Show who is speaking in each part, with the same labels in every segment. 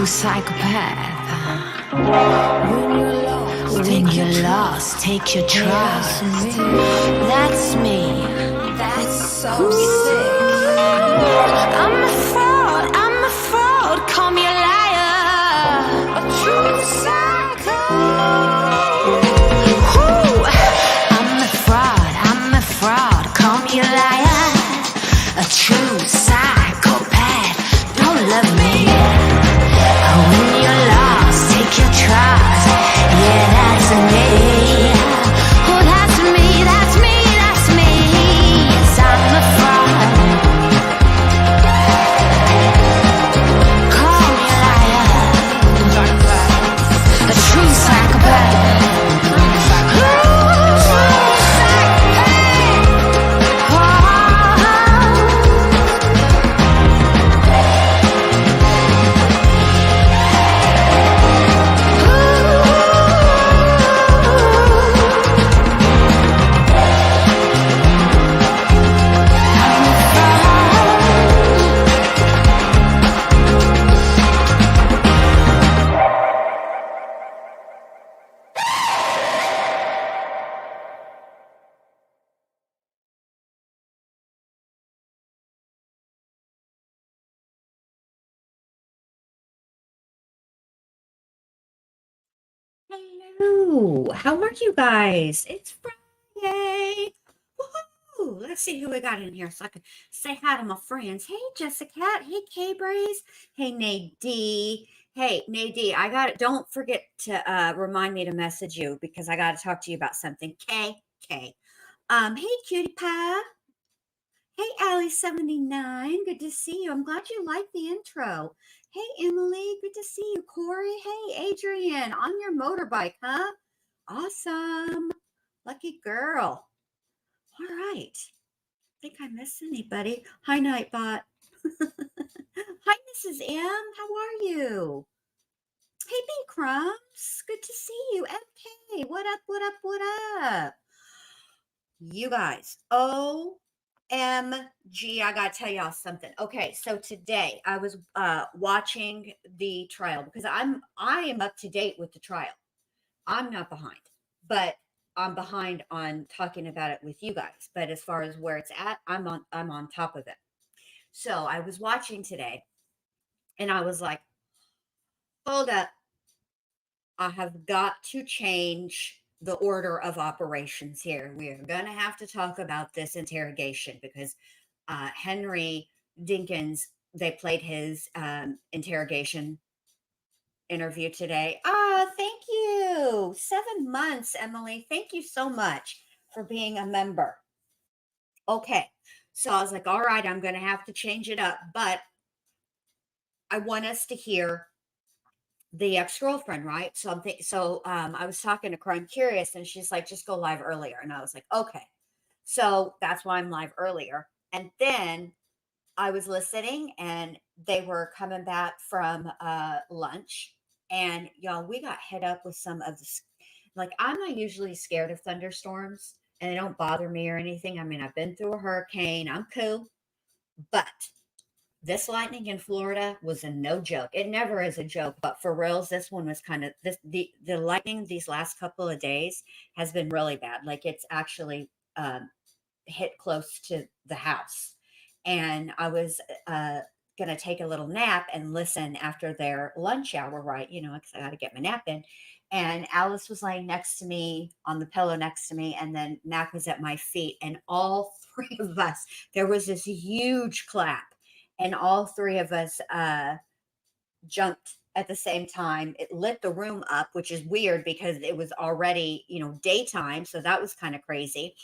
Speaker 1: true psychopath. When you're lost, take your trust. That's me. That's so sick. I'm a fraud, call me a liar. A true psycho. Ooh, I'm a fraud, call me a liar. A true psychopath, don't love me. When you're lost, take your trust. Yeah, that's me. Oh, that's me, that's me, that's me. Yes, I'm a fraud. Call me a liar. A true psychopath.
Speaker 2: Hello, how are you guys? It's Friday. Woohoo! Let's see who we got in here so I can say hi to my friends. Hey, Jessica. Hey, K-Braze. Hey, Nadie. Hey, Nadie, I got it. Don't forget to remind me to message you because I got to talk to you about something. Hey, Cutie Pie. Hey, Allie79. Good to see you. I'm glad you liked the intro. Hey, Emily. Good to see you. Corey. Hey, Adrian. On your motorbike, huh? Awesome. Lucky girl. All right. Think I missed anybody. Hi, Nightbot. Hi, Mrs. M. How are you? Hey, B Crumbs. Good to see you. MK. What up, what up, what up? You guys. OMG, I gotta tell y'all something. Okay, so today I was watching the trial because I am up to date with the trial. I'm not behind, but I'm behind on talking about it with you guys. But as far as where it's at, I'm on top of it. So I was watching today and I was like, hold up, I have got to change the order of operations here. We are going to have to talk about this interrogation because Henry Dinkins, they played his interrogation interview today. Thank you. 7 months, Emily. Thank you so much for being a member. Okay. So I was like, all right, I'm going to have to change it up, but I want us to hear the ex-girlfriend, right? So I was talking to Crime Curious and she's like, just go live earlier. And I was like, okay. So that's why I'm live earlier. And then I was listening and they were coming back from lunch. And y'all, we got hit up with some of the, like, I'm not usually scared of thunderstorms and they don't bother me or anything. I mean, I've been through a hurricane, I'm cool. But this lightning in Florida was a no joke. It never is a joke, but for reals, this one was kind of the lightning these last couple of days has been really bad. Like it's actually hit close to the house. And I was going to take a little nap and listen after their lunch hour, right? You know, because I got to get my nap in. And Alice was laying next to me on the pillow next to me. And then Mac was at my feet. And all three of us, there was this huge clap. And all three of us jumped at the same time. It lit the room up, which is weird because it was already, you know, daytime. So that was kind of crazy.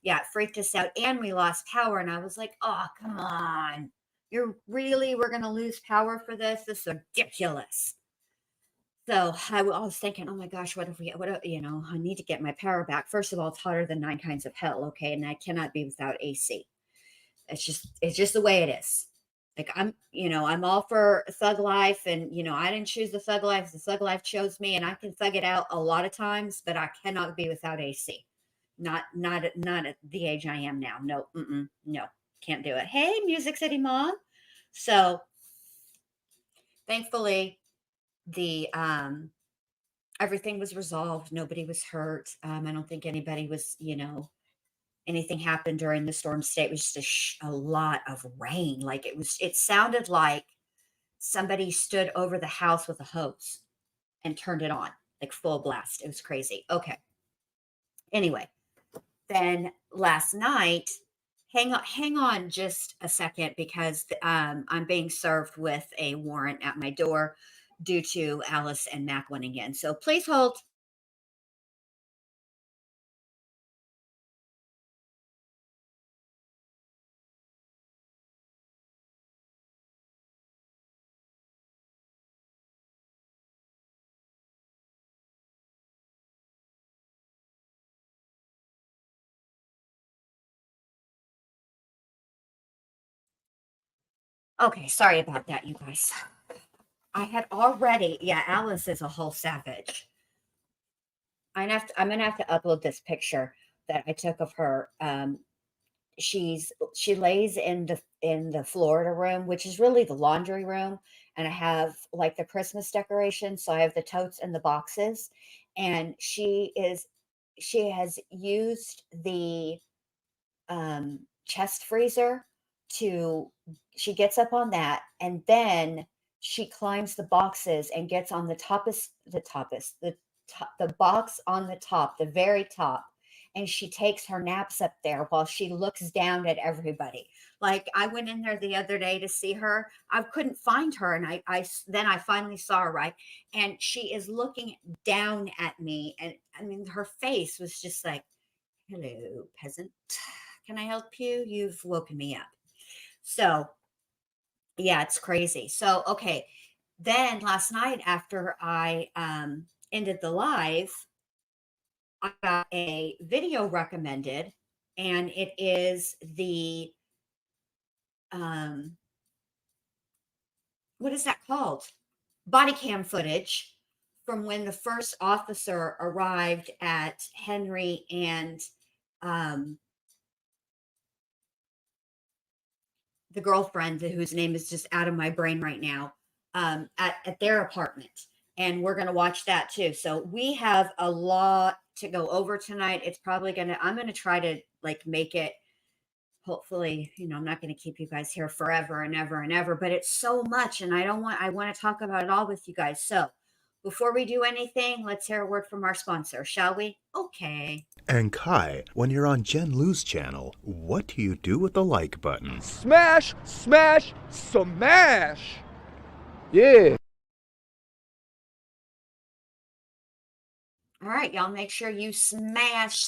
Speaker 2: Yeah, it freaked us out. And we lost power. And I was like, oh, come on. We're going to lose power for this? This is ridiculous. So I was thinking, oh my gosh, what if, you know, I need to get my power back. First of all, it's hotter than 9 kinds of hell. Okay. And I cannot be without AC. It's just the way it is. Like I'm all for thug life and, you know, I didn't choose the thug life. The thug life chose me and I can thug it out a lot of times, but I cannot be without AC. Not at the age I am now. No, no, can't do it. Hey, Music City Mom. So thankfully the everything was resolved. Nobody was hurt. I don't think anybody was, anything happened during the storm state. It was just a lot of rain. Like it sounded like somebody stood over the house with a hose and turned it on, like full blast. It was crazy. Okay. Anyway, then last night, hang on just a second because I'm being served with a warrant at my door due to Alice and Mac winning in. So please hold. Okay, sorry about that, you guys. I had already, yeah, Alice is a whole savage. I'm gonna have to upload this picture that I took of her. She lays in the Florida room, which is really the laundry room, and I have like the Christmas decorations. So I have the totes and the boxes, and she has used the chest freezer to she gets up on that, and then she climbs the boxes and gets on the box on the top, the very top, and she takes her naps up there while she looks down at everybody. Like I went in there the other day to see her. I couldn't find her, and then I finally saw her, right, and she is looking down at me, and I mean her face was just like, "Hello, peasant. Can I help you? You've woken me up." So, yeah, it's crazy. So, okay. Then last night after I ended the live, I got a video recommended, and it is the um what is that called? Body cam footage from when the first officer arrived at Henry and um the girlfriend whose name is just out of my brain right now, at their apartment. And we're going to watch that too. So we have a lot to go over tonight. It's probably I'm going to try to like make it, hopefully, I'm not going to keep you guys here forever and ever and ever, but it's so much. And I want to talk about it all with you guys. So before we do anything, let's hear a word from our sponsor, shall we? Okay.
Speaker 3: And Kai, when you're on Jen Lou's channel, what do you do with the like button?
Speaker 4: Smash, smash, smash! Yeah.
Speaker 2: All right, y'all, make sure you smash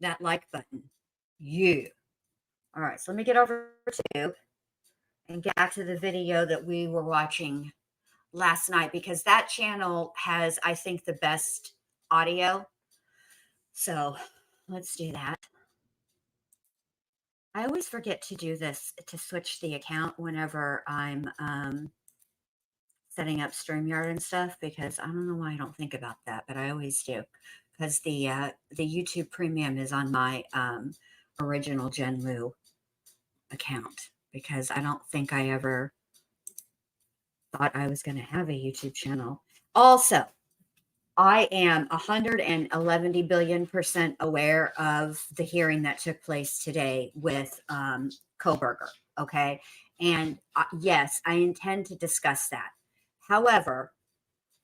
Speaker 2: that like button. Yeah. All right, so let me get over to YouTube and get back to the video that we were watching last night, because that channel has, I think, the best audio. So let's do that. I always forget to do this, to switch the account whenever I'm setting up StreamYard and stuff, because I don't know why I don't think about that, but I always do, because the YouTube Premium is on my original Jen Lou account, because I don't think I ever thought I was going to have a YouTube channel. Also, I am 111 billion% aware of the hearing that took place today with Koberger. Okay. And yes, I intend to discuss that. However,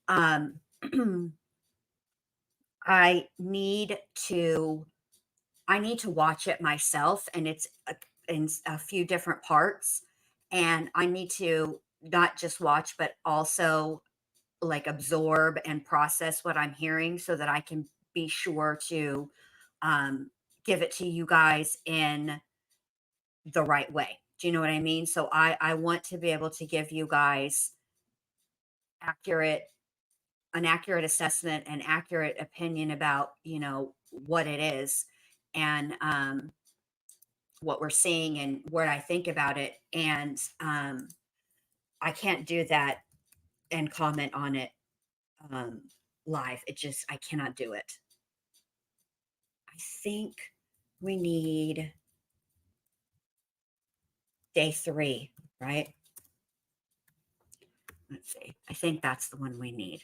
Speaker 2: I need to watch it myself, and it's in a few different parts, and I need to not just watch, but also like absorb and process what I'm hearing so that I can be sure to give it to you guys in the right way. Do you know what I mean? So I want to be able to give you guys an accurate assessment and accurate opinion about, what it is, and what we're seeing and what I think about it. And I can't do that and comment on it live. I cannot do it. I think we need day 3, right? Let's see. I think that's the one we need.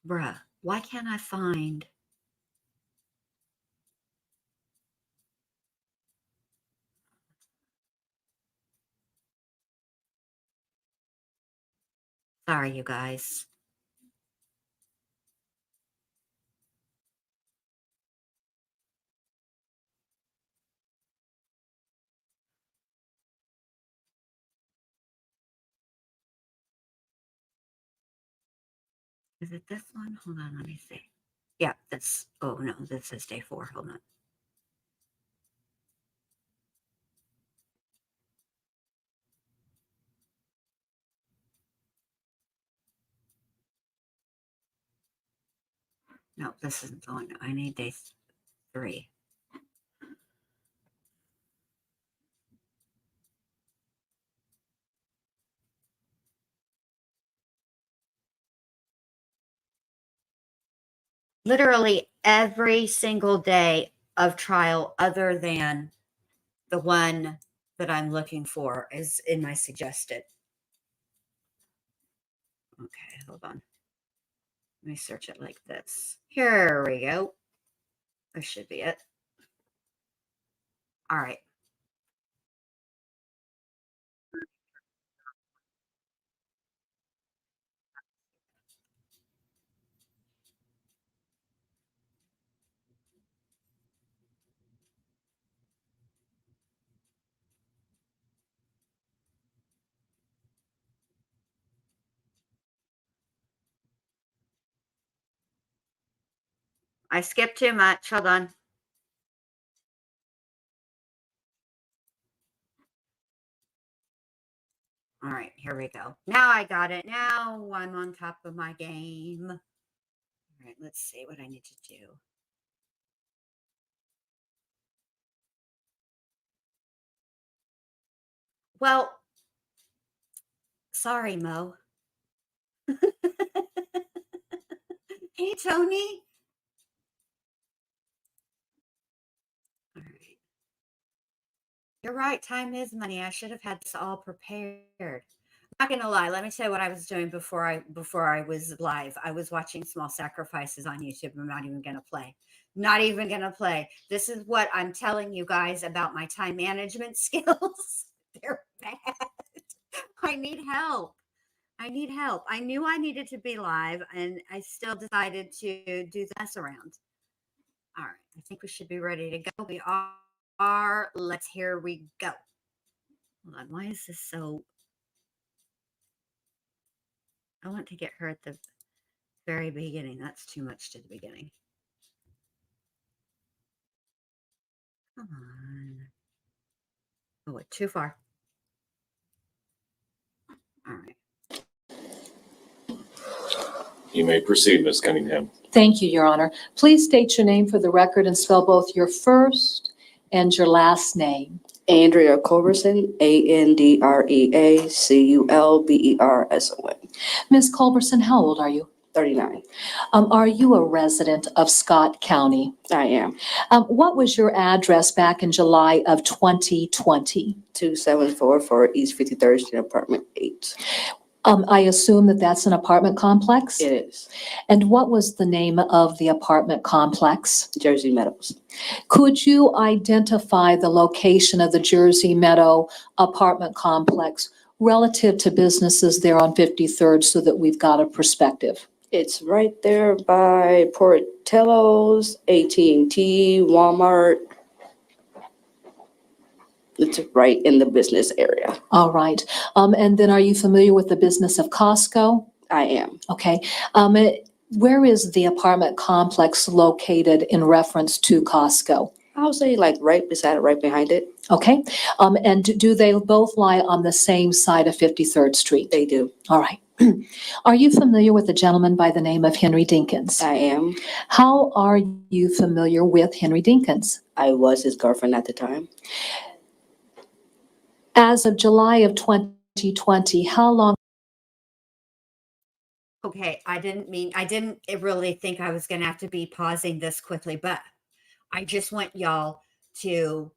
Speaker 2: Bruh, why can't I find? Sorry, you guys. Is it this one? Hold on, let me see. Yeah, this. Oh no, this is day 4. Hold on. No, this isn't the one. I need day 3. Literally every single day of trial, other than the one that I'm looking for, is in my suggested. Okay, hold on. Let me search it like this. Here we go. This should be it. All right. I skipped too much. Hold on. All right, here we go. Now I got it. Now I'm on top of my game. All right, let's see what I need to do. Well, sorry, Mo. Hey, Tony. All right. You're right. Time is money. I should have had this all prepared. Not gonna lie. Let me tell you what I was doing before I was live. I was watching Small Sacrifices on YouTube. I'm not even gonna play. Not even gonna play. This is what I'm telling you guys about my time management skills. They're bad. I need help. I need help. I knew I needed to be live, and I still decided to do the mess around. All right. I think we should be ready to go. We are. Let's, here we go. Hold on. Why is this so? I want to get her at the very beginning. That's too much to the beginning. Come on. Oh, wait, too far. All right.
Speaker 5: You may proceed, Ms. Cunningham.
Speaker 6: Thank you, Your Honor. Please state your name for the record and spell both your first and your last name.
Speaker 7: Andrea Culberson, AndreaCulberson.
Speaker 6: Ms. Culberson, how old are you?
Speaker 7: 39.
Speaker 6: Are you a resident of Scott County?
Speaker 7: I am.
Speaker 6: What was your address back in July of 2020?
Speaker 7: 2744 East 53rd Street, apartment 8.
Speaker 6: I assume that that's an apartment complex?
Speaker 7: It is.
Speaker 6: And what was the name of the apartment complex?
Speaker 7: Jersey Meadows.
Speaker 6: Could you identify the location of the Jersey Meadow apartment complex relative to businesses there on 53rd so that we've got a perspective?
Speaker 7: It's right there by Portillo's, AT&T, Walmart. It's right in the business area.
Speaker 6: All right. And then are you familiar with the business of Costco?
Speaker 7: I am.
Speaker 6: Okay. Where is the apartment complex located in reference to Costco?
Speaker 7: I would say like right beside it, right behind it.
Speaker 6: Okay. And do they both lie on the same side of 53rd Street?
Speaker 7: They do.
Speaker 6: All right. Are you familiar with a gentleman by the name of Henry Dinkins?
Speaker 7: I am.
Speaker 6: How are you familiar with Henry Dinkins?
Speaker 7: I was his girlfriend at the time.
Speaker 6: As of July of 2020, how long?
Speaker 2: Okay, I didn't really think I was going to have to be pausing this quickly, but I just want y'all to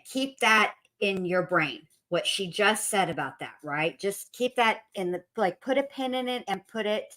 Speaker 2: keep that in your brain, what she just said about that, right? Just keep that in the, like, put a pin in it and put it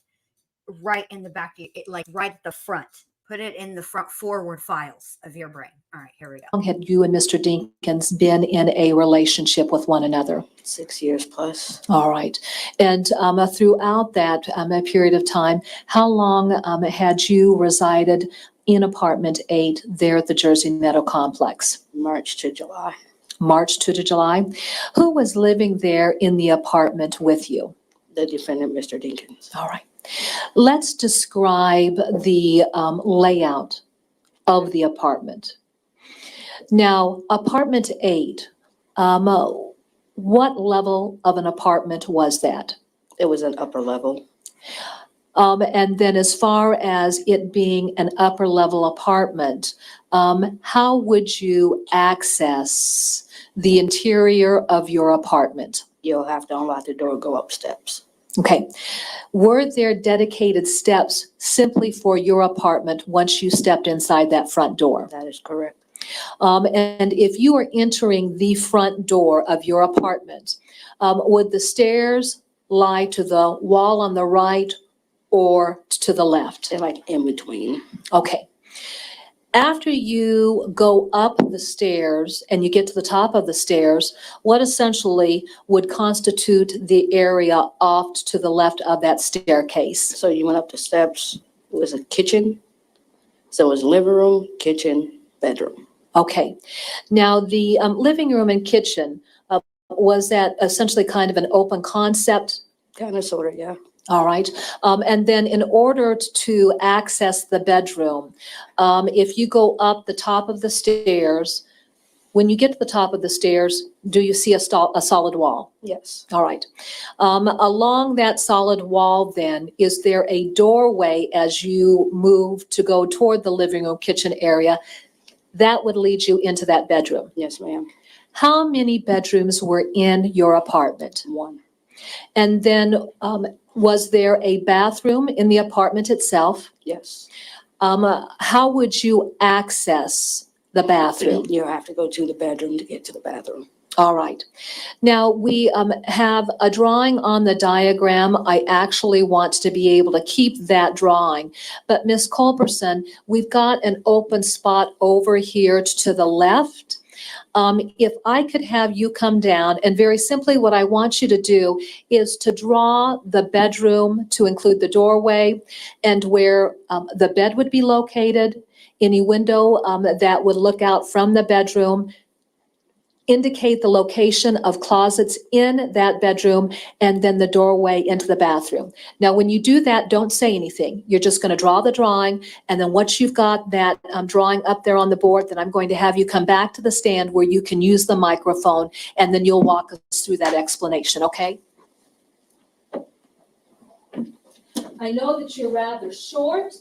Speaker 2: right in the back, like right at the front. Put it in the front forward files of your brain. All right, here we go.
Speaker 6: How long had you and Mr. Dinkins been in a relationship with one another?
Speaker 7: 6 years plus.
Speaker 6: All right. And throughout that period of time, how long had you resided in apartment 8 there at the Jersey Meadow complex?
Speaker 7: March to July.
Speaker 6: March to July. Who was living there in the apartment with you?
Speaker 7: The defendant, Mr. Dinkins.
Speaker 6: All right. Let's describe the layout of the apartment. Now, apartment 8, what level of an apartment was that?
Speaker 7: It was an upper level.
Speaker 6: And then as far as it being an upper level apartment, how would you access the interior of your apartment?
Speaker 7: You'll have to unlock the door and go up steps.
Speaker 6: Okay. Were there dedicated steps simply for your apartment once you stepped inside that front door?
Speaker 7: That is correct.
Speaker 6: And if you are entering the front door of your apartment, would the stairs lie to the wall on the right or to the left?
Speaker 7: They're like in between.
Speaker 6: Okay. After you go up the stairs and you get to the top of the stairs, what essentially would constitute the area off to the left of that staircase?
Speaker 7: So you went up the steps. It was a kitchen. So it was living room, kitchen, bedroom.
Speaker 6: Okay. Now, the living room and kitchen, was that essentially kind of an open concept?
Speaker 7: Kind of, sort of, yeah.
Speaker 6: All right. And then in order to access the bedroom, if you go up the top of the stairs, when you get to the top of the stairs, do you see a solid wall?
Speaker 7: Yes.
Speaker 6: All right. Along that solid wall then, is there a doorway as you move to go toward the living room kitchen area that would lead you into that bedroom?
Speaker 7: Yes, ma'am.
Speaker 6: How many bedrooms were in your apartment?
Speaker 7: 1.
Speaker 6: And then was there a bathroom in the apartment itself?
Speaker 7: Yes.
Speaker 6: How would you access the bathroom?
Speaker 7: You have to go to the bedroom to get to the bathroom.
Speaker 6: All right. Now, we have a drawing on the diagram. I actually want to be able to keep that drawing. But Ms. Culberson, we've got an open spot over here to the left. If I could have you come down, and very simply what I want you to do is to draw the bedroom to include the doorway and where the bed would be located, any window that would look out from the bedroom, indicate the location of closets in that bedroom, and then the doorway into the bathroom. Now, when you do that, don't say anything. You're just going to draw the drawing, and then once you've got that drawing up there on the board, then I'm going to have you come back to the stand where you can use the microphone, and then you'll walk us through that explanation, okay? I know that you're rather short.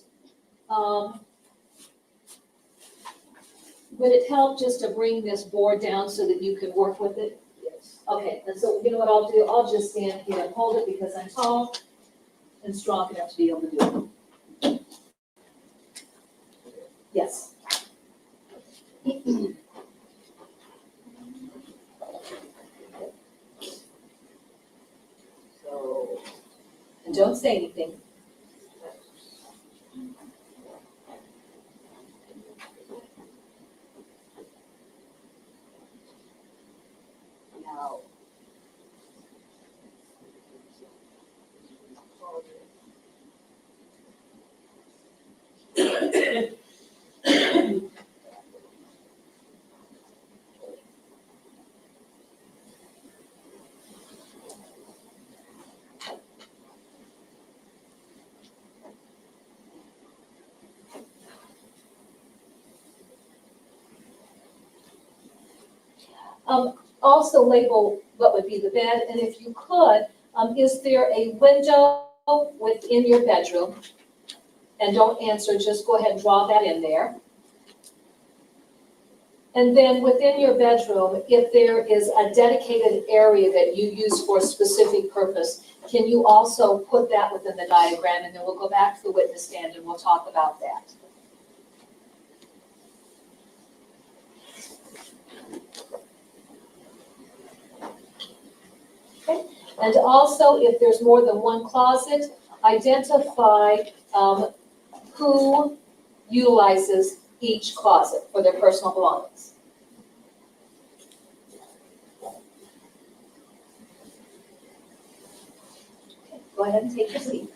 Speaker 6: Would it help just to bring this board down so that you could work with it?
Speaker 7: Yes.
Speaker 6: Okay, and so you know what I'll do? I'll just stand here and hold it because I'm tall and strong enough to be able to do it. Yes. So, and don't say anything. Now, also label what would be the bed, and if you could, is there a window within your bedroom? And don't answer, just go ahead and draw that in there. And then within your bedroom, if there is a dedicated area that you use for a specific purpose, can you also put that within the diagram? And then we'll go back to the witness stand and we'll talk about that. Okay. And also, if there's more than one closet, identify who utilizes each closet for their personal belongings. Okay, go ahead and take your seat.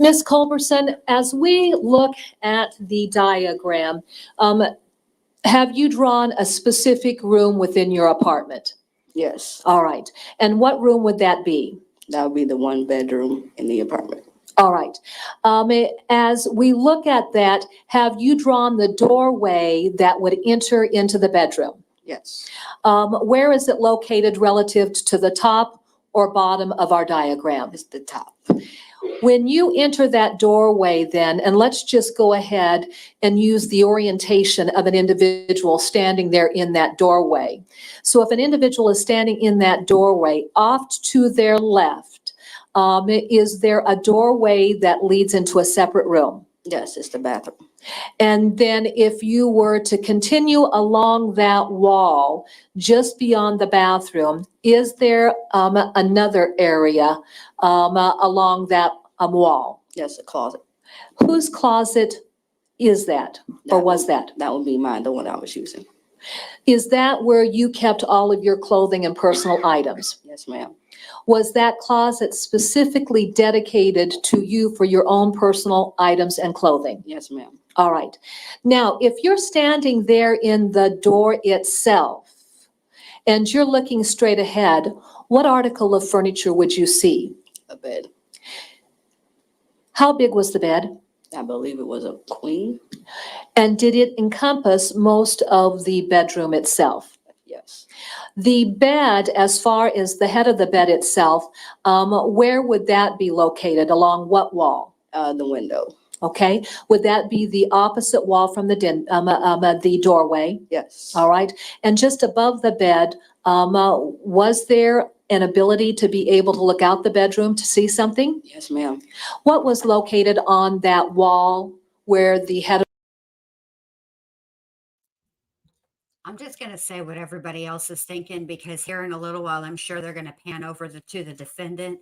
Speaker 6: Ms. Culberson, as we look at the diagram, have you drawn a specific room within your apartment?
Speaker 7: Yes,
Speaker 6: All right. And what room would that be?
Speaker 7: that would be the 1 bedroom in the apartment.
Speaker 6: All right. As we look at that, have you drawn the doorway that would enter into the bedroom?
Speaker 7: Yes,
Speaker 6: Where is it located relative to the top or bottom of our diagram?
Speaker 7: it's the top.
Speaker 6: When you enter that doorway then, and let's just go ahead and use the orientation of an individual standing there in that doorway. So if an individual is standing in that doorway, off to their left, is there a doorway that leads into a separate room?
Speaker 7: Yes, it's the bathroom.
Speaker 6: And then if you were to continue along that wall, just beyond the bathroom, is there another area along that wall?
Speaker 7: Yes, a closet.
Speaker 6: Whose closet is that, or was that?
Speaker 7: That would be mine, the one I was using.
Speaker 6: Is that where you kept all of your clothing and personal items?
Speaker 7: Yes, ma'am.
Speaker 6: Was that closet specifically dedicated to you for your own personal items and clothing?
Speaker 7: Yes, ma'am.
Speaker 6: All right. Now, if you're standing there in the door itself and you're looking straight ahead, what article of furniture would you see?
Speaker 7: A bed.
Speaker 6: How big was the bed?
Speaker 7: I believe it was a queen.
Speaker 6: And did it encompass most of the bedroom itself?
Speaker 7: Yes.
Speaker 6: The bed, as far as the head of the bed itself, where would that be located? Along what wall?
Speaker 7: The window.
Speaker 6: Okay. Would that be the opposite wall from the doorway?
Speaker 7: Yes.
Speaker 6: All right. And just above the bed, was there an ability to be able to look out the bedroom to see something?
Speaker 7: Yes, ma'am.
Speaker 6: What was located on that wall where the head of
Speaker 2: I'm just going to say what everybody else is thinking, because here in a little while, I'm sure they're going to pan over to the defendant.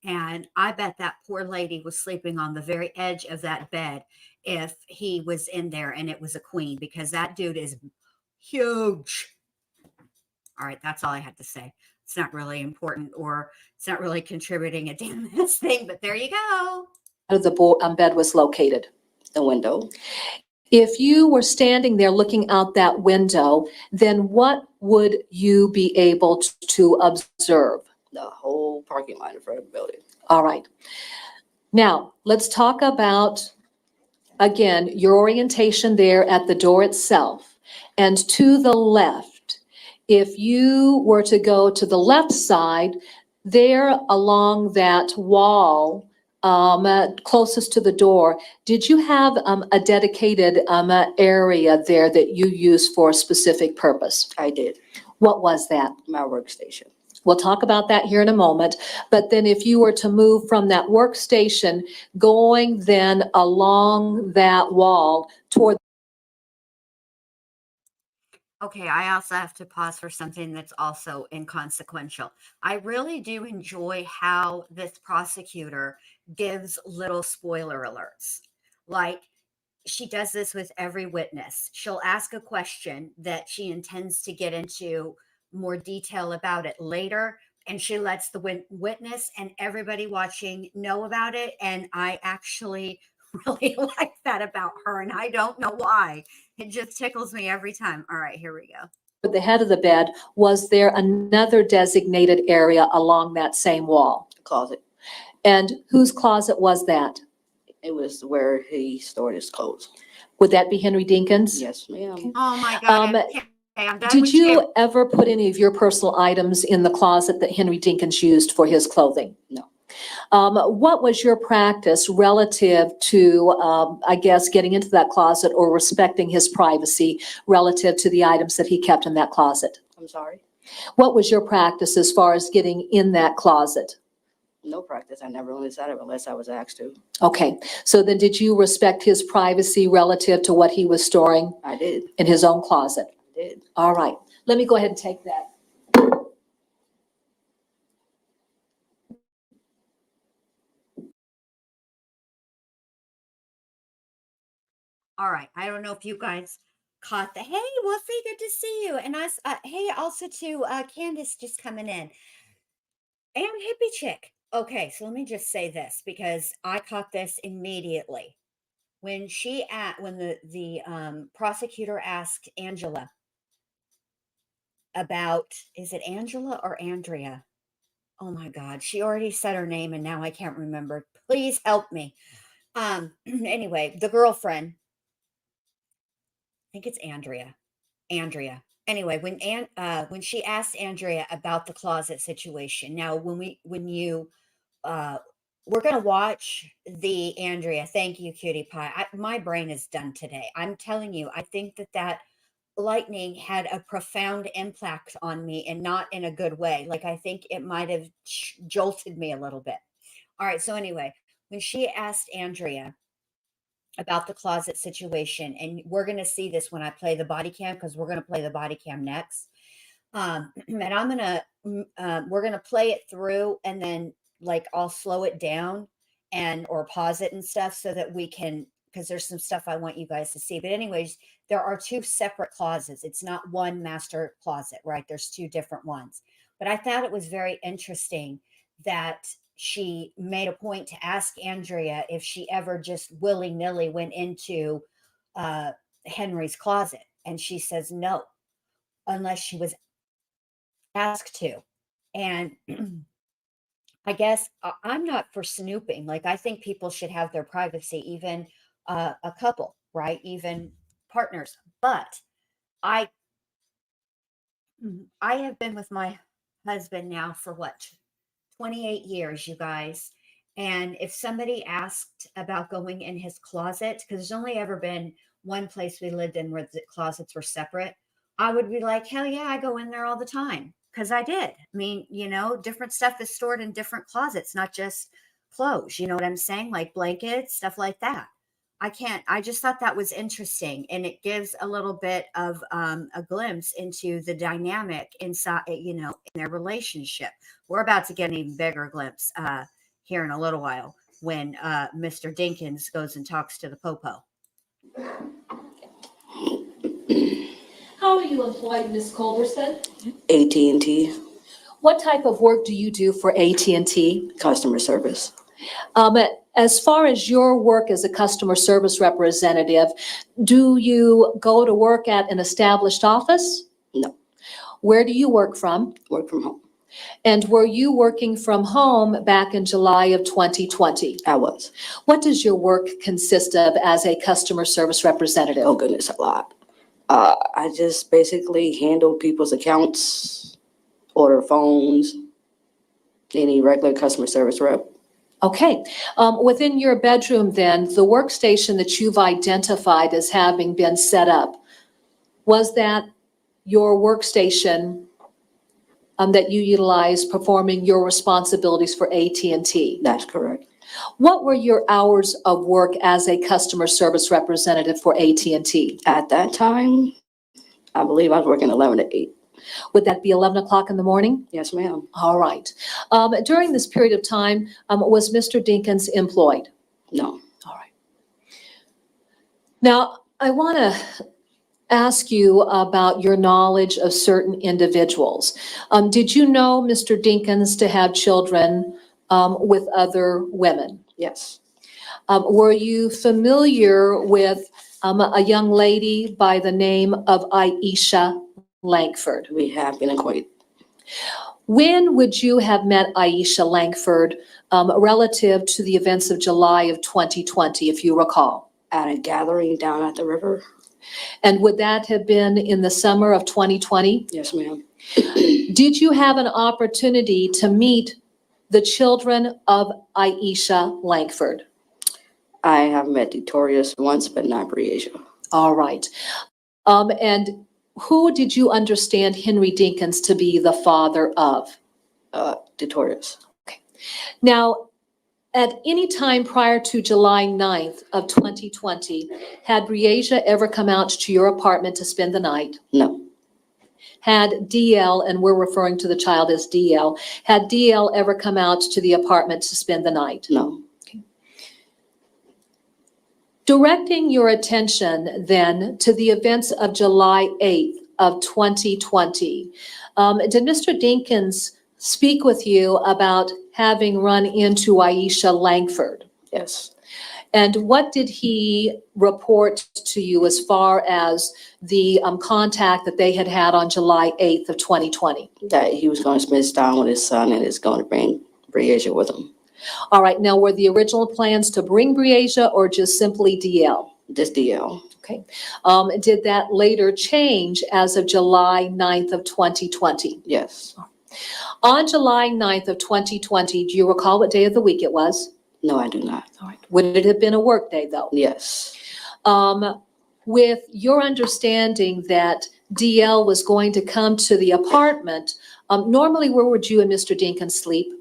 Speaker 2: And I bet that poor lady was sleeping on the very edge of that bed if he was in there and it was a queen, because that dude is huge. All right, that's all I had to say. It's not really important, or it's not really contributing a damn this thing, but there you go.
Speaker 6: the bed was located?
Speaker 7: The window.
Speaker 6: If you were standing there looking out that window, then what would you be able to observe?
Speaker 7: The whole parking lot in front of the building.
Speaker 6: All right. Now, let's talk about, again, your orientation there at the door itself. And to the left, if you were to go to the left side, there along that wall, closest to the door, did you have a dedicated area there that you used for a specific purpose?
Speaker 7: I did.
Speaker 6: What was that?
Speaker 7: My workstation.
Speaker 6: We'll talk about that here in a moment. But then if you were to move from that workstation, going then along that wall toward.
Speaker 2: Okay, I also have to pause for something that's also inconsequential. I really do enjoy how this prosecutor gives little spoiler alerts. Like, she does this with every witness. She'll ask a question that she intends to get into more detail about it later, and she lets the witness and everybody watching know about it. And I actually really like that about her, and I don't know why. It just tickles me every time. All right, here we go.
Speaker 6: The head of the bed, was there another designated area along that same wall?
Speaker 7: The closet.
Speaker 6: And whose closet was that?
Speaker 7: It was where he stored his clothes.
Speaker 6: Would that be Henry Dinkins?
Speaker 7: Yes, ma'am.
Speaker 2: Oh my God. Okay, I'm done
Speaker 6: Did
Speaker 2: with
Speaker 6: you ever put any of your personal items in the closet that Henry Dinkins used for his clothing?
Speaker 7: No.
Speaker 6: What was your practice relative to, I guess, getting into that closet or respecting his privacy relative to the items that he kept in that closet?
Speaker 7: I'm sorry.
Speaker 6: What was your practice as far as getting in that closet?
Speaker 7: No practice. I never went inside of it unless I was asked to.
Speaker 6: Okay, so then did you respect his privacy relative to what he was storing
Speaker 7: I did.
Speaker 6: in his own closet?
Speaker 7: I did.
Speaker 6: All right, let me go ahead and take that.
Speaker 2: All right. I don't know if you guys caught the, hey, Wolfie, good to see you. And us, hey, also to Candace just coming in. And Hippie Chick. Okay, so let me just say this because I caught this immediately. When the prosecutor asked Angela about, is it Angela or Andrea? Oh my God, she already said her name and now I can't remember. Please help me. Anyway, the girlfriend, I think it's Andrea. Anyway, when she asked Andrea about the closet situation. Now, we're gonna watch the Andrea. Thank you, Cutie Pie. My brain is done today. I'm telling you, I think that lightning had a profound impact on me, and not in a good way. Like I think it might have jolted me a little bit. All right. So anyway, when she asked Andrea about the closet situation, and we're going to see this when I play the body cam, because we're going to play the body cam next. And I'm going to, we're going to play it through, and then like I'll slow it down or pause it and stuff so that we can, because there's some stuff I want you guys to see. But anyways, there are two separate closets. It's not one master closet, right? There's two different ones. But I thought it was very interesting that she made a point to ask Andrea if she ever just willy-nilly went into Henry's closet. And she says no, unless she was asked to. And I guess I'm not for snooping. Like, I think people should have their privacy, even a couple, right? Even partners. But I have been with my husband now for what, 28 years, you guys. And if somebody asked about going in his closet, because there's only ever been one place we lived in where the closets were separate, I would be like, hell yeah, I go in there all the time. Because I did. I mean, different stuff is stored in different closets, not just clothes. You know what I'm saying? Like blankets, stuff like that. I just thought that was interesting. And it gives a little bit of a glimpse into the dynamic inside, in their relationship. We're about to get an even bigger glimpse here in a little while when Mr. Dinkins goes and talks to the Popo.
Speaker 6: How are you employed, Ms. Culberson?
Speaker 7: AT&T,
Speaker 6: What type of work do you do for AT&T?
Speaker 7: customer service.
Speaker 6: As far as your work as a customer service representative, do you go to work at an established office?
Speaker 7: No.
Speaker 6: Where do you work from?
Speaker 7: Work from home.
Speaker 6: And were you working from home back in July of 2020?
Speaker 7: I was.
Speaker 6: What does your work consist of as a customer service representative?
Speaker 7: Oh goodness, a lot. I just basically handle people's accounts, order phones, any regular customer service rep.
Speaker 6: Okay. Within your bedroom then, the workstation that you've identified as having been set up, was that your workstation that you utilized performing your responsibilities for AT&T?
Speaker 7: That's correct.
Speaker 6: What were your hours of work as a customer service representative for AT&T?
Speaker 7: At that time, I believe I was working 11 to 8.
Speaker 6: Would that be 11 o'clock in the morning?
Speaker 7: Yes, ma'am.
Speaker 6: All right. During this period of time, was Mr. Dinkins employed?
Speaker 7: No.
Speaker 6: All right. Now, I want to ask you about your knowledge of certain individuals. Did you know Mr. Dinkins to have children with other women?
Speaker 7: Yes.
Speaker 6: Were you familiar with a young lady by the name of Aisha Langford?
Speaker 7: We have been acquainted.
Speaker 6: When would you have met Aisha Langford relative to the events of July of 2020, if you recall?
Speaker 7: At a gathering down at the river.
Speaker 6: And would that have been in the summer of 2020?
Speaker 7: Yes, ma'am.
Speaker 6: Did you have an opportunity to meet the children of Aisha Langford?
Speaker 7: I have met Victorious once, but not Breasia.
Speaker 6: All right. And who did you understand Henry Dinkins to be the father of?
Speaker 7: Victorious.
Speaker 6: Now, at any time prior to July 9th of 2020, had Breasia ever come out to your apartment to spend the night?
Speaker 7: No,
Speaker 6: Had DL, and we're referring to the child as DL, had DL ever come out to the apartment to spend the night?
Speaker 7: no.
Speaker 6: Directing your attention then to the events of July 8th of 2020, did Mr. Dinkins speak with you about having run into Aisha Langford?
Speaker 7: Yes.
Speaker 6: And what did he report to you as far as the contact that they had had on July 8th of 2020?
Speaker 7: That he was going to spend his time with his son and is going to bring Breasia with him.
Speaker 6: All right, now were the original plans to bring Breasia or just simply DL?
Speaker 7: Just DL.
Speaker 6: Okay. Did that later change as of July 9th of 2020?
Speaker 7: Yes.
Speaker 6: On July 9th of 2020, do you recall what day of the week it was?
Speaker 7: No, I do not.
Speaker 6: All right. Would it have been a work day though?
Speaker 7: Yes.
Speaker 6: With your understanding that DL was going to come to the apartment, normally where would you and Mr. Dinkins sleep?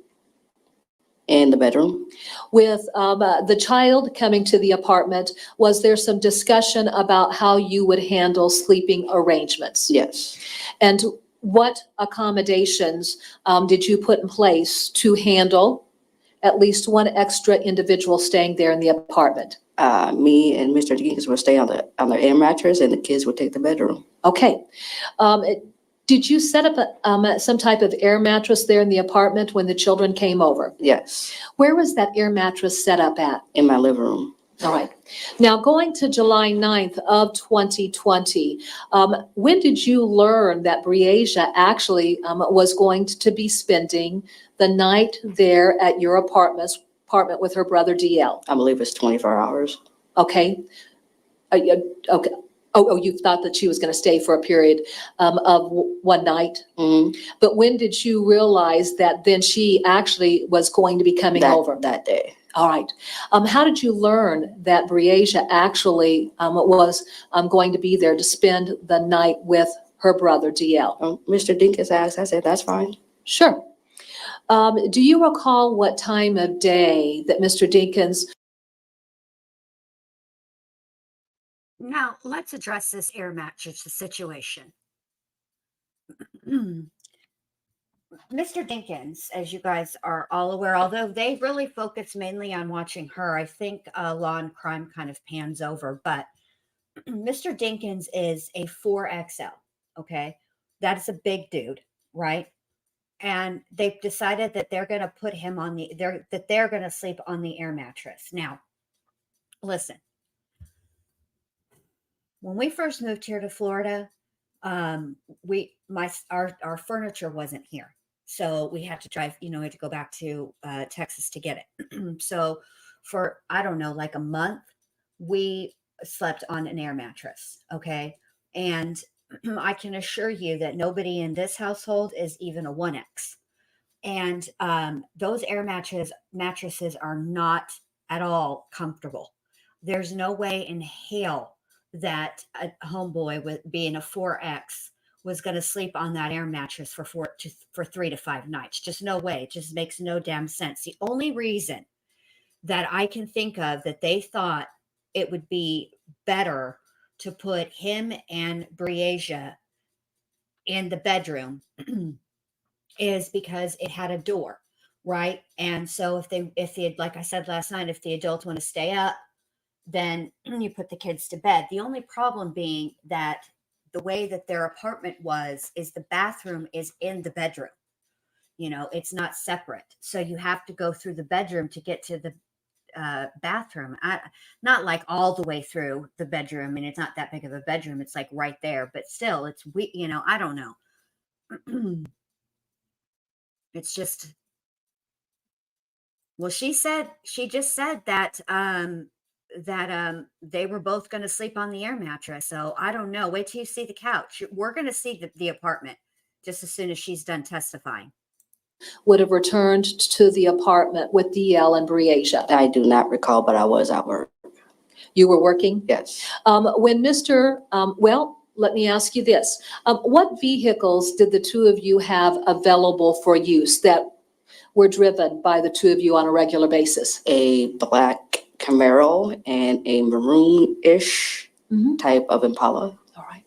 Speaker 7: In the bedroom.
Speaker 6: With the child coming to the apartment, was there some discussion about how you would handle sleeping arrangements?
Speaker 7: Yes.
Speaker 6: And what accommodations did you put in place to handle at least one extra individual staying there in the apartment?
Speaker 7: Me and Mr. Dinkins would stay on the air mattress, and the kids would take the bedroom.
Speaker 6: Okay. Did you set up some type of air mattress there in the apartment when the children came over?
Speaker 7: Yes.
Speaker 6: Where was that air mattress set up at?
Speaker 7: In my living room.
Speaker 6: All right. Now, going to July 9th of 2020, when did you learn that Breasia actually was going to be spending the night there at your apartment with her brother DL?
Speaker 7: I believe it's 24 hours.
Speaker 6: Okay. Okay. Oh, you thought that she was going to stay for a period of one night?
Speaker 7: Mm-hmm.
Speaker 6: But when did you realize that then she actually was going to be coming over?
Speaker 7: That day.
Speaker 6: All right. How did you learn that Breasia actually was going to be there to spend the night with her brother DL?
Speaker 7: Mr. Dinkins asked. I said, that's fine.
Speaker 6: Sure. Do you recall what time of day that Mr. Dinkins?
Speaker 2: Now, let's address this air mattress situation. Mr. Dinkins, as you guys are all aware, although they really focus mainly on watching her, I think Law and Crime kind of pans over, but Mr. Dinkins is a 4XL, okay? That is a big dude, right? And they've decided that they're going to put him on they're going to sleep on the air mattress. Now, listen. When we first moved here to Florida, our furniture wasn't here. So we had to drive, we had to go back to Texas to get it. So for, I don't know, like a month, we slept on an air mattress. Okay. And I can assure you that nobody in this household is even a 1X. And those air mattresses are not at all comfortable. There's no way in hell that a homeboy with being a 4X was going to sleep on that air mattress for 3 to 5 nights. Just no way. It just makes no damn sense. The only reason that I can think of that they thought it would be better to put him and Breasia in the bedroom is because it had a door, right? And so if they like I said last night, if the adults want to stay up, then you put the kids to bed. The only problem being that the way that their apartment is the bathroom is in the bedroom. It's not separate. So you have to go through the bedroom to get to the bathroom. Not like all the way through the bedroom. I mean, it's not that big of a bedroom. It's like right there, but still it's, I don't know. It's just, well, she just said that, they were both going to sleep on the air mattress. So I don't know. Wait till you see the couch. We're going to see the apartment just as soon as she's done testifying.
Speaker 6: would have returned to the apartment with DL and Breasia?
Speaker 7: I do not recall, but I was at work.
Speaker 6: You were working?
Speaker 7: Yes.
Speaker 6: When well, let me ask you this. What vehicles did the two of you have available for use that were driven by the two of you on a regular basis?
Speaker 7: A black Camaro and a maroon-ish
Speaker 6: Mhm.
Speaker 7: type of Impala.
Speaker 6: All right.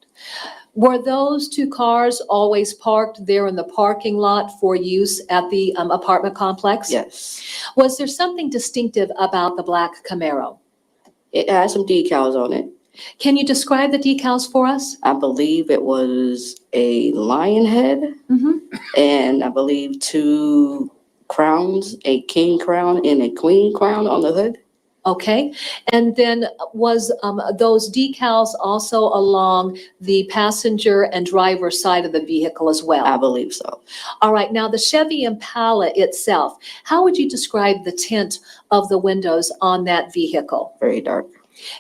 Speaker 6: Were those two cars always parked there in the parking lot for use at the apartment complex?
Speaker 7: Yes.
Speaker 6: Was there something distinctive about the black Camaro?
Speaker 7: It had some decals on it.
Speaker 6: Can you describe the decals for us?
Speaker 7: I believe it was a lion head,
Speaker 6: Mhm.
Speaker 7: and I believe two crowns, a king crown and a queen crown on the hood.
Speaker 6: Okay. And then was those decals also along the passenger and driver side of the vehicle as well?
Speaker 7: I believe so.
Speaker 6: All right. Now, the Chevy Impala itself, how would you describe the tint of the windows on that vehicle?
Speaker 7: Very dark.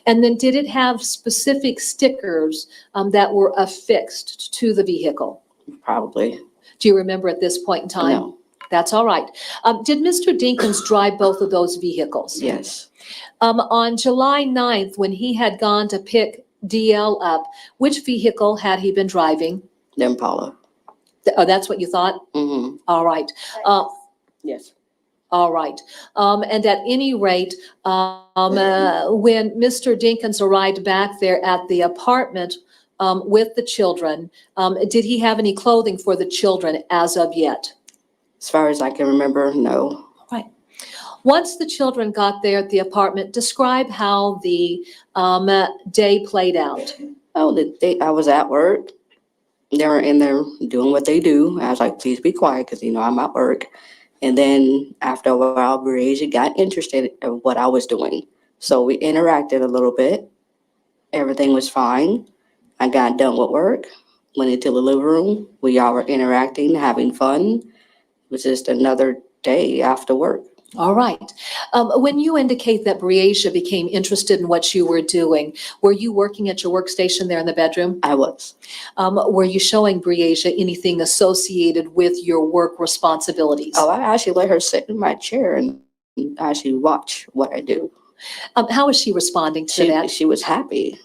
Speaker 6: And then did it have specific stickers that were affixed to the vehicle?
Speaker 7: Probably.
Speaker 6: Do you remember at this point in time?
Speaker 7: No.
Speaker 6: That's all right. Did Mr. Dinkins drive both of those vehicles?
Speaker 7: Yes.
Speaker 6: On July 9th, when he had gone to pick DL up, which vehicle had he been driving?
Speaker 7: The Impala.
Speaker 6: Oh, that's what you thought?
Speaker 7: Mm-hmm.
Speaker 6: All right.
Speaker 7: Yes.
Speaker 6: All right. And at any rate, when Mr. Dinkins arrived back there at the apartment with the children, did he have any clothing for the children as of yet?
Speaker 7: As far as I can remember, no.
Speaker 6: Right. Once the children got there at the apartment, describe how the day played out.
Speaker 7: Oh, I was at work. They were in there doing what they do. I was like, please be quiet because, I'm at work. And then after a while, Breasia got interested in what I was doing. So we interacted a little bit. Everything was fine. I got done with work, went into the living room. We all were interacting, having fun. It was just another day after work.
Speaker 6: All right. When you indicate that Breasia became interested in what you were doing, were you working at your workstation there in the bedroom?
Speaker 7: I was.
Speaker 6: Were you showing Breasia anything associated with your work responsibilities?
Speaker 7: Oh, I actually let her sit in my chair and actually watch what I do.
Speaker 6: How was she responding to that?
Speaker 7: She was happy. She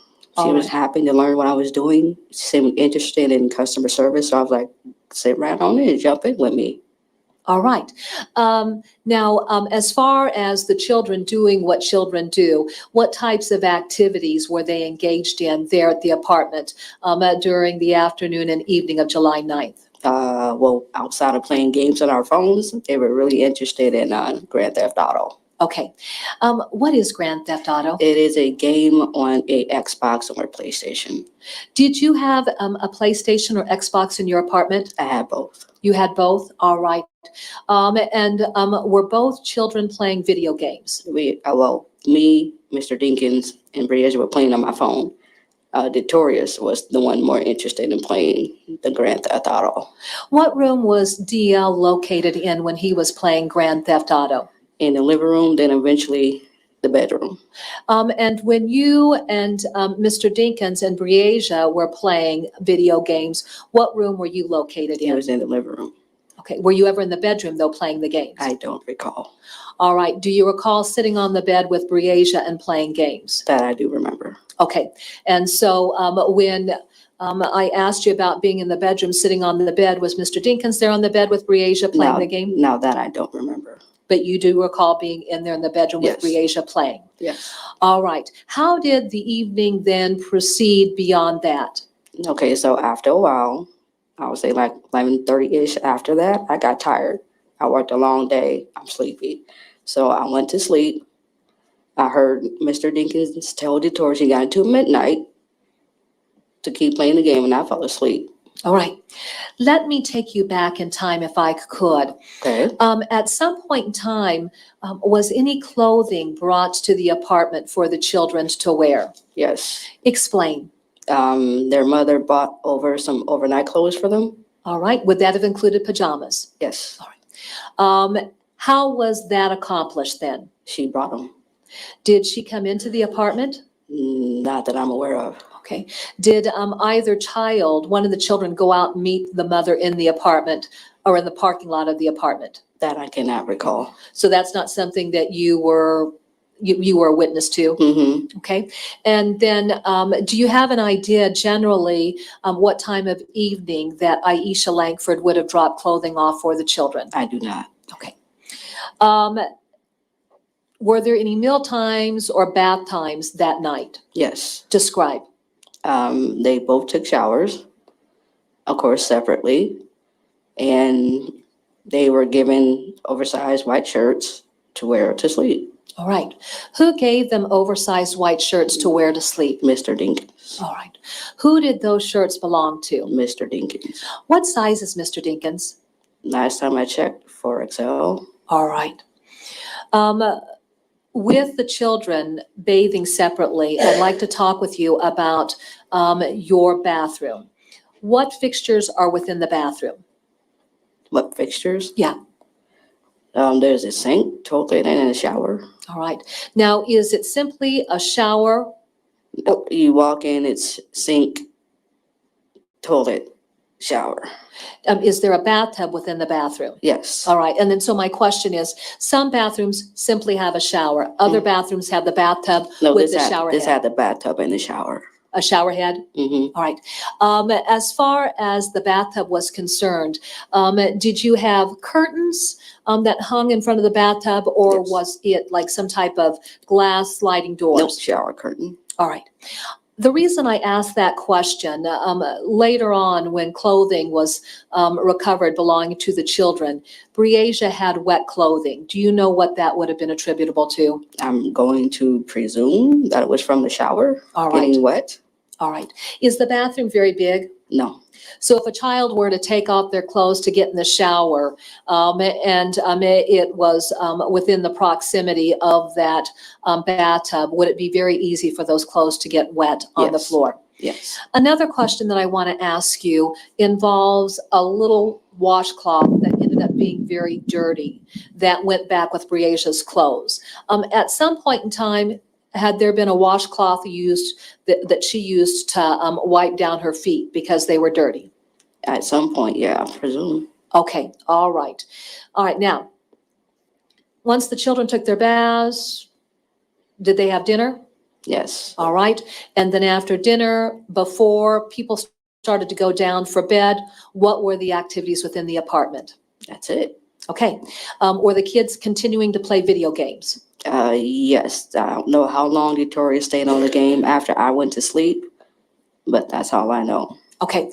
Speaker 6: All
Speaker 7: was
Speaker 6: right.
Speaker 7: happy to learn what I was doing. She seemed interested in customer service. So I was like, sit right on in and jump in with me.
Speaker 6: All right. Now, as far as the children doing what children do, what types of activities were they engaged in there at the apartment during the afternoon and evening of July 9th?
Speaker 7: Well, outside of playing games on our phones, they were really interested in Grand Theft Auto.
Speaker 6: Okay. What is Grand Theft Auto?
Speaker 7: It is a game on a Xbox or PlayStation.
Speaker 6: Did you have a PlayStation or Xbox in your apartment?
Speaker 7: I had both.
Speaker 6: You had both? All right. And were both children playing video games?
Speaker 7: Me, Mr. Dinkins, and Breasia were playing on my phone. Detorius was the one more interested in playing the Grand Theft Auto.
Speaker 6: What room was DL located in when he was playing Grand Theft Auto?
Speaker 7: In the living room, then eventually the bedroom.
Speaker 6: And when you and Mr. Dinkins and Breasia were playing video games, what room were you located
Speaker 7: It
Speaker 6: in?
Speaker 7: was in the living room.
Speaker 6: Okay. Were you ever in the bedroom, though, playing the games?
Speaker 7: I don't recall.
Speaker 6: All right. Do you recall sitting on the bed with Breasia and playing games?
Speaker 7: That I do remember.
Speaker 6: Okay. And so when I asked you about being in the bedroom, sitting on the bed, was Mr. Dinkins there on the bed with Breasia playing the game?
Speaker 7: No, that I don't remember.
Speaker 6: But you do recall being in there in the bedroom with
Speaker 7: Yes.
Speaker 6: Breasia playing?
Speaker 7: Yes.
Speaker 6: All right. How did the evening then proceed beyond that?
Speaker 7: Okay, so after a while, I would say like 11:30-ish after that, I got tired. I worked a long day. I'm sleepy. So I went to sleep. I heard Mr. Dinkins tell Detorius he got into midnight to keep playing the game, and I fell asleep.
Speaker 6: All right. Let me take you back in time if I could.
Speaker 7: Okay.
Speaker 6: At some point in time, was any clothing brought to the apartment for the children to wear?
Speaker 7: Yes.
Speaker 6: Explain.
Speaker 7: Their mother bought over some overnight clothes for them.
Speaker 6: All right. Would that have included pajamas?
Speaker 7: Yes.
Speaker 6: How was that accomplished then?
Speaker 7: She brought them.
Speaker 6: Did she come into the apartment?
Speaker 7: Not that I'm aware of.
Speaker 6: Okay. Did either child, one of the children, go out and meet the mother in the apartment or in the parking lot of the apartment?
Speaker 7: That I cannot recall.
Speaker 6: So that's not something that you were a witness to?
Speaker 7: Mm-hmm.
Speaker 6: Okay. And then do you have an idea generally what time of evening that Aisha Langford would have dropped clothing off for the children?
Speaker 7: I do not.
Speaker 6: Okay. Were there any meal times or bath times that night?
Speaker 7: Yes.
Speaker 6: Describe.
Speaker 7: They both took showers, of course, separately, and they were given oversized white shirts to wear to sleep.
Speaker 6: All right. Who gave them oversized white shirts to wear to sleep?
Speaker 7: Mr. Dinkins.
Speaker 6: All right. Who did those shirts belong to?
Speaker 7: Mr. Dinkins.
Speaker 6: What size is Mr. Dinkins?
Speaker 7: Last time I checked, 4XL.
Speaker 6: All right. With the children bathing separately, I'd like to talk with you about your bathroom. What fixtures are within the bathroom?
Speaker 7: What fixtures?
Speaker 6: Yeah.
Speaker 7: There's a sink, toilet, and a shower.
Speaker 6: All right. Now, is it simply a shower?
Speaker 7: You walk in, it's sink, toilet, shower.
Speaker 6: Is there a bathtub within the bathroom?
Speaker 7: Yes.
Speaker 6: All right. And then, so my question is, some bathrooms simply have a shower. Other bathrooms have the bathtub
Speaker 7: No,
Speaker 6: with
Speaker 7: this
Speaker 6: the shower
Speaker 7: this
Speaker 6: head.
Speaker 7: had the bathtub and the shower.
Speaker 6: A shower head?
Speaker 7: Mm-hmm.
Speaker 6: All right. As far as the bathtub was concerned, did you have curtains that hung in front of the bathtub, or
Speaker 7: Yes.
Speaker 6: was it like some type of glass sliding doors?
Speaker 7: Nope, shower curtain.
Speaker 6: All right. The reason I asked that question, later on when clothing was recovered belonging to the children, Breasia had wet clothing. Do you know what that would have been attributable to?
Speaker 7: I'm going to presume that it was from the shower,
Speaker 6: All right.
Speaker 7: getting wet.
Speaker 6: All right. Is the bathroom very big?
Speaker 7: No.
Speaker 6: So if a child were to take off their clothes to get in the shower, and it was within the proximity of that bathtub, would it be very easy for those clothes to get wet on the
Speaker 7: Yes.
Speaker 6: floor?
Speaker 7: Yes.
Speaker 6: Another question that I want to ask you involves a little washcloth that ended up being very dirty that went back with Breasia's clothes. At some point in time, had there been a washcloth used that she used to wipe down her feet because they were dirty?
Speaker 7: At some point, yeah, I presume.
Speaker 6: Okay, all right. All right, now, once the children took their baths, did they have dinner?
Speaker 7: Yes.
Speaker 6: All right. And then after dinner, before people started to go down for bed, what were the activities within the apartment?
Speaker 7: That's it.
Speaker 6: Okay. Were the kids continuing to play video games?
Speaker 7: Yes. I don't know how long Victoria stayed on the game after I went to sleep, but that's all I know.
Speaker 6: Okay.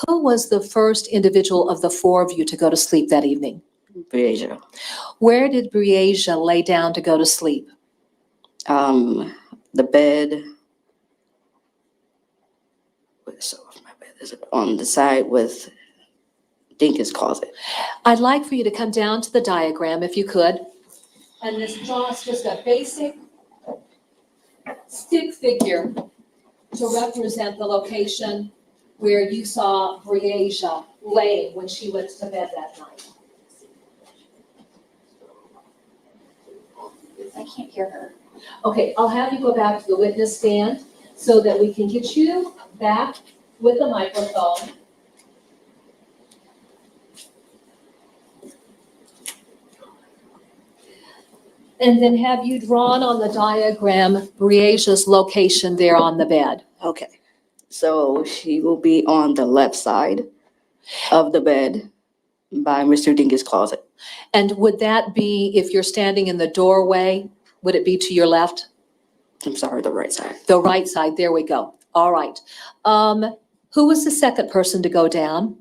Speaker 6: Who was the first individual of the four of you to go to sleep that evening?
Speaker 7: Breasia.
Speaker 6: Where did Breasia lay down to go to sleep?
Speaker 7: The bed. So my bed is on the side with Dinkins' closet.
Speaker 6: I'd like for you to come down to the diagram if you could. And this draws just a basic stick figure to represent the location where you saw Breasia laying when she went to bed that night. I can't hear her. Okay, I'll have you go back to the witness stand so that we can get you back with the microphone. And then have you drawn on the diagram Breasia's location there on the bed?
Speaker 7: Okay. So she will be on the left side of the bed by Mr. Dinkins' closet.
Speaker 6: And would that be, if you're standing in the doorway, would it be to your left?
Speaker 7: I'm sorry, the right side.
Speaker 6: The right side, there we go. All right. Who was the second person to go down?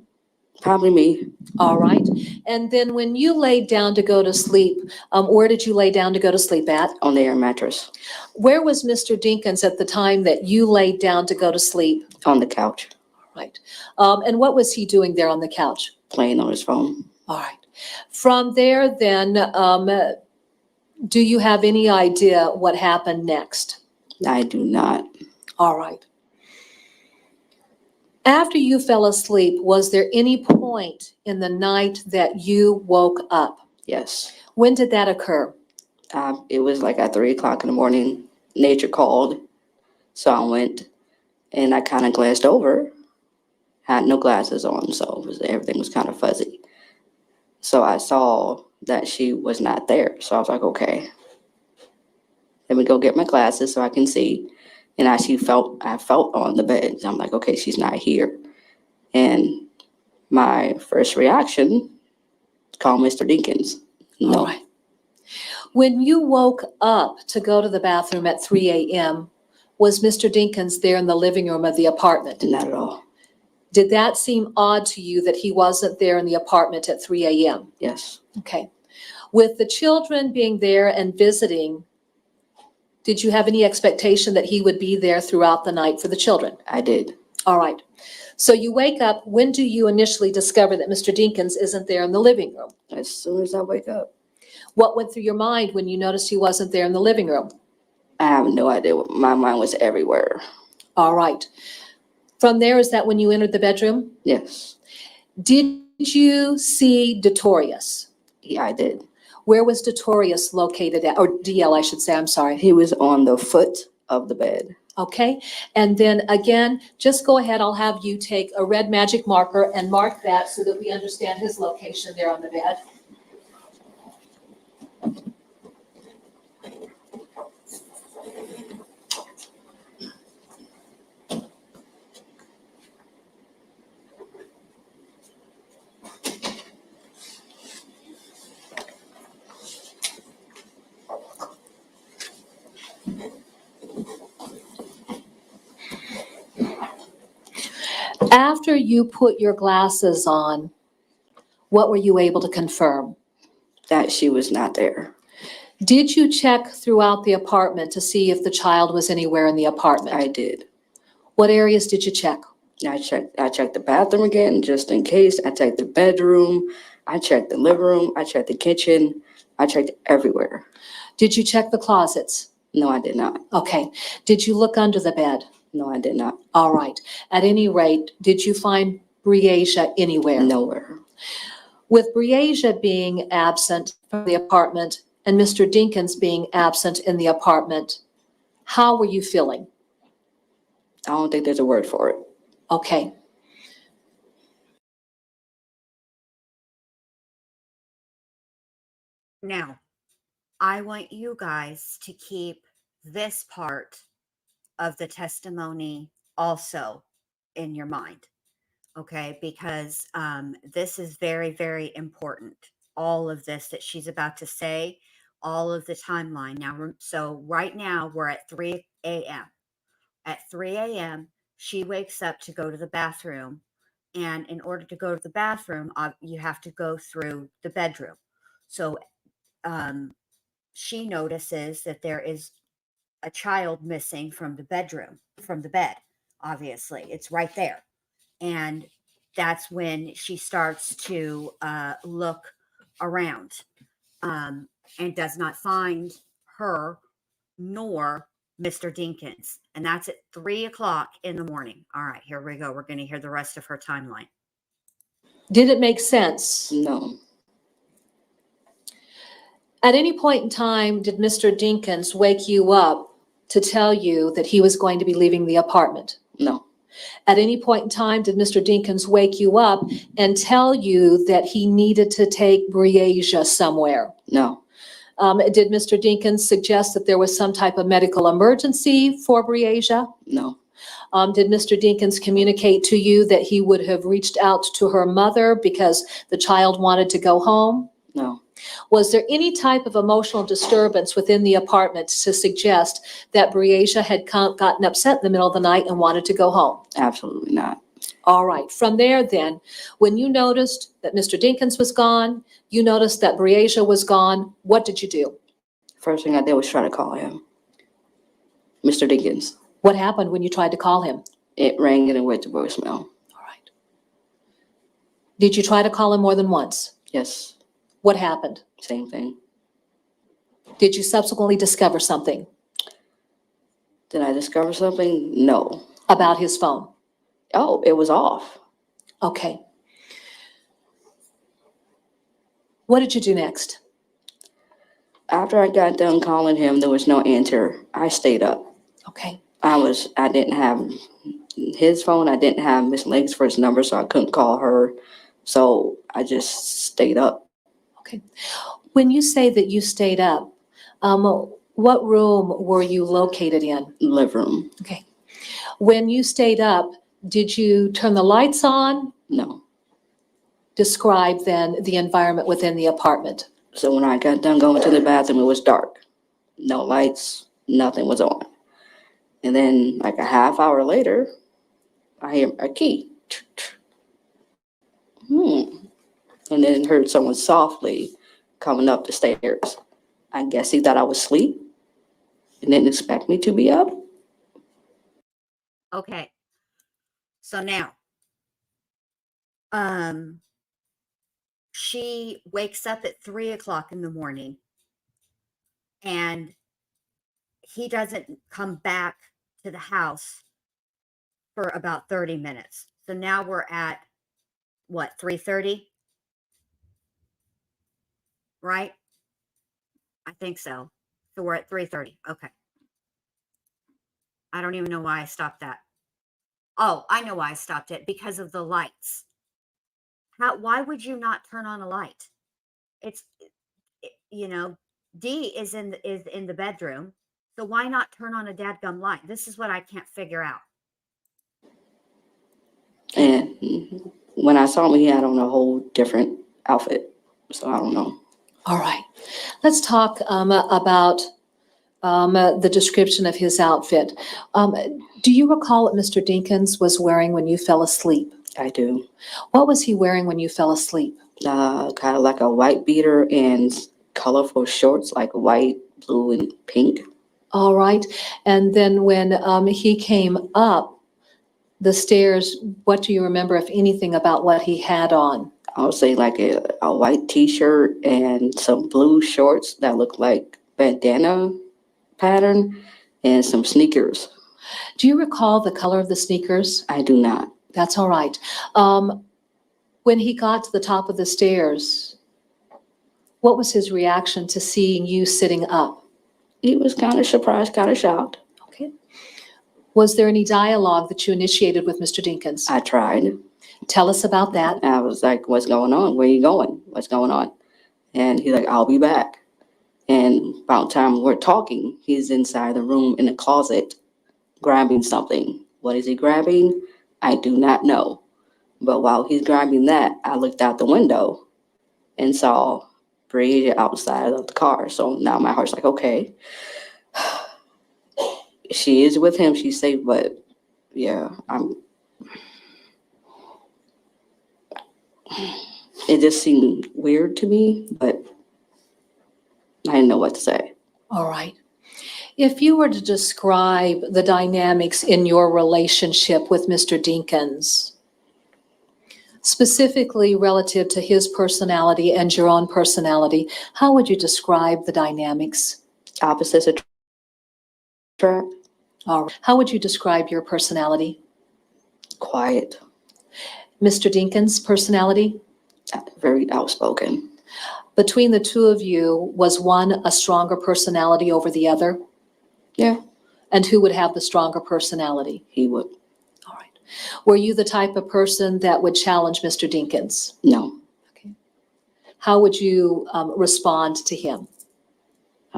Speaker 7: Probably me.
Speaker 6: All right. And then when you laid down to go to sleep, where did you lay down to go to sleep at?
Speaker 7: On the air mattress.
Speaker 6: Where was Mr. Dinkins at the time that you laid down to go to sleep?
Speaker 7: On the couch.
Speaker 6: Right. And what was he doing there on the couch?
Speaker 7: Playing on his phone.
Speaker 6: All right. From there, then, do you have any idea what happened next?
Speaker 7: I do not.
Speaker 6: All right. After you fell asleep, was there any point in the night that you woke up?
Speaker 7: Yes.
Speaker 6: When did that occur?
Speaker 7: It was like at 3 o'clock in the morning. Nature called. So I went And I kind of glanced over, had no glasses on, so everything was kind of fuzzy. So I saw that she was not there. So I was like, okay, let me go get my glasses so I can see. And I felt on the bed. So I'm like, okay, she's not here. And my first reaction, call Mr. Dinkins. No.
Speaker 6: All right. When you woke up to go to the bathroom at 3 a.m., was Mr. Dinkins there in the living room of the apartment?
Speaker 7: Not at all.
Speaker 6: Did that seem odd to you that he wasn't there in the apartment at 3 a.m.?
Speaker 7: Yes.
Speaker 6: Okay. With the children being there and visiting, did you have any expectation that he would be there throughout the night for the children?
Speaker 7: I did.
Speaker 6: All right. So you wake up. When do you initially discover that Mr. Dinkins isn't there in the living room?
Speaker 7: As soon as I wake up.
Speaker 6: What went through your mind when you noticed he wasn't there in the living room?
Speaker 7: I have no idea. My mind was everywhere.
Speaker 6: All right. From there, is that when you entered the bedroom?
Speaker 7: Yes.
Speaker 6: Did you see Detorius?
Speaker 7: Yeah, I did.
Speaker 6: Where was Detorius located at, or DL, I should say, I'm sorry.
Speaker 7: He was on the foot of the bed.
Speaker 6: Okay. And then again, just go ahead. I'll have you take a red magic marker and mark that so that we understand his location there on the bed. After you put your glasses on, what were you able to confirm?
Speaker 7: That she was not there.
Speaker 6: Did you check throughout the apartment to see if the child was anywhere in the apartment?
Speaker 7: I did.
Speaker 6: What areas did you check?
Speaker 7: I checked the bathroom again, just in case. I checked the bedroom. I checked the living room. I checked the kitchen. I checked everywhere.
Speaker 6: Did you check the closets?
Speaker 7: No, I did not.
Speaker 6: Okay. Did you look under the bed?
Speaker 7: No, I did not.
Speaker 6: All right. At any rate, did you find Briasia anywhere?
Speaker 7: Nowhere.
Speaker 6: With Briasia being absent from the apartment and Mr. Dinkins being absent in the apartment, how were you feeling?
Speaker 7: I don't think there's a word for it.
Speaker 6: Okay.
Speaker 2: Now, I want you guys to keep this part of the testimony also in your mind, okay? Because this is very, very important. All of this that she's about to say, all of the timeline. Now, so right now we're at 3 a.m. At 3 a.m., she wakes up to go to the bathroom. And in order to go to the bathroom, you have to go through the bedroom. So she notices that there is a child missing from the bedroom, from the bed. Obviously, it's right there. And that's when she starts to look around and does not find her nor Mr. Dinkins. And that's at 3 o'clock in the morning. All right, here we go. We're going to hear the rest of her timeline.
Speaker 6: Did it make sense?
Speaker 7: No.
Speaker 6: At any point in time, did Mr. Dinkins wake you up to tell you that he was going to be leaving the apartment?
Speaker 7: No.
Speaker 6: At any point in time, did Mr. Dinkins wake you up and tell you that he needed to take Briasia somewhere?
Speaker 7: No.
Speaker 6: Did Mr. Dinkins suggest that there was some type of medical emergency for Briasia?
Speaker 7: No.
Speaker 6: Did Mr. Dinkins communicate to you that he would have reached out to her mother because the child wanted to go home?
Speaker 7: No.
Speaker 6: Was there any type of emotional disturbance within the apartment to suggest that Briasia had gotten upset in the middle of the night and wanted to go home?
Speaker 7: Absolutely not.
Speaker 6: All right. From there, then, when you noticed that Mr. Dinkins was gone, you noticed that Briasia was gone, what did you do?
Speaker 7: First thing I did was try to call him. Mr. Dinkins.
Speaker 6: What happened when you tried to call him?
Speaker 7: It rang and it went to voicemail.
Speaker 6: All right. Did you try to call him more than once?
Speaker 7: Yes.
Speaker 6: What happened?
Speaker 7: Same thing.
Speaker 6: Did you subsequently discover something
Speaker 7: Did I discover something? No.
Speaker 6: about his phone?
Speaker 7: Oh, it was off.
Speaker 6: Okay. What did you do next?
Speaker 7: After I got done calling him, there was no answer. I stayed up.
Speaker 6: Okay.
Speaker 7: I didn't have his phone. I didn't have Miss Langsford's number, so I couldn't call her. So I just stayed up.
Speaker 6: Okay. When you say that you stayed up, what room were you located in?
Speaker 7: Living room.
Speaker 6: Okay. When you stayed up, did you turn the lights on?
Speaker 7: No.
Speaker 6: Describe then the environment within the apartment.
Speaker 7: So when I got done going to the bathroom, it was dark. No lights, nothing was on. And then like a half hour later, I hear a key. And then heard someone softly coming up the stairs. I guess he thought I was asleep and didn't expect me to be up.
Speaker 2: Okay. So now, she wakes up at 3 o'clock in the morning and he doesn't come back to the house for about 30 minutes. So now we're at what, 3:30? Right? I think so. So we're at 3:30. Okay. I don't even know why I stopped that. Oh, I know why I stopped it, because of the lights. Why would you not turn on a light? It's, D is in the bedroom. So why not turn on a dadgum light? This is what I can't figure out.
Speaker 7: And when I saw him, he had on a whole different outfit. So I don't know.
Speaker 6: All right. Let's talk about the description of his outfit. Do you recall what Mr. Dinkins was wearing when you fell asleep?
Speaker 7: I do.
Speaker 6: What was he wearing when you fell asleep?
Speaker 7: Kind of like a white beater and colorful shorts, like white, blue, and pink.
Speaker 6: All right. And then when he came up the stairs, what do you remember, if anything, about what he had on?
Speaker 7: I would say like a white t-shirt and some blue shorts that look like bandana pattern and some sneakers.
Speaker 6: Do you recall the color of the sneakers?
Speaker 7: I do not.
Speaker 6: That's all right. When he got to the top of the stairs, what was his reaction to seeing you sitting up?
Speaker 7: He was kind of surprised, kind of shocked.
Speaker 6: Okay. Was there any dialogue that you initiated with Mr. Dinkins?
Speaker 7: I tried.
Speaker 6: Tell us about that.
Speaker 7: I was like, what's going on? Where are you going? What's going on? And he's like, I'll be back. And about time we're talking, he's inside the room in the closet grabbing something. What is he grabbing? I do not know. But while he's grabbing that, I looked out the window and saw Bridget outside of the car. So now my heart's like, okay. She is with him, she's safe, but yeah, it just seemed weird to me, but I didn't know what to say.
Speaker 6: All right. If you were to describe the dynamics in your relationship with Mr. Dinkins, specifically relative to his personality and your own personality, how would you describe the dynamics?
Speaker 7: Opposites attract.
Speaker 6: All right. How would you describe your personality?
Speaker 7: Quiet.
Speaker 6: Mr. Dinkins' personality?
Speaker 7: Very outspoken.
Speaker 6: Between the two of you, was one a stronger personality over the other?
Speaker 7: Yeah,
Speaker 6: And who would have the stronger personality?
Speaker 7: he would.
Speaker 6: All right. Were you the type of person that would challenge Mr. Dinkins?
Speaker 7: No.
Speaker 6: Okay. How would you respond to him?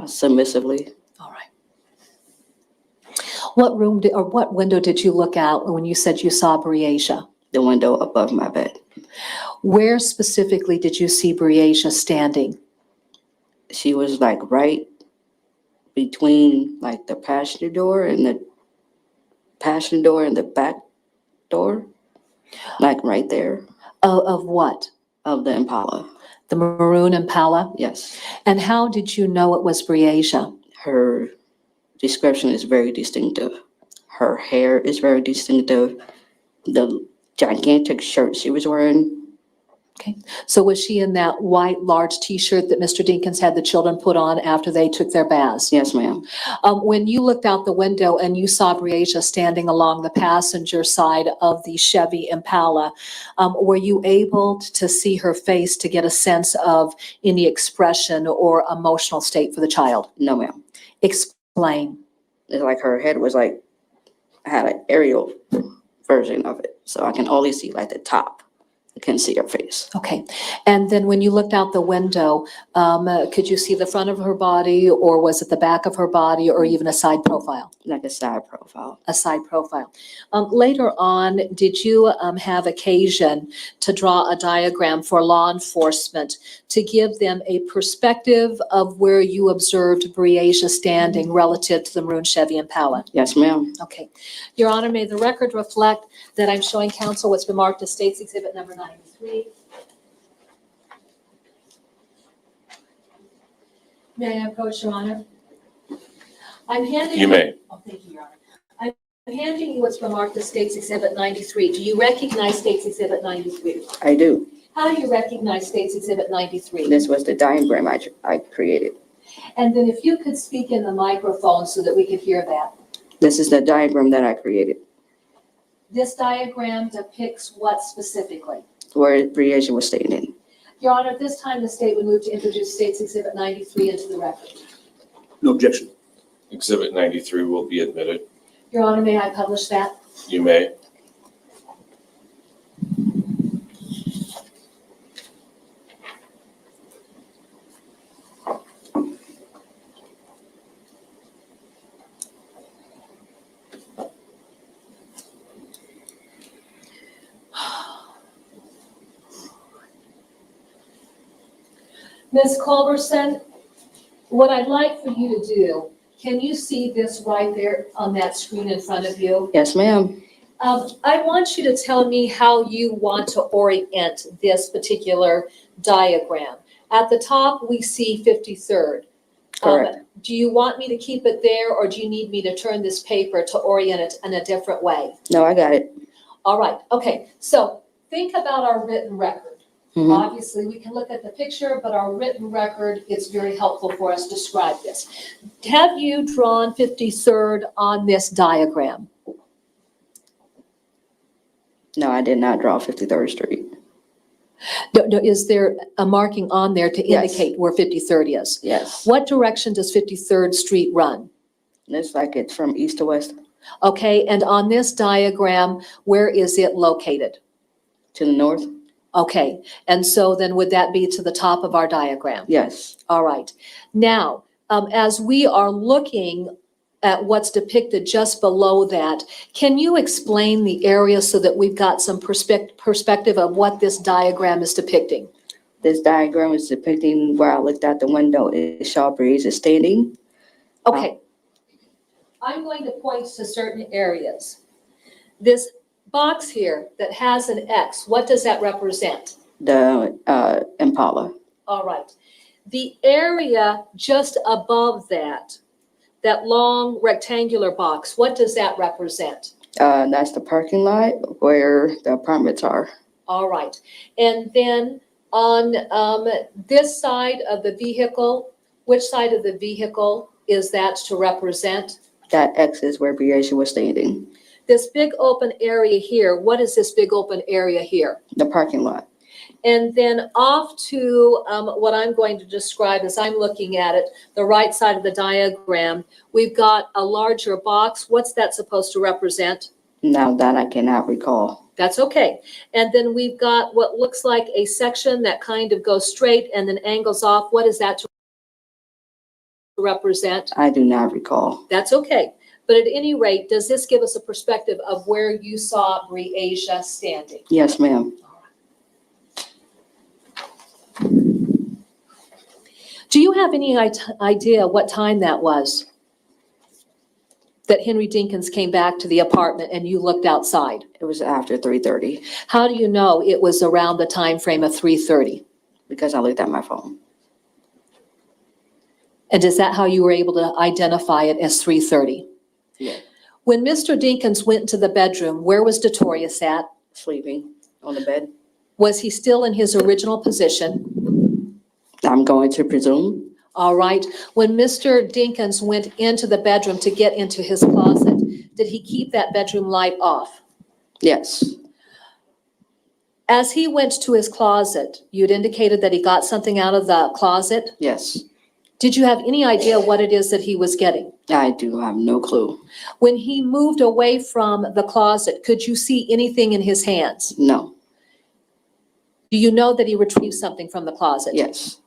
Speaker 7: Submissively.
Speaker 6: All right. What room or what window did you look out when you said you saw Briasia?
Speaker 7: The window above my bed.
Speaker 6: Where specifically did you see Briasia standing?
Speaker 7: She was like right between like the passenger door and the back door. Like right there.
Speaker 6: Of what?
Speaker 7: Of the Impala.
Speaker 6: The maroon Impala?
Speaker 7: Yes.
Speaker 6: And how did you know it was Briasia?
Speaker 7: Her description is very distinctive. Her hair is very distinctive. The gigantic shirt she was wearing.
Speaker 6: Okay. So was she in that white large t-shirt that Mr. Dinkins had the children put on after they took their baths?
Speaker 7: Yes, ma'am.
Speaker 6: When you looked out the window and you saw Briasia standing along the passenger side of the Chevy Impala, were you able to see her face to get a sense of any expression or emotional state for the child?
Speaker 7: No, ma'am.
Speaker 6: Explain.
Speaker 7: It's like her head was like, had an aerial version of it. So I can only see like the top. I couldn't see her face.
Speaker 6: Okay. And then when you looked out the window, could you see the front of her body, or was it the back of her body, or even a side profile?
Speaker 7: Like a side profile.
Speaker 6: A side profile. Later on, did you have occasion to draw a diagram for law enforcement to give them a perspective of where you observed Breasia standing relative to the maroon Chevy Impala?
Speaker 7: Yes, ma'am.
Speaker 6: Okay. Your Honor, may the record reflect that I'm showing counsel what's been marked as State's Exhibit number 93. May I approach, Your Honor? I'm handing
Speaker 5: You may.
Speaker 6: Oh, thank you, Your Honor. I'm handing you what's been marked as State's Exhibit 93. Do you recognize State's Exhibit 93?
Speaker 7: I do.
Speaker 6: How do you recognize State's Exhibit 93?
Speaker 7: This was the diagram I created.
Speaker 6: And then if you could speak in the microphone so that we could hear that.
Speaker 7: This is the diagram that I created,
Speaker 6: This diagram depicts what specifically?
Speaker 7: where Breasia was standing.
Speaker 6: Your Honor, at this time, the state would move to introduce State's Exhibit 93 into the record.
Speaker 8: No objection.
Speaker 5: Exhibit 93 will be admitted.
Speaker 6: Your Honor, may I publish that?
Speaker 5: You may.
Speaker 6: Ms. Culberson, what I'd like for you to do, can you see this right there on that screen in front of you?
Speaker 7: Yes, ma'am.
Speaker 6: I want you to tell me how you want to orient this particular diagram. At the top, we see 53rd.
Speaker 7: Correct.
Speaker 6: Do you want me to keep it there, or do you need me to turn this paper to orient it in a different way?
Speaker 7: No, I got it.
Speaker 6: All right, okay, so think about our written record.
Speaker 7: Mhm.
Speaker 6: Obviously, we can look at the picture, but our written record is very helpful for us to describe this. Have you drawn 53rd on this diagram?
Speaker 7: No, I did not draw 53rd Street.
Speaker 6: No, is there a marking on there to
Speaker 7: Yes.
Speaker 6: indicate where 53rd is?
Speaker 7: Yes.
Speaker 6: What direction does 53rd Street run?
Speaker 7: Looks like it's from east to west
Speaker 6: Okay, and on this diagram, where is it located?
Speaker 7: to the north.
Speaker 6: Okay, and so then would that be to the top of our diagram?
Speaker 7: Yes.
Speaker 6: All right. Now, as we are looking at what's depicted just below that, can you explain the area so that we've got some perspective of what this diagram is depicting?
Speaker 7: This diagram is depicting where I looked out the window. It saw Breasia standing.
Speaker 6: Okay. I'm going to point to certain areas. This box here that has an X, what does that represent?
Speaker 7: The Impala.
Speaker 6: All right. The area just above that long rectangular box, what does that represent?
Speaker 7: That's the parking lot where the apartments are.
Speaker 6: All right. And then on this side of the vehicle, which side of the vehicle is that to represent?
Speaker 7: That X is where Breasia was standing.
Speaker 6: This big open area here, what is this big open area here?
Speaker 7: The parking lot.
Speaker 6: And then off to what I'm going to describe as I'm looking at it, the right side of the diagram, we've got a larger box. What's that supposed to represent?
Speaker 7: Now that I cannot recall.
Speaker 6: That's okay. And then we've got what looks like a section that kind of goes straight and then angles off. What is that to represent?
Speaker 7: I do not recall.
Speaker 6: That's okay. But at any rate, does this give us a perspective of where you saw Breasia standing?
Speaker 7: Yes, ma'am.
Speaker 6: Do you have any idea what time that was that Henry Dinkins came back to the apartment and you looked outside?
Speaker 7: It was after 3:30
Speaker 6: How do you know it was around the time frame of 3:30?
Speaker 7: because I looked at my phone.
Speaker 6: And is that how you were able to identify it as 3:30?
Speaker 7: Yeah.
Speaker 6: When Mr. Dinkins went into the bedroom, where was Detorius at?
Speaker 7: Sleeping on the bed.
Speaker 6: Was he still in his original position?
Speaker 7: I'm going to presume.
Speaker 6: All right. When Mr. Dinkins went into the bedroom to get into his closet, did he keep that bedroom light off?
Speaker 7: Yes.
Speaker 6: As he went to his closet, you'd indicated that he got something out of the closet.
Speaker 7: Yes.
Speaker 6: Did you have any idea what it is that he was getting?
Speaker 7: I do have no clue.
Speaker 6: When he moved away from the closet, could you see anything in his hands?
Speaker 7: No.
Speaker 6: Do you know that he retrieved something from the closet?
Speaker 7: Yes.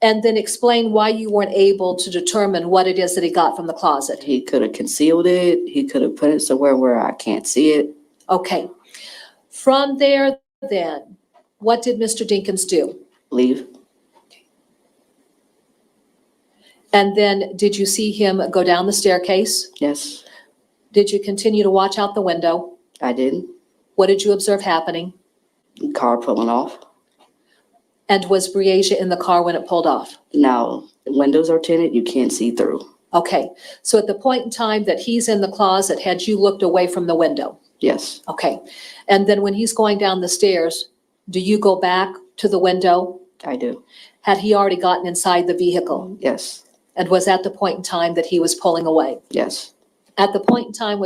Speaker 6: And then explain why you weren't able to determine what it is that he got from the closet.
Speaker 7: He could have concealed it. He could have put it somewhere where I can't see it.
Speaker 6: Okay. From there, then, what did Mr. Dinkins do?
Speaker 7: Leave.
Speaker 6: And then did you see him go down the staircase?
Speaker 7: Yes,
Speaker 6: Did you continue to watch out the window?
Speaker 7: I did.
Speaker 6: What did you observe happening?
Speaker 7: Car pulling off.
Speaker 6: And was Briasia in the car when it pulled off?
Speaker 7: Now, the windows are tinted. You can't see through.
Speaker 6: Okay. So at the point in time that he's in the closet, had you looked away from the window?
Speaker 7: Yes,
Speaker 6: Okay. And then when he's going down the stairs, do you go back to the window?
Speaker 7: I do.
Speaker 6: Had he already gotten inside the vehicle?
Speaker 7: Yes,
Speaker 6: And was at the point in time that he was pulling away?
Speaker 7: yes.
Speaker 6: At the point in time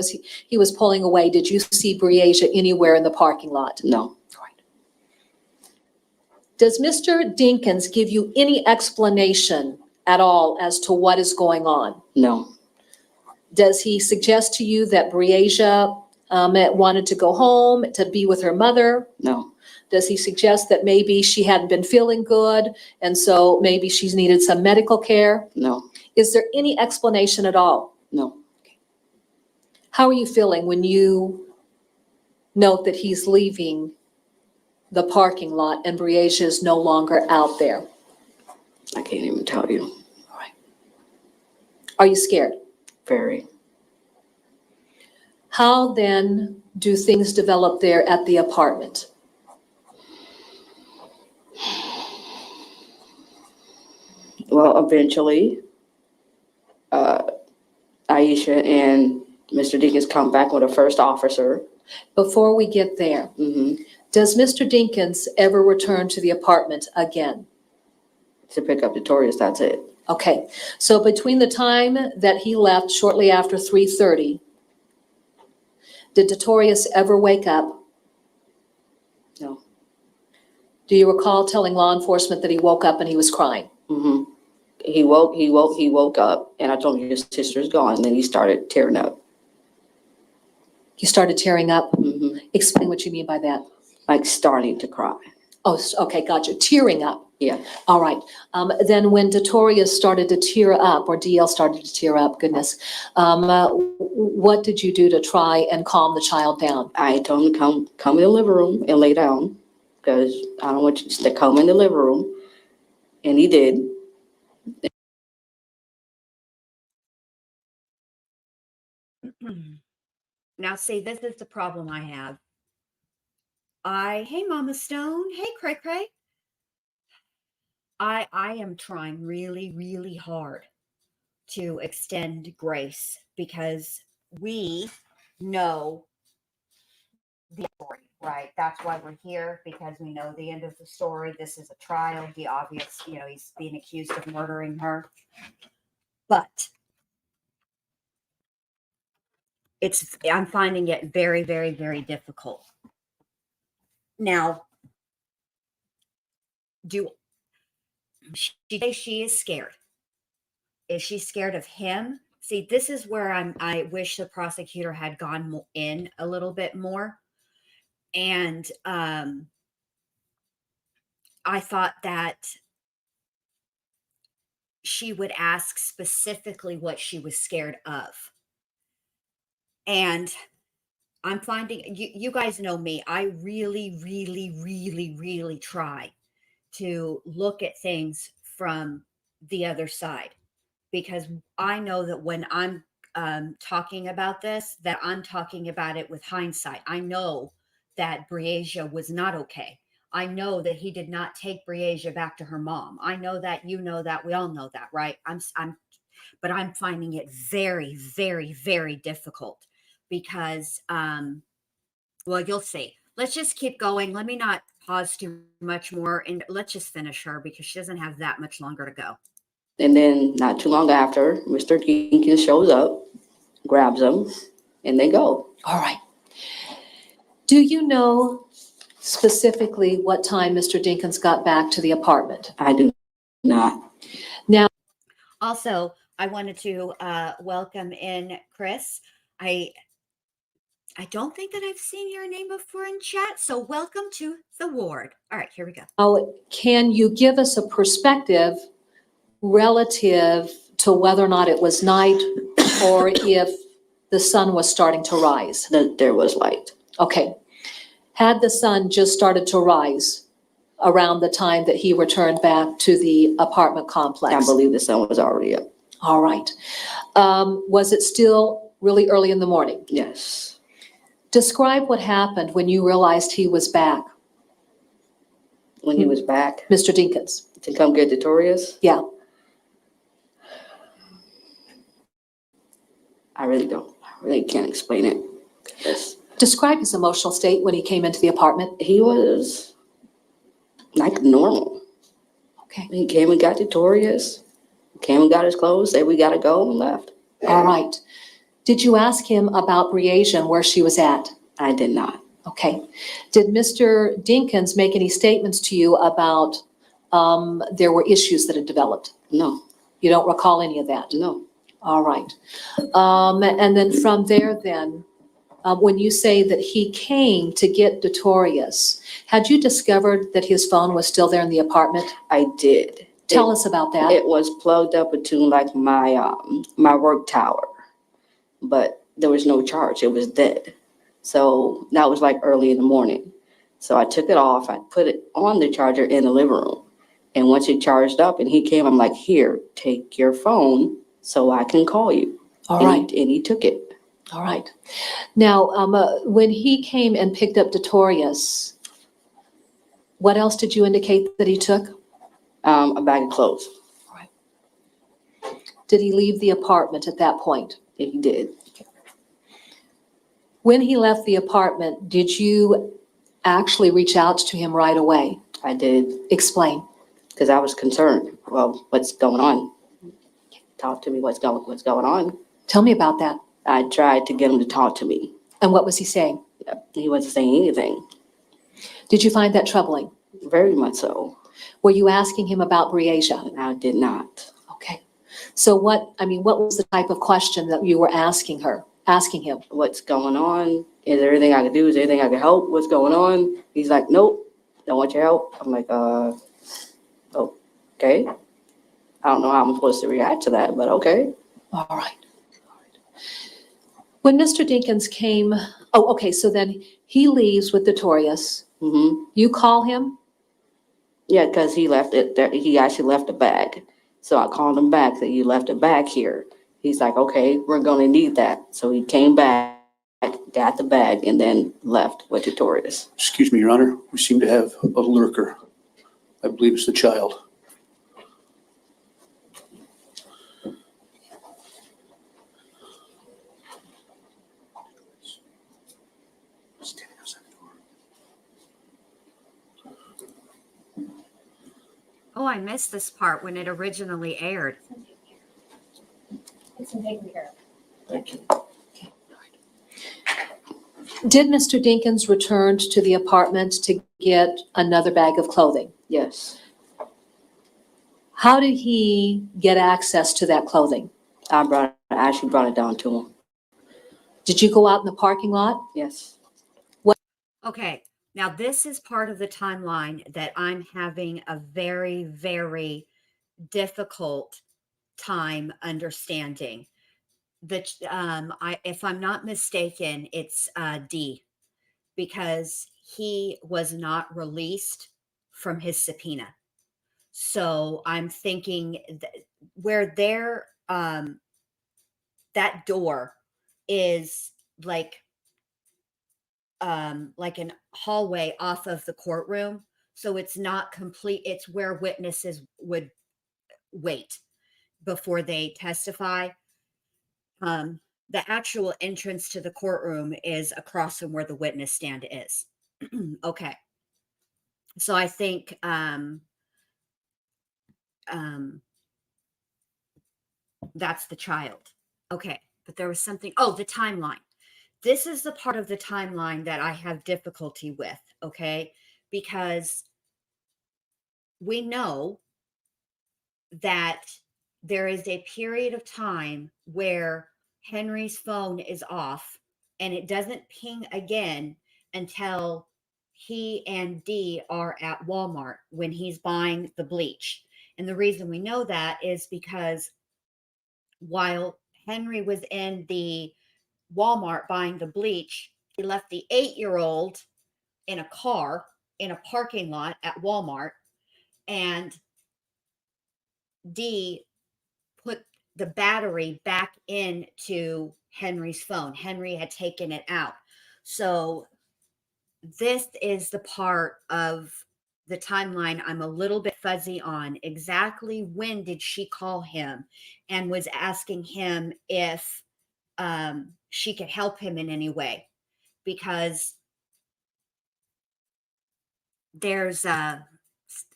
Speaker 6: he was pulling away, did you see Briasia anywhere in the parking lot?
Speaker 7: No,
Speaker 6: Does Mr. Dinkins give you any explanation at all as to what is going on?
Speaker 7: no,
Speaker 6: Does he suggest to you that Briasia wanted to go home to be with her mother?
Speaker 7: no,
Speaker 6: Does he suggest that maybe she hadn't been feeling good and so maybe she's needed some medical care?
Speaker 7: no,
Speaker 6: Is there any explanation at all?
Speaker 7: no.
Speaker 6: How are you feeling when you note that he's leaving the parking lot and Briasia is no longer out there?
Speaker 7: I can't even tell you.
Speaker 6: Are you scared?
Speaker 7: Very.
Speaker 6: How then do things develop there at the apartment?
Speaker 7: Well, eventually, Aisha and Mr. Dinkins come back with a first officer.
Speaker 6: Before we get there, does Mr. Dinkins ever return to the apartment again?
Speaker 7: To pick up Notorious, that's it.
Speaker 6: Okay, so between the time that he left shortly after 3:30, did Notorious ever wake up?
Speaker 7: No.
Speaker 6: Do you recall telling law enforcement that he woke up and he was crying?
Speaker 7: Mm-hmm. He woke up, and I told him his sister's gone, and then he started tearing up.
Speaker 6: He started tearing up?
Speaker 7: Mm-hmm.
Speaker 6: Explain what you mean by that.
Speaker 7: Like starting to cry.
Speaker 6: Oh, okay, gotcha. Tearing up.
Speaker 7: Yeah.
Speaker 6: All right. Then when Notorious started to tear up, or DL started to tear up, goodness, what did you do to try and calm the child down?
Speaker 7: I told him to come in the living room and lay down, because I don't want you to come in the living room. And he did.
Speaker 2: Now, see, this is the problem I have. Hey, Mama Stone. Hey, Cray Cray. I am trying really, really hard to extend grace because we know the story, right? That's why we're here, because we know the end of the story. This is a trial. He's being accused of murdering her. But I'm finding it very, very, very difficult. Now, she is scared. Is she scared of him? See, this is where I wish the prosecutor had gone in a little bit more. And I thought that she would ask specifically what she was scared of. And I'm finding, you guys know me, I really, really, really, really try to look at things from the other side, because I know that when I'm talking about this, that I'm talking about it with hindsight. I know that Briasia was not okay. I know that he did not take Briasia back to her mom. I know that, you know that, we all know that, right? But I'm finding it very, very, very difficult because, well, you'll see. Let's just keep going. Let me not pause too much more, and let's just finish her because she doesn't have that much longer to go.
Speaker 7: And then not too long after, Mr. Dinkins shows up, grabs him, and they go.
Speaker 6: All right. Do you know specifically what time Mr. Dinkins got back to the apartment?
Speaker 7: I do not.
Speaker 6: Now,
Speaker 2: Also, I wanted to welcome in Chris. I don't think that I've seen your name before in chat, so welcome to the ward. All right, here we go.
Speaker 6: Now, can you give us a perspective relative to whether or not it was night or if the sun was starting to rise?
Speaker 7: There was light.
Speaker 6: Okay. Had the sun just started to rise around the time that he returned back to the apartment complex?
Speaker 7: I believe the sun was already up.
Speaker 6: All right. Was it still really early in the morning?
Speaker 7: Yes.
Speaker 6: Describe what happened when you realized he was back,
Speaker 7: When he was back
Speaker 6: Mr. Dinkins.
Speaker 7: to come get Victorious,
Speaker 6: Yeah.
Speaker 7: I really can't explain it. Yes.
Speaker 6: Describe his emotional state when he came into the apartment.
Speaker 7: He was like normal.
Speaker 6: Okay.
Speaker 7: He came and got Victorious, came and got his clothes, said we gotta go, and left.
Speaker 6: All right. Did you ask him about Briasia and where she was at?
Speaker 7: I did not.
Speaker 6: Okay. Did Mr. Dinkins make any statements to you about there were issues that had developed?
Speaker 7: No,
Speaker 6: You don't recall any of that?
Speaker 7: no.
Speaker 6: All right. And then from there then, when you say that he came to get Victorious, had you discovered that his phone was still there in the apartment?
Speaker 7: I did.
Speaker 6: Tell us about that.
Speaker 7: It was plugged up into like my work tower, but there was no charge. It was dead. So that was like early in the morning. So I took it off. I put it on the charger in the living room. And once it charged up and he came, I'm like, here, take your phone so I can call you.
Speaker 6: All
Speaker 7: And
Speaker 6: right.
Speaker 7: and he took it.
Speaker 6: All right. Now, when he came and picked up Victorious, what else did you indicate that he took?
Speaker 7: A bag of clothes.
Speaker 6: Did he leave the apartment at that point?
Speaker 7: He did.
Speaker 6: When he left the apartment, did you actually reach out to him right away?
Speaker 7: I did,
Speaker 6: Explain.
Speaker 7: because I was concerned. Well, what's going on? Talk to me. What's going on?
Speaker 6: Tell me about that.
Speaker 7: I tried to get him to talk to me.
Speaker 6: And what was he saying?
Speaker 7: He wasn't saying anything.
Speaker 6: Did you find that troubling?
Speaker 7: Very much so.
Speaker 6: Were you asking him about Briasia?
Speaker 7: I did not.
Speaker 6: Okay. So what was the type of question that you were asking him?
Speaker 7: What's going on? Is there anything I can do? Is there anything I can help? What's going on? He's like, nope, don't want your help. I'm like, okay. I don't know how I'm supposed to react to that, but okay.
Speaker 6: All right. When Mr. Dinkins came, so then he leaves with Victorious.
Speaker 7: Mm-hmm.
Speaker 6: You call him?
Speaker 7: Yeah, because he left it there. He actually left a bag. So I called him back that you left a bag here. He's like, okay, we're going to need that. So he came back, got the bag, and then left with Victorious.
Speaker 8: Excuse me, Your Honor, we seem to have a lurker. I believe it's the child.
Speaker 2: Oh, I missed this part when it originally aired.
Speaker 5: Thank you.
Speaker 6: Did Mr. Dinkins return to the apartment to get another bag of clothing?
Speaker 7: Yes.
Speaker 6: How did he get access to that clothing?
Speaker 7: I actually brought it down to him.
Speaker 6: Did you go out in the parking lot?
Speaker 7: Yes.
Speaker 2: Okay, now this is part of the timeline that I'm having a very, very difficult time understanding. If I'm not mistaken, it's D, because he was not released from his subpoena. So I'm thinking where that door is like an hallway off of the courtroom. So it's not complete. It's where witnesses would wait before they testify. The actual entrance to the courtroom is across from where the witness stand is. Okay. So I think that's the child. Okay. But there was something. Oh, the timeline. This is the part of the timeline that I have difficulty with. Okay. Because we know that there is a period of time where Henry's phone is off and it doesn't ping again until he and Dee are at Walmart when he's buying the bleach. And the reason we know that is because while Henry was in the Walmart buying the bleach, he left the 8-year-old in a car in a parking lot at Walmart, and Dee put the battery back into Henry's phone. Henry had taken it out. So this is the part of the timeline I'm a little bit fuzzy on. Exactly when did she call him and was asking him if she could help him in any way? Because there's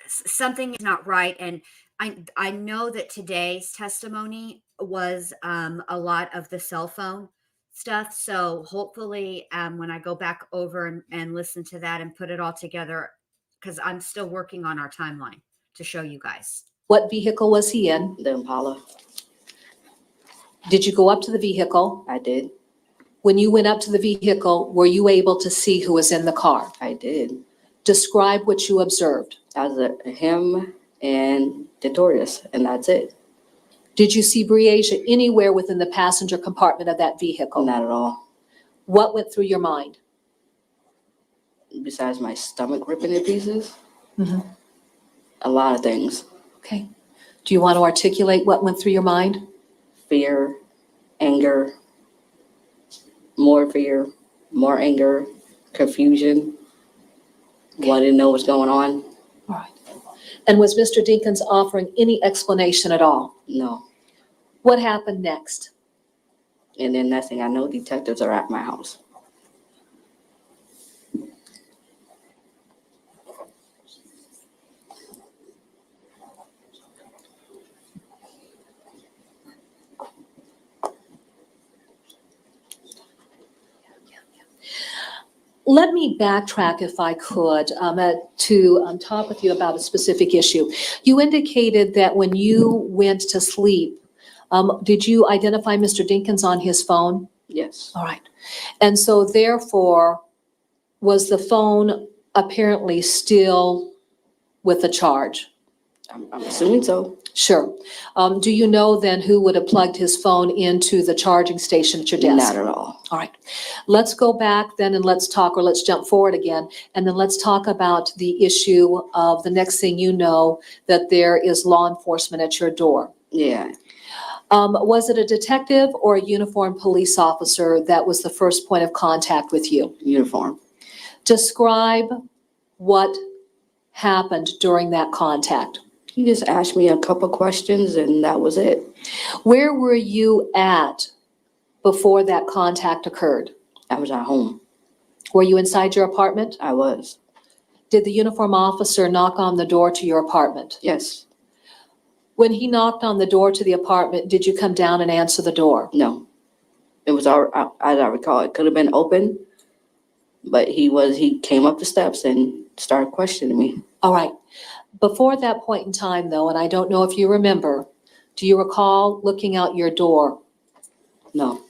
Speaker 2: something is not right. And I know that today's testimony was a lot of the cell phone stuff. So hopefully when I go back over and listen to that and put it all together, because I'm still working on our timeline to show you guys.
Speaker 6: What vehicle was he in?
Speaker 7: The Impala.
Speaker 6: Did you go up to the vehicle?
Speaker 7: I did.
Speaker 6: When you went up to the vehicle, were you able to see who was in the car?
Speaker 7: I did.
Speaker 6: Describe what you observed.
Speaker 7: I was him and Dorius, and that's it.
Speaker 6: Did you see Briasia anywhere within the passenger compartment of that vehicle?
Speaker 7: Not at all.
Speaker 6: What went through your mind?
Speaker 7: Besides my stomach ripping in pieces,
Speaker 6: Mhm.
Speaker 7: a lot of things.
Speaker 6: Okay. Do you want to articulate what went through your mind?
Speaker 7: Fear, anger, more fear, more anger, confusion, wanting to know what's going on.
Speaker 6: All right. And was Mr. Dinkins offering any explanation at all?
Speaker 7: No.
Speaker 6: What happened next?
Speaker 7: And then next thing I know, detectives are at my house.
Speaker 6: Let me backtrack, if I could, to talk with you about a specific issue. You indicated that when you went to sleep, did you identify Mr. Dinkins on his phone?
Speaker 7: Yes.
Speaker 6: All right. And so therefore, was the phone apparently still with a charge?
Speaker 7: I'm assuming so.
Speaker 6: Sure. Do you know then who would have plugged his phone into the charging station at your desk?
Speaker 7: Not at all.
Speaker 6: All right. Let's go back then and let's talk, or let's jump forward again, and then let's talk about the issue of the next thing you know, that there is law enforcement at your door.
Speaker 7: Yeah.
Speaker 6: Was it a detective or a uniformed police officer that was the first point of contact with you?
Speaker 7: Uniform.
Speaker 6: Describe what happened during that contact.
Speaker 7: He just asked me a couple questions and that was it.
Speaker 6: Where were you at before that contact occurred?
Speaker 7: I was at home.
Speaker 6: Were you inside your apartment?
Speaker 7: I was.
Speaker 6: Did the uniform officer knock on the door to your apartment?
Speaker 7: Yes.
Speaker 6: When he knocked on the door to the apartment, did you come down and answer the door?
Speaker 7: No. It was, as I recall, it could have been open, but he came up the steps and started questioning me.
Speaker 6: All right. Before that point in time, though, and I don't know if you remember, do you recall looking out your door?
Speaker 7: No.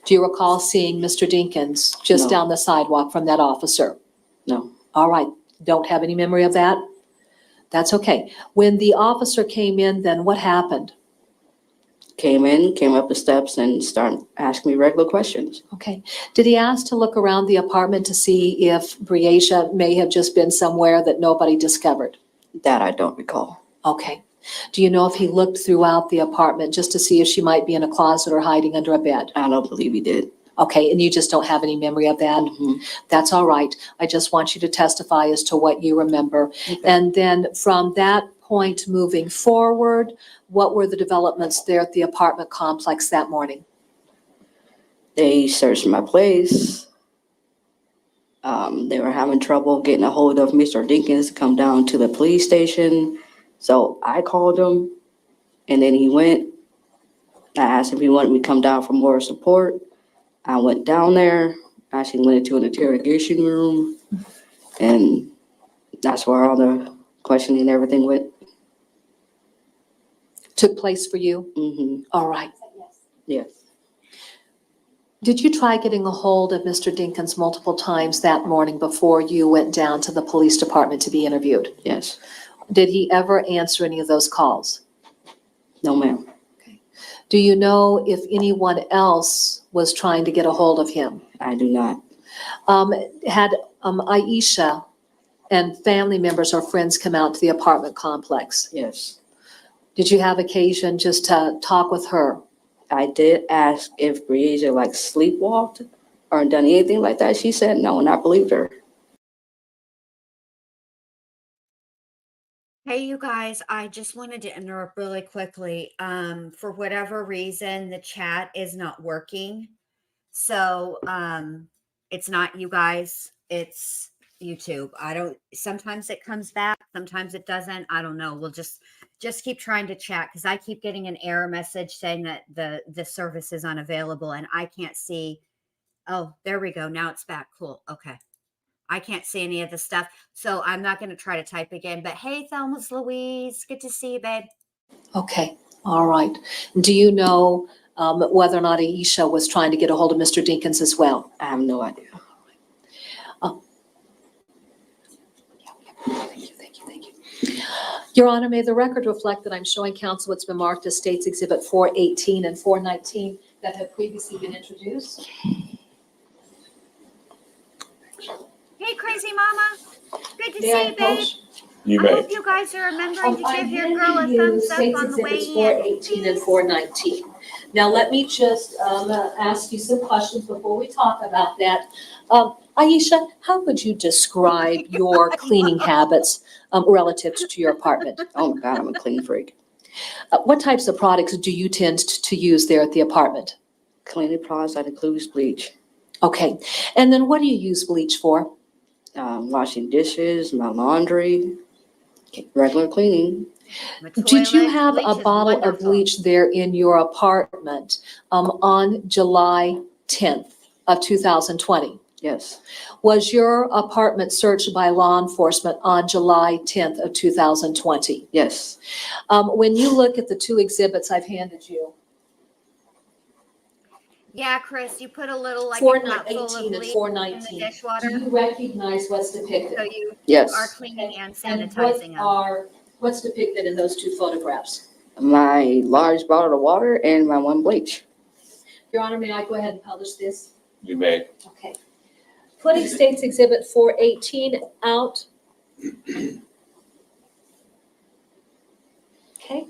Speaker 6: Do you recall seeing Mr. Dinkins just
Speaker 7: No.
Speaker 6: down the sidewalk from that officer?
Speaker 7: No.
Speaker 6: All right. Don't have any memory of that? That's okay. When the officer came in, then what happened?
Speaker 7: Came in, came up the steps and started asking me regular questions.
Speaker 6: Okay. Did he ask to look around the apartment to see if Briasia may have just been somewhere that nobody discovered?
Speaker 7: That I don't recall.
Speaker 6: Okay. Do you know if he looked throughout the apartment just to see if she might be in a closet or hiding under a bed?
Speaker 7: I don't believe he did.
Speaker 6: Okay, and you just don't have any memory of that?
Speaker 7: Mhm.
Speaker 6: That's all right. I just want you to testify as to what you remember.
Speaker 7: Okay.
Speaker 6: And then from that point moving forward, what were the developments there at the apartment complex that morning?
Speaker 7: They searched my place. They were having trouble getting a hold of Mr. Dinkins to come down to the police station. So I called him and then he went. I asked if he wanted me to come down for more support. I went down there, actually went into an interrogation room, and that's where all the questioning and everything went.
Speaker 6: took place for you?
Speaker 7: Mm-hmm.
Speaker 6: All right.
Speaker 7: Yes.
Speaker 6: Did you try getting a hold of Mr. Dinkins multiple times that morning before you went down to the police department to be interviewed?
Speaker 7: Yes.
Speaker 6: Did he ever answer any of those calls?
Speaker 7: No, ma'am.
Speaker 6: Do you know if anyone else was trying to get a hold of him?
Speaker 7: I do not.
Speaker 6: Had Aisha and family members or friends come out to the apartment complex?
Speaker 7: Yes.
Speaker 6: Did you have occasion just to talk with her?
Speaker 7: I did ask if Breezy like sleepwalked or done anything like that. She said no, and I believed her.
Speaker 2: Hey, you guys, I just wanted to interrupt really quickly. For whatever reason, the chat is not working. So, it's not you guys, it's YouTube. Sometimes it comes back, sometimes it doesn't. I don't know. We'll just keep trying to chat because I keep getting an error message saying that the service is unavailable and I can't see. Oh, there we go. Now it's back. Cool. Okay. I can't see any of the stuff. So I'm not going to try to type again. But hey, Thelma's Louise. Good to see you, babe.
Speaker 6: Okay, all right. Do you know whether or not Aisha was trying to get a hold of Mr. Dinkins as well?
Speaker 7: I have no idea.
Speaker 6: Thank you. Your Honor, may the record reflect that I'm showing counsel what's been marked as States Exhibit 418 and 419 that have previously been introduced.
Speaker 2: Hey, crazy mama. Good to
Speaker 6: May
Speaker 2: see
Speaker 6: I
Speaker 2: you, babe.
Speaker 6: approach?
Speaker 9: You
Speaker 2: I
Speaker 9: may.
Speaker 2: hope you guys are remembering to
Speaker 6: I'm
Speaker 2: give your
Speaker 6: handing
Speaker 2: girl a
Speaker 6: you
Speaker 2: thumbs up
Speaker 6: States
Speaker 2: on the way
Speaker 6: Exhibits
Speaker 2: in.
Speaker 6: 418 and 419. Now, let me just ask you some questions before we talk about that. Aisha, how would you describe your cleaning habits relative to your apartment?
Speaker 7: Oh my God, I'm a clean freak.
Speaker 6: What types of products do you tend to use there at the apartment?
Speaker 7: Cleaning products that includes bleach.
Speaker 6: Okay, and then what do you use bleach for?
Speaker 7: Washing dishes, my laundry, regular cleaning.
Speaker 2: My
Speaker 6: Did you
Speaker 2: toilet
Speaker 6: have
Speaker 2: bleach
Speaker 6: a
Speaker 2: is
Speaker 6: bottle of
Speaker 2: wonderful.
Speaker 6: bleach there in your apartment on July 10th of 2020?
Speaker 7: Yes.
Speaker 6: Was your apartment searched by law enforcement on July 10th of 2020?
Speaker 7: Yes.
Speaker 6: When you look at the two exhibits I've handed you,
Speaker 2: Yeah, Chris, you put a little like a cup full of
Speaker 6: 418 and
Speaker 2: bleach in the
Speaker 6: 419,
Speaker 2: dishwater.
Speaker 6: do you recognize what's
Speaker 2: So
Speaker 6: depicted?
Speaker 2: you
Speaker 7: Yes.
Speaker 2: are cleaning and
Speaker 6: And
Speaker 2: sanitizing them.
Speaker 6: what's depicted in those two photographs?
Speaker 7: My large bottle of water and my one bleach.
Speaker 6: Your Honor, may I go ahead and publish this?
Speaker 9: You may.
Speaker 6: Okay. Putting States Exhibit 418 out. Okay.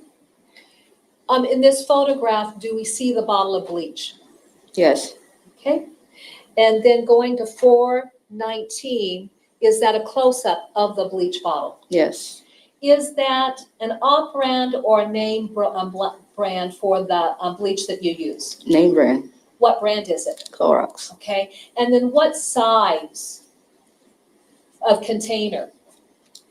Speaker 6: In this photograph, do we see the bottle of bleach?
Speaker 7: Yes.
Speaker 6: Okay. And then going to 419, is that a close-up of the bleach bottle?
Speaker 7: Yes.
Speaker 6: Is that an off-brand or a name brand for the bleach that you use?
Speaker 7: Name brand.
Speaker 6: What brand is it?
Speaker 7: Clorox.
Speaker 6: Okay. And then what size of container?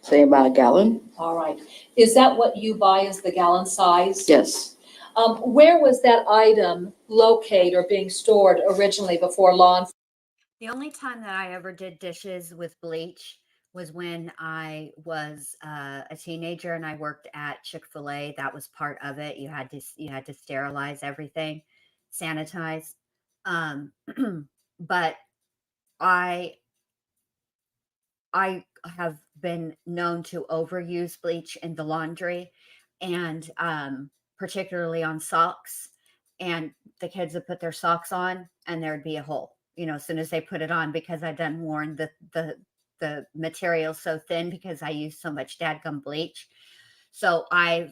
Speaker 7: Say about a gallon.
Speaker 6: All right. Is that what you buy as the gallon size?
Speaker 7: Yes.
Speaker 6: Where was that item located or being stored originally before law enforcement?
Speaker 2: The only time that I ever did dishes with bleach was when I was a teenager and I worked at Chick-fil-A. That was part of it. You had to sterilize everything, sanitize. But I have been known to overuse bleach in the laundry and particularly on socks. And the kids would put their socks on and there'd be a hole, as soon as they put it on because I'd done worn the material so thin because I used so much dadgum bleach. So I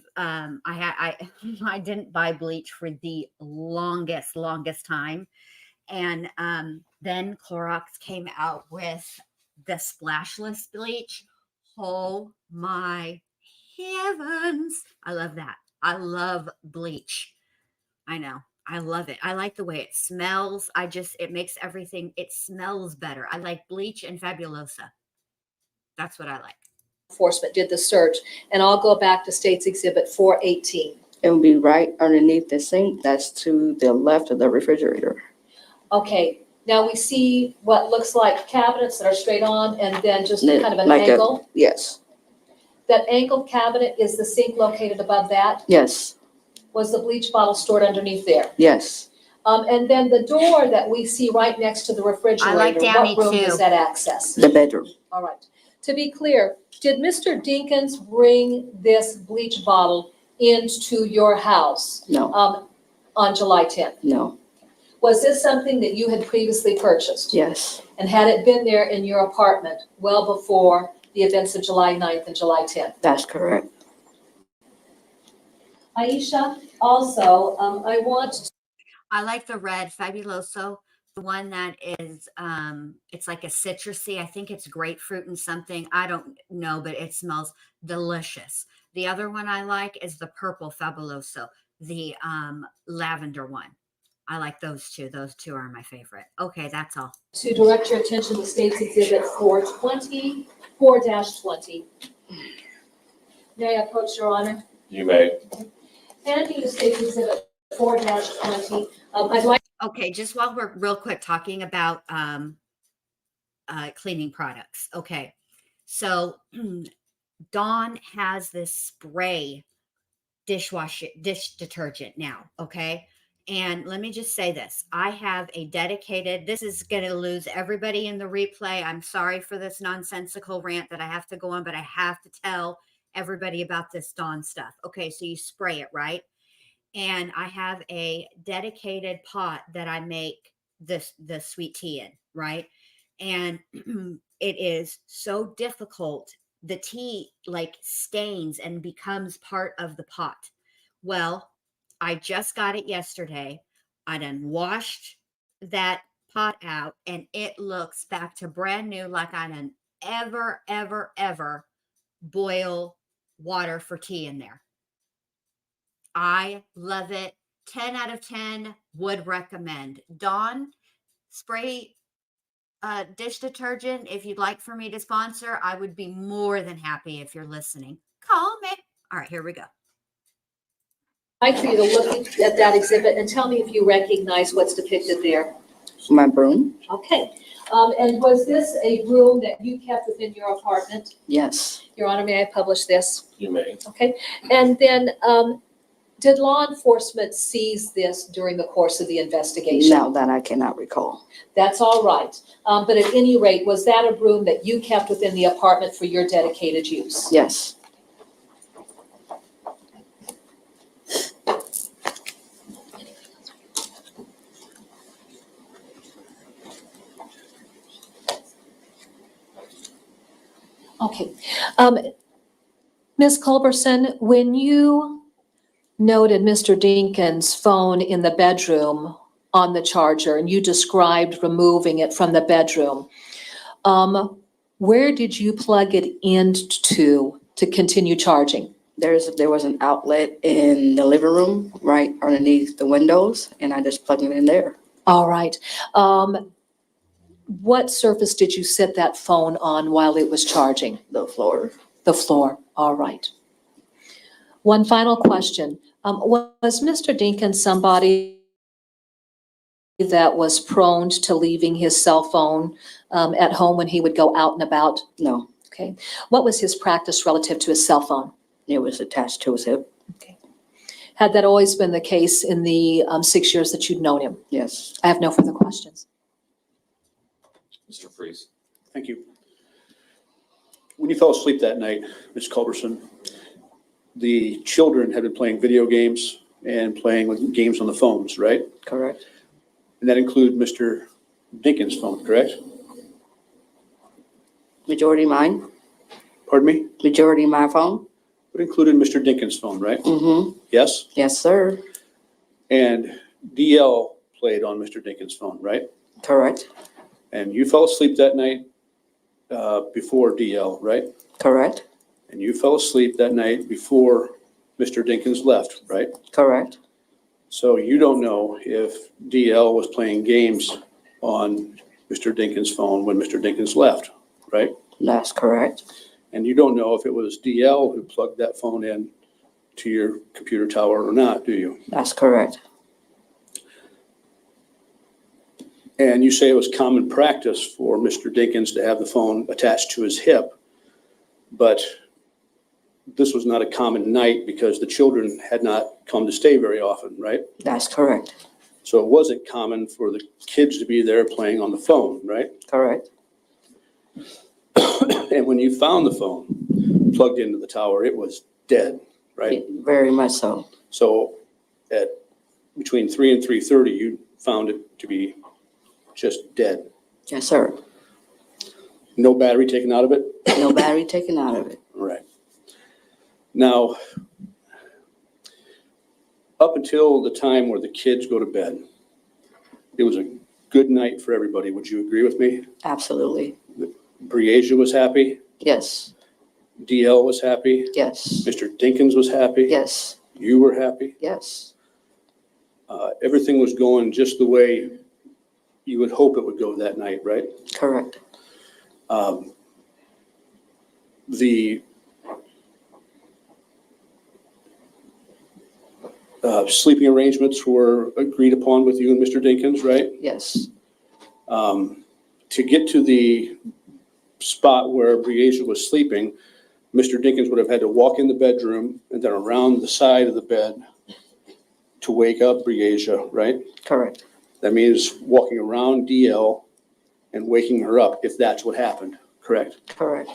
Speaker 2: didn't buy bleach for the longest time. And then Clorox came out with the splashless bleach. Oh my heavens. I love that. I love bleach. I know. I love it. I like the way it smells. It makes everything, it smells better. I like bleach and Fabulosa. That's what I like.
Speaker 6: Enforcement did the search, and I'll go back to States Exhibit 418.
Speaker 7: It will be right underneath the sink. That's to the left of the refrigerator.
Speaker 6: Okay, now we see what looks like cabinets that are straight on and then just kind of an
Speaker 7: Like
Speaker 6: angle.
Speaker 7: yes.
Speaker 6: That angled cabinet, is the sink located above that?
Speaker 7: Yes.
Speaker 6: Was the bleach bottle stored underneath there?
Speaker 7: Yes.
Speaker 6: And then the door that we see right next to the refrigerator,
Speaker 2: Downey
Speaker 6: what room
Speaker 2: too.
Speaker 6: does that access?
Speaker 7: The bedroom.
Speaker 6: All right. To be clear, did Mr. Dinkins bring this bleach bottle into your house
Speaker 7: No,
Speaker 6: on July 10th?
Speaker 7: no,
Speaker 6: Was this something that you had previously purchased?
Speaker 7: yes,
Speaker 6: And had it been there in your apartment well before the events of July 9th and July 10th?
Speaker 7: that's correct.
Speaker 6: Aisha, also,
Speaker 2: I like the red Fabuloso, the one that is, it's like a citrusy. I think it's grapefruit and something. I don't know, but it smells delicious. The other one I like is the purple Fabuloso, the lavender one. I like those two. Those two are my favorite. Okay, that's all.
Speaker 6: to direct your attention to State's Exhibit 420, 4-20. May I approach, Your Honor?
Speaker 9: You may.
Speaker 6: Handing you State's Exhibit 4-20, I'd like.
Speaker 2: Okay, just while we're real quick talking about cleaning products. Okay, so Dawn has this spray dish detergent now. Okay, and let me just say this: I have a dedicated. This is going to lose everybody in the replay. I'm sorry for this nonsensical rant that I have to go on, but I have to tell everybody about this Dawn stuff. Okay, so you spray it, right? And I have a dedicated pot that I make the sweet tea in, right? And it is so difficult. The tea like stains and becomes part of the pot. Well, I just got it yesterday. I done washed that pot out and it looks back to brand new, like I done ever boil water for tea in there. I love it. 10 out of 10 would recommend. Dawn spray dish detergent. If you'd like for me to sponsor, I would be more than happy if you're listening. Call me. All right, here we go.
Speaker 6: I'd like for you to look at that exhibit and tell me if you recognize what's depicted there.
Speaker 7: My broom?
Speaker 6: Okay. And was this a room that you kept within your apartment?
Speaker 7: Yes,
Speaker 6: Your Honor, may I publish this?
Speaker 9: You may.
Speaker 6: Okay. And then did law enforcement seize this during the course of the investigation?
Speaker 7: now that I cannot recall.
Speaker 6: That's all right. But at any rate, was that a room that you kept within the apartment for your dedicated use?
Speaker 7: Yes,
Speaker 6: Okay. Ms. Culberson, when you noted Mr. Dinkins' phone in the bedroom on the charger and you described removing it from the bedroom, where did you plug it into to continue charging?
Speaker 7: there was an outlet in the living room right underneath the windows, and I just plugged it in there.
Speaker 6: All right. What surface did you set that phone on while it was charging?
Speaker 7: The floor.
Speaker 6: The floor. All right. One final question. Was Mr. Dinkins somebody that was prone to leaving his cell phone at home when he would go out and about?
Speaker 7: No,
Speaker 6: Okay. What was his practice relative to his cell phone?
Speaker 7: it was attached to his hip.
Speaker 6: Okay. Had that always been the case in the 6 years that you'd known him?
Speaker 7: Yes,
Speaker 6: I have no further questions.
Speaker 9: Mr. Freeze.
Speaker 8: Thank you. When you fell asleep that night, Ms. Culberson, the children had been playing video games and playing with games on the phones, right?
Speaker 7: correct.
Speaker 8: And that included Mr. Dinkins' phone, correct?
Speaker 7: Majority mine.
Speaker 8: Pardon me?
Speaker 7: Majority my phone.
Speaker 8: It included Mr. Dinkins' phone, right?
Speaker 7: Mm-hmm.
Speaker 8: Yes?
Speaker 7: Yes, sir.
Speaker 8: And DL played on Mr. Dinkins' phone, right?
Speaker 7: Correct.
Speaker 8: And you fell asleep that night before DL, right?
Speaker 7: Correct.
Speaker 8: And you fell asleep that night before Mr. Dinkins left, right?
Speaker 7: Correct.
Speaker 8: So you don't know if DL was playing games on Mr. Dinkins' phone when Mr. Dinkins left, right?
Speaker 7: That's correct.
Speaker 8: And you don't know if it was DL who plugged that phone in to your computer tower or not, do you?
Speaker 7: That's correct.
Speaker 8: And you say it was common practice for Mr. Dinkins to have the phone attached to his hip, but this was not a common night because the children had not come to stay very often, right?
Speaker 7: That's correct.
Speaker 8: So it wasn't common for the kids to be there playing on the phone, right?
Speaker 7: Correct.
Speaker 8: And when you found the phone plugged into the tower, it was dead, right?
Speaker 7: Very much so.
Speaker 8: So at between 3 and 3:30, you found it to be just dead.
Speaker 7: Yes, sir.
Speaker 8: No battery taken out of it?
Speaker 7: No battery taken out of it.
Speaker 8: Right. Now, up until the time where the kids go to bed, it was a good night for everybody. Would you agree with me?
Speaker 7: Absolutely.
Speaker 8: Briasia was happy.
Speaker 7: Yes.
Speaker 8: DL was happy.
Speaker 7: Yes.
Speaker 8: Mr. Dinkins was happy.
Speaker 7: Yes.
Speaker 8: You were happy.
Speaker 7: Yes.
Speaker 8: Everything was going just the way you would hope it would go that night, right?
Speaker 7: Correct.
Speaker 8: The sleeping arrangements were agreed upon with you and Mr. Dinkins, right?
Speaker 7: Yes.
Speaker 8: To get to the spot where Briasia was sleeping, Mr. Dinkins would have had to walk in the bedroom and then around the side of the bed to wake up Briasia, right?
Speaker 7: Correct.
Speaker 8: That means walking around DL and waking her up if that's what happened, correct?
Speaker 7: Correct.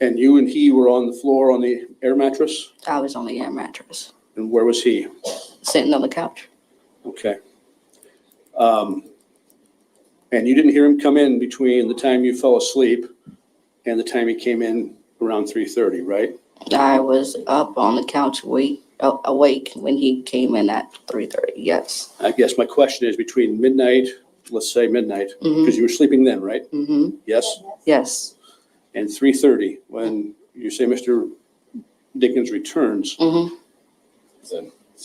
Speaker 8: And you and he were on the floor on the air mattress?
Speaker 7: I was on the air mattress,
Speaker 8: And where was he?
Speaker 7: sitting on the couch.
Speaker 8: Okay. And you didn't hear him come in between the time you fell asleep and the time he came in around 3:30, right?
Speaker 7: I was up on the couch awake when he came in at 3:30. Yes.
Speaker 8: I guess my question is between midnight, let's say midnight, because you were sleeping then, right?
Speaker 7: Mm-hmm.
Speaker 8: Yes?
Speaker 7: Yes.
Speaker 8: And 3:30, when you say Mr. Dinkins returns,
Speaker 7: Mm-hmm.
Speaker 9: Is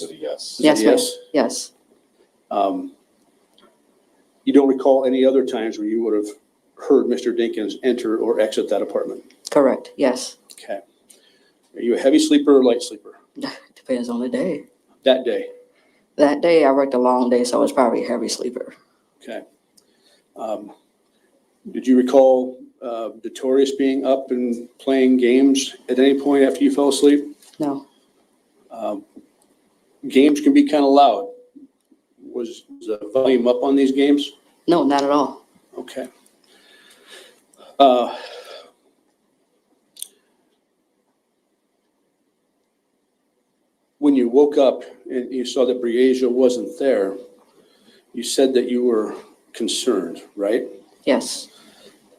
Speaker 9: it a yes?
Speaker 8: it
Speaker 7: Yes, ma'am.
Speaker 8: yes?
Speaker 7: Yes.
Speaker 8: You don't recall any other times where you would have heard Mr. Dinkins enter or exit that apartment?
Speaker 7: Correct. Yes.
Speaker 8: Okay. Are you a heavy sleeper or light sleeper
Speaker 7: Depends on the day.
Speaker 8: that day?
Speaker 7: That day I worked a long day, so I was probably a heavy sleeper.
Speaker 8: Okay. Did you recall Notorious being up and playing games at any point after you fell asleep?
Speaker 7: No.
Speaker 8: Games can be kind of loud. Was the volume up on these games?
Speaker 7: No, not at all.
Speaker 8: Okay. When you woke up and you saw that Briasia wasn't there, you said that you were concerned, right?
Speaker 7: Yes.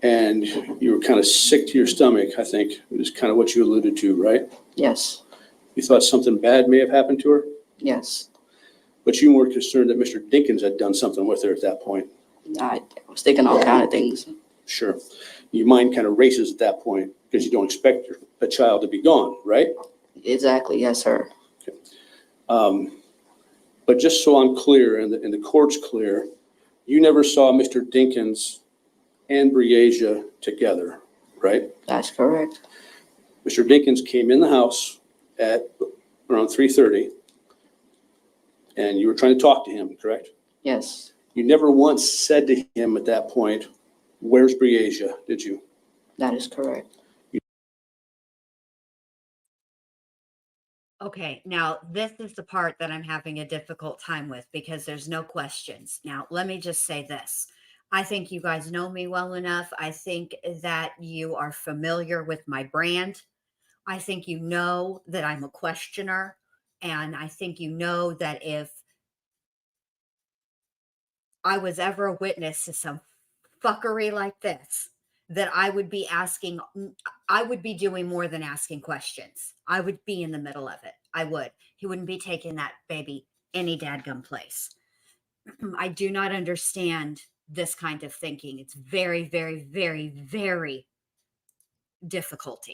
Speaker 8: And you were kind of sick to your stomach, I think, is kind of what you alluded to, right?
Speaker 7: Yes.
Speaker 8: You thought something bad may have happened to her,
Speaker 7: Yes.
Speaker 8: but you weren't concerned that Mr. Dinkins had done something with her at that point.
Speaker 7: I was thinking all kind of things.
Speaker 8: Sure. Your mind kind of races at that point because you don't expect a child to be gone, right?
Speaker 7: Exactly. Yes, sir.
Speaker 8: But just so I'm clear and the court's clear, you never saw Mr. Dinkins and Briasia together, right?
Speaker 7: That's correct.
Speaker 8: Mr. Dinkins came in the house at around 3:30, and you were trying to talk to him, correct?
Speaker 7: Yes.
Speaker 8: You never once said to him at that point, "Where's Briasia?" Did you?
Speaker 7: That is correct.
Speaker 2: Okay, now this is the part that I'm having a difficult time with because there's no questions. Now, let me just say this. I think you guys know me well enough. I think that you are familiar with my brand. I think you know that I'm a questioner. And I think you know that if I was ever a witness to some fuckery like this, that I would be doing more than asking questions. I would be in the middle of it. I would. He wouldn't be taking that baby any dadgum place. I do not understand this kind of thinking. It's very, very, very, very difficult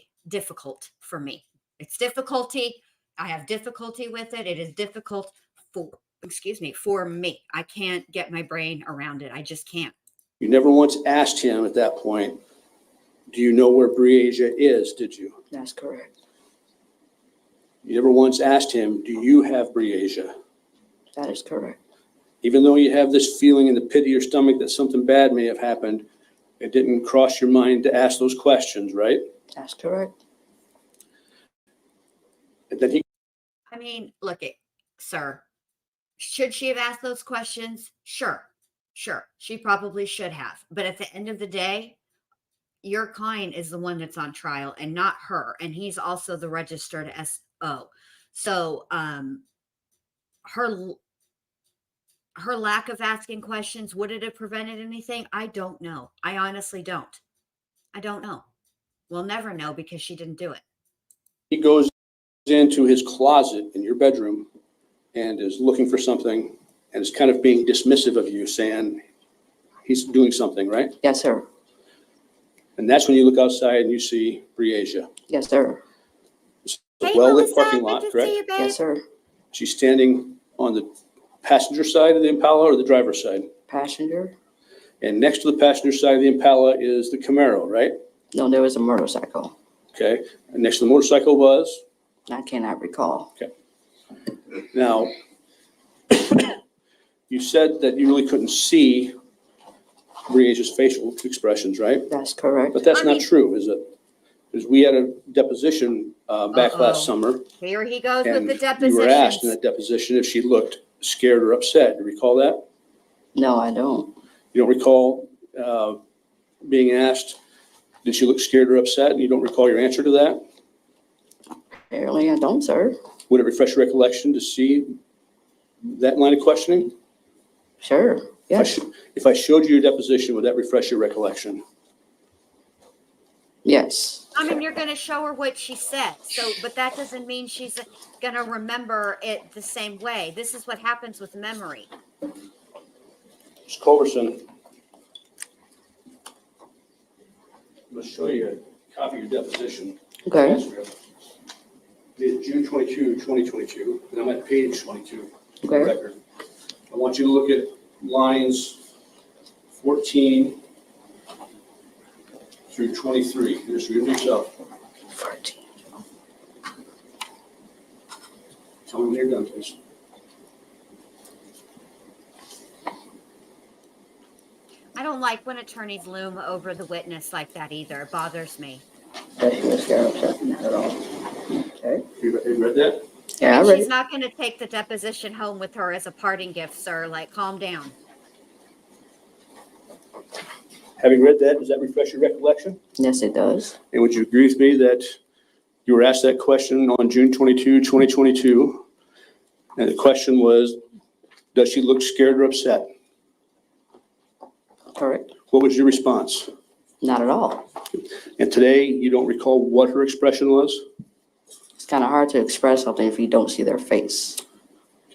Speaker 2: for me. It's difficulty. I have difficulty with it. It is difficult for me. I can't get my brain around it. I just can't.
Speaker 8: You never once asked him at that point, "Do you know where Briasia is?" Did you?
Speaker 7: That's correct.
Speaker 8: You never once asked him, "Do you have Briasia?"
Speaker 7: That is correct.
Speaker 8: Even though you have this feeling in the pit of your stomach that something bad may have happened, it didn't cross your mind to ask those questions, right?
Speaker 7: That's correct.
Speaker 8: And then
Speaker 2: I mean, look it, sir. Should she have asked those questions? Sure. She probably should have. But at the end of the day, your client is the one that's on trial and not her. And he's also the registered SO. So her lack of asking questions, would it have prevented anything? I don't know. I honestly don't. I don't know. We'll never know because she didn't do it.
Speaker 8: He goes into his closet in your bedroom and is looking for something and is kind of being dismissive of you, saying he's doing something, right?
Speaker 7: Yes, sir.
Speaker 8: And that's when you look outside and you see Briasia.
Speaker 7: Yes, sir.
Speaker 8: It's
Speaker 2: Hey,
Speaker 8: a well-lit
Speaker 2: Melissa,
Speaker 8: parking
Speaker 2: good
Speaker 8: lot,
Speaker 2: to
Speaker 8: correct?
Speaker 2: see you, babe.
Speaker 7: Yes, sir.
Speaker 8: She's standing on the passenger side of the Impala or the driver's side?
Speaker 7: Passenger?
Speaker 8: And next to the passenger side of the Impala is the Camaro, right?
Speaker 7: No, there was a motorcycle.
Speaker 8: Okay. And next to the motorcycle was?
Speaker 7: I cannot recall.
Speaker 8: Okay. Now, you said that you really couldn't see Briasia's facial expressions, right?
Speaker 7: That's correct.
Speaker 8: But that's
Speaker 2: I
Speaker 8: not
Speaker 2: mean-
Speaker 8: true, is it? Because we had a deposition back
Speaker 2: Uh-oh.
Speaker 8: last summer.
Speaker 2: Here he goes with
Speaker 8: And
Speaker 2: the
Speaker 8: you
Speaker 2: depositions.
Speaker 8: were asked in that deposition if she looked scared or upset. Do you recall that?
Speaker 7: No, I don't.
Speaker 8: You don't recall being asked, did she look scared or upset? And you don't recall your answer to that?
Speaker 7: Apparently I don't, sir.
Speaker 8: Would it refresh your recollection to see that line of questioning?
Speaker 7: Sure. Yes.
Speaker 8: If I showed you your deposition, would that refresh your recollection?
Speaker 7: Yes.
Speaker 2: I mean, you're going to show her what she said. So, but that doesn't mean she's going to remember it the same way. This is what happens with memory.
Speaker 8: Ms. Culberson, I'm going to show you a copy of your deposition.
Speaker 7: Okay.
Speaker 8: Transcript. Dated June 22, 2022, and I'm at page 22 of the
Speaker 7: Okay.
Speaker 8: record. I want you to look at lines 14 through 23. Just read it yourself.
Speaker 7: 14.
Speaker 8: Tell me when you're done, please.
Speaker 2: I don't like when attorneys loom over the witness like that either. It bothers me.
Speaker 7: That she was scared of something at all. Okay.
Speaker 8: You read that?
Speaker 7: Yeah, I
Speaker 2: And
Speaker 7: read
Speaker 2: she's
Speaker 7: it.
Speaker 2: not going to take the deposition home with her as a parting gift, sir. Like, calm down.
Speaker 8: Having read that, does that refresh your recollection?
Speaker 7: Yes, it does.
Speaker 8: And would you agree with me that you were asked that question on June 22, 2022? And the question was, does she look scared or upset?
Speaker 7: Correct.
Speaker 8: What was your response?
Speaker 7: Not at all.
Speaker 8: And today, you don't recall what her expression was?
Speaker 7: It's kind of hard to express something if you don't see their face.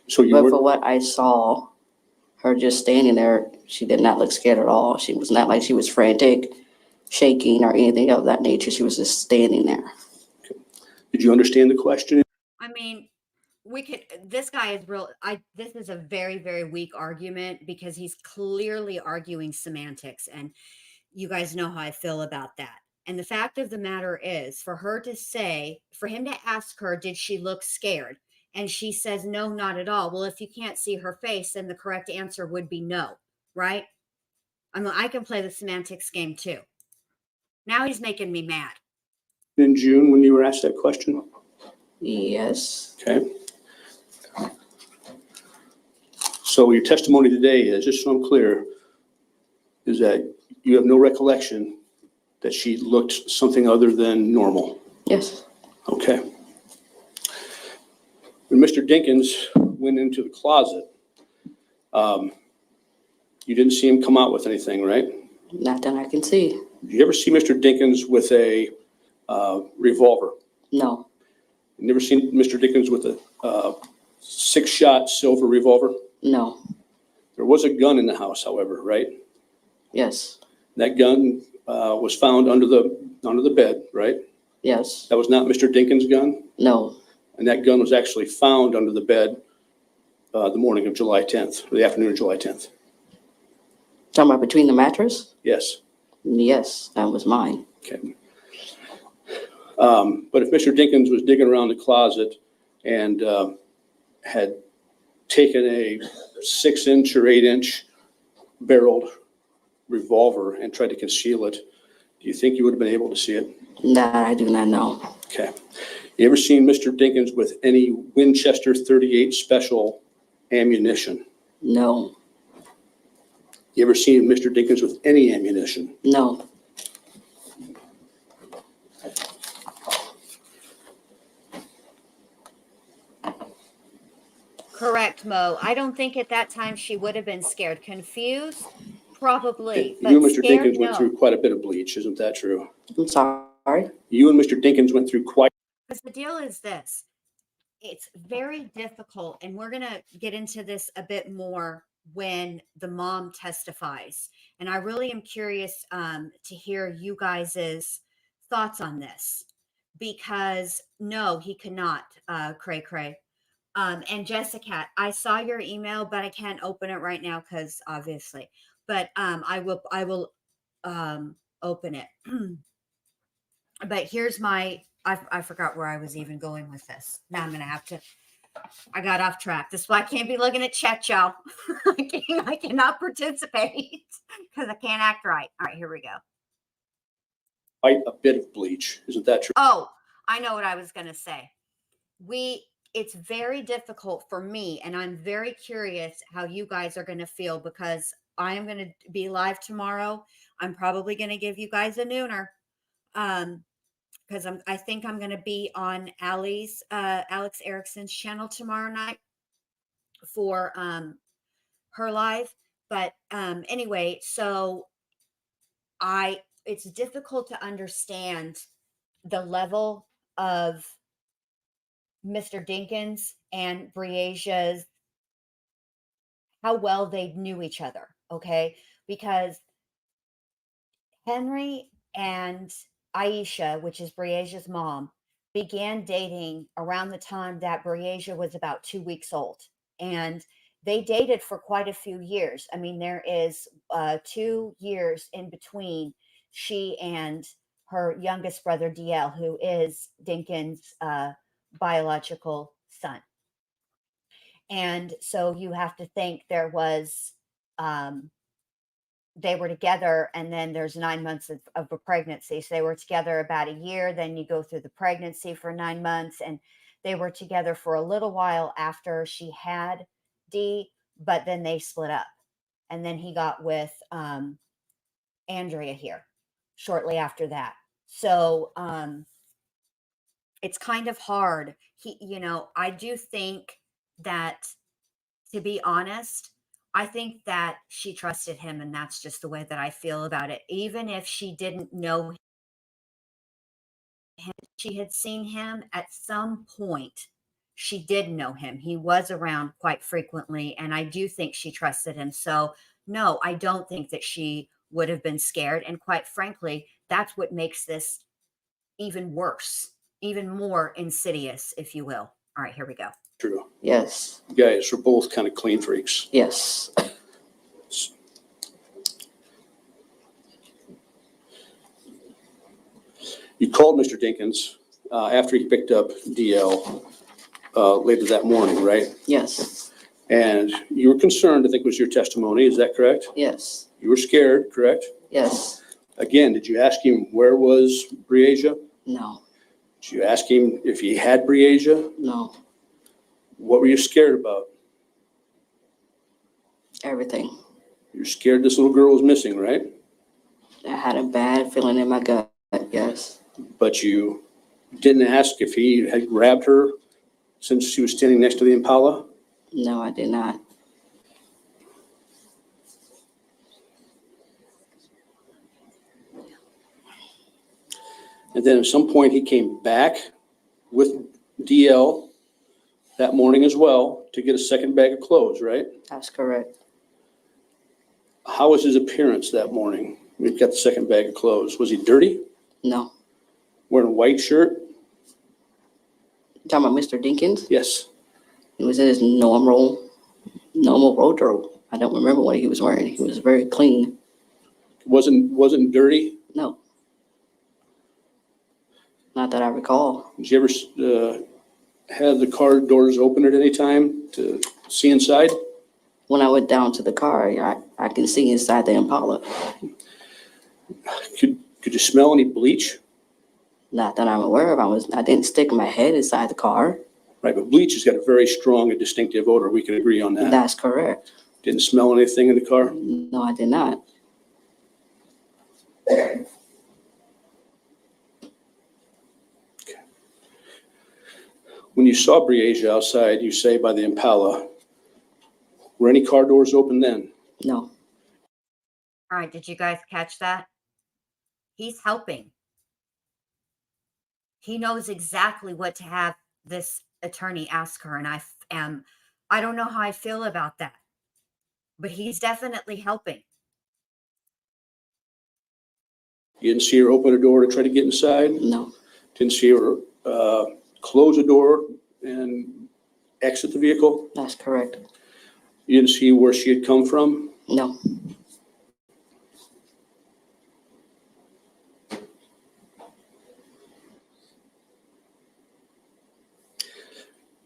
Speaker 8: So you
Speaker 7: But for
Speaker 8: were,
Speaker 7: what I saw, her just standing there, she did not look scared at all. She was not like she was frantic, shaking, or anything of that nature. She was just standing there.
Speaker 8: did you understand the question?
Speaker 2: I mean, this guy is this is a very, very weak argument because he's clearly arguing semantics. And you guys know how I feel about that. And the fact of the matter is, for him to ask her, did she look scared? And she says, no, not at all. Well, if you can't see her face, then the correct answer would be no, right? I mean, I can play the semantics game too. Now he's making me mad.
Speaker 8: In June, when you were asked that question?
Speaker 7: Yes.
Speaker 8: Okay. So your testimony today is, just so I'm clear, is that you have no recollection that she looked something other than normal?
Speaker 7: Yes.
Speaker 8: Okay. When Mr. Dinkins went into the closet, you didn't see him come out with anything, right?
Speaker 7: Not that I can see.
Speaker 8: Did you ever see Mr. Dinkins with a revolver?
Speaker 7: No.
Speaker 8: You never seen Mr. Dinkins with a 6-shot silver revolver?
Speaker 7: No.
Speaker 8: There was a gun in the house, however, right?
Speaker 7: Yes.
Speaker 8: That gun was found under the bed, right?
Speaker 7: Yes.
Speaker 8: That was not Mr. Dinkins' gun?
Speaker 7: No.
Speaker 8: And that gun was actually found under the bed the morning of July 10th, or the afternoon of July 10th.
Speaker 7: Talking about between the mattress?
Speaker 8: Yes.
Speaker 7: Yes, that was mine.
Speaker 8: Okay. But if Mr. Dinkins was digging around the closet and had taken a 6-inch or 8-inch barreled revolver and tried to conceal it, do you think you would have been able to see it?
Speaker 7: That I do not know.
Speaker 8: Okay. You ever seen Mr. Dinkins with any Winchester 38 special ammunition?
Speaker 7: No,
Speaker 8: You ever seen Mr. Dinkins with any ammunition?
Speaker 7: no,
Speaker 2: Correct, Mo. I don't think at that time she would have been scared. Confused? Probably.
Speaker 8: You and
Speaker 2: But
Speaker 8: Mr.
Speaker 2: scared,
Speaker 8: Dinkins went
Speaker 2: no.
Speaker 8: through quite a bit of bleach, isn't that true?
Speaker 7: I'm sorry.
Speaker 8: You and Mr. Dinkins went through quite.
Speaker 2: Because the deal is this. It's very difficult, and we're going to get into this a bit more when the mom testifies. And I really am curious to hear you guys' thoughts on this, because no, he cannot, cray cray. And Jessica, I saw your email, but I can't open it right now because obviously, but I will open it. But here's I forgot where I was even going with this. Now I'm going to have to, I got off track. This is why I can't be looking at chat, y'all. I cannot participate because I can't act right. All right, here we go.
Speaker 8: Quite a bit of bleach, isn't that true?
Speaker 2: Oh, I know what I was going to say. It's very difficult for me, and I'm very curious how you guys are going to feel, because I am going to be live tomorrow. I'm probably going to give you guys a nooner. Because I think I'm going to be on Alex Erickson's channel tomorrow night for her live. But anyway, so it's difficult to understand the level of Mr. Dinkins and Briasia's, how well they knew each other, okay? Because Henry and Aisha, which is Briasia's mom, began dating around the time that Briasia was about 2 weeks old. And they dated for quite a few years. I mean, there is 2 years in between she and her youngest brother, DL, who is Dinkins' biological son. And so you have to think there was, they were together, and then there's 9 months of a pregnancy. So they were together about a year. Then you go through the pregnancy for 9 months, and they were together for a little while after she had D, but then they split up. And then he got with Andrea here shortly after that. So it's kind of hard. I do think that, to be honest, I think that she trusted him, and that's just the way that I feel about it. Even if she didn't know him, she had seen him at some point. She did know him. He was around quite frequently, and I do think she trusted him. So no, I don't think that she would have been scared. And quite frankly, that's what makes this even worse, even more insidious, if you will. All right, here we go.
Speaker 8: True.
Speaker 7: Yes,
Speaker 8: You guys are both kind of clean freaks.
Speaker 7: yes.
Speaker 8: You called Mr. Dinkins after he picked up DL later that morning, right?
Speaker 7: Yes,
Speaker 8: And you were concerned, I think was your testimony. Is that correct?
Speaker 7: yes,
Speaker 8: You were scared, correct?
Speaker 7: yes.
Speaker 8: Again, did you ask him where was Briasia?
Speaker 7: No,
Speaker 8: Did you ask him if he had Briasia?
Speaker 7: no,
Speaker 8: What were you scared about?
Speaker 7: everything.
Speaker 8: You're scared this little girl was missing, right?
Speaker 7: I had a bad feeling in my gut, yes.
Speaker 8: But you didn't ask if he had grabbed her since she was standing next to the Impala?
Speaker 7: No, I did not.
Speaker 8: And then at some point he came back with DL that morning as well to get a second bag of clothes, right?
Speaker 7: That's correct.
Speaker 8: How was his appearance that morning? We've got the second bag of clothes. Was he dirty?
Speaker 7: No.
Speaker 8: Wearing a white shirt?
Speaker 7: You talking about Mr. Dinkins?
Speaker 8: Yes.
Speaker 7: He was in his normal wardrobe. I don't remember what he was wearing. He was very clean.
Speaker 8: Wasn't dirty?
Speaker 7: No. Not that I recall.
Speaker 8: Did you ever have the car doors open at any time to see inside?
Speaker 7: When I went down to the car, I can see inside the Impala.
Speaker 8: Could you smell any bleach?
Speaker 7: Not that I'm aware of. I didn't stick my head inside the car.
Speaker 8: Right, but bleach has got a very strong and distinctive odor. We can agree on that.
Speaker 7: That's correct.
Speaker 8: Didn't smell anything in the car?
Speaker 7: No, I did not.
Speaker 8: When you saw Briasia outside, you say by the Impala, were any car doors open then?
Speaker 7: No.
Speaker 2: All right, did you guys catch that? He's helping. He knows exactly what to have this attorney ask her, and I don't know how I feel about that, but he's definitely helping.
Speaker 8: You didn't see her open a door to try to get inside?
Speaker 7: No.
Speaker 8: Didn't see her close a door and exit the vehicle?
Speaker 7: That's correct.
Speaker 8: You didn't see where she had come from?
Speaker 7: No.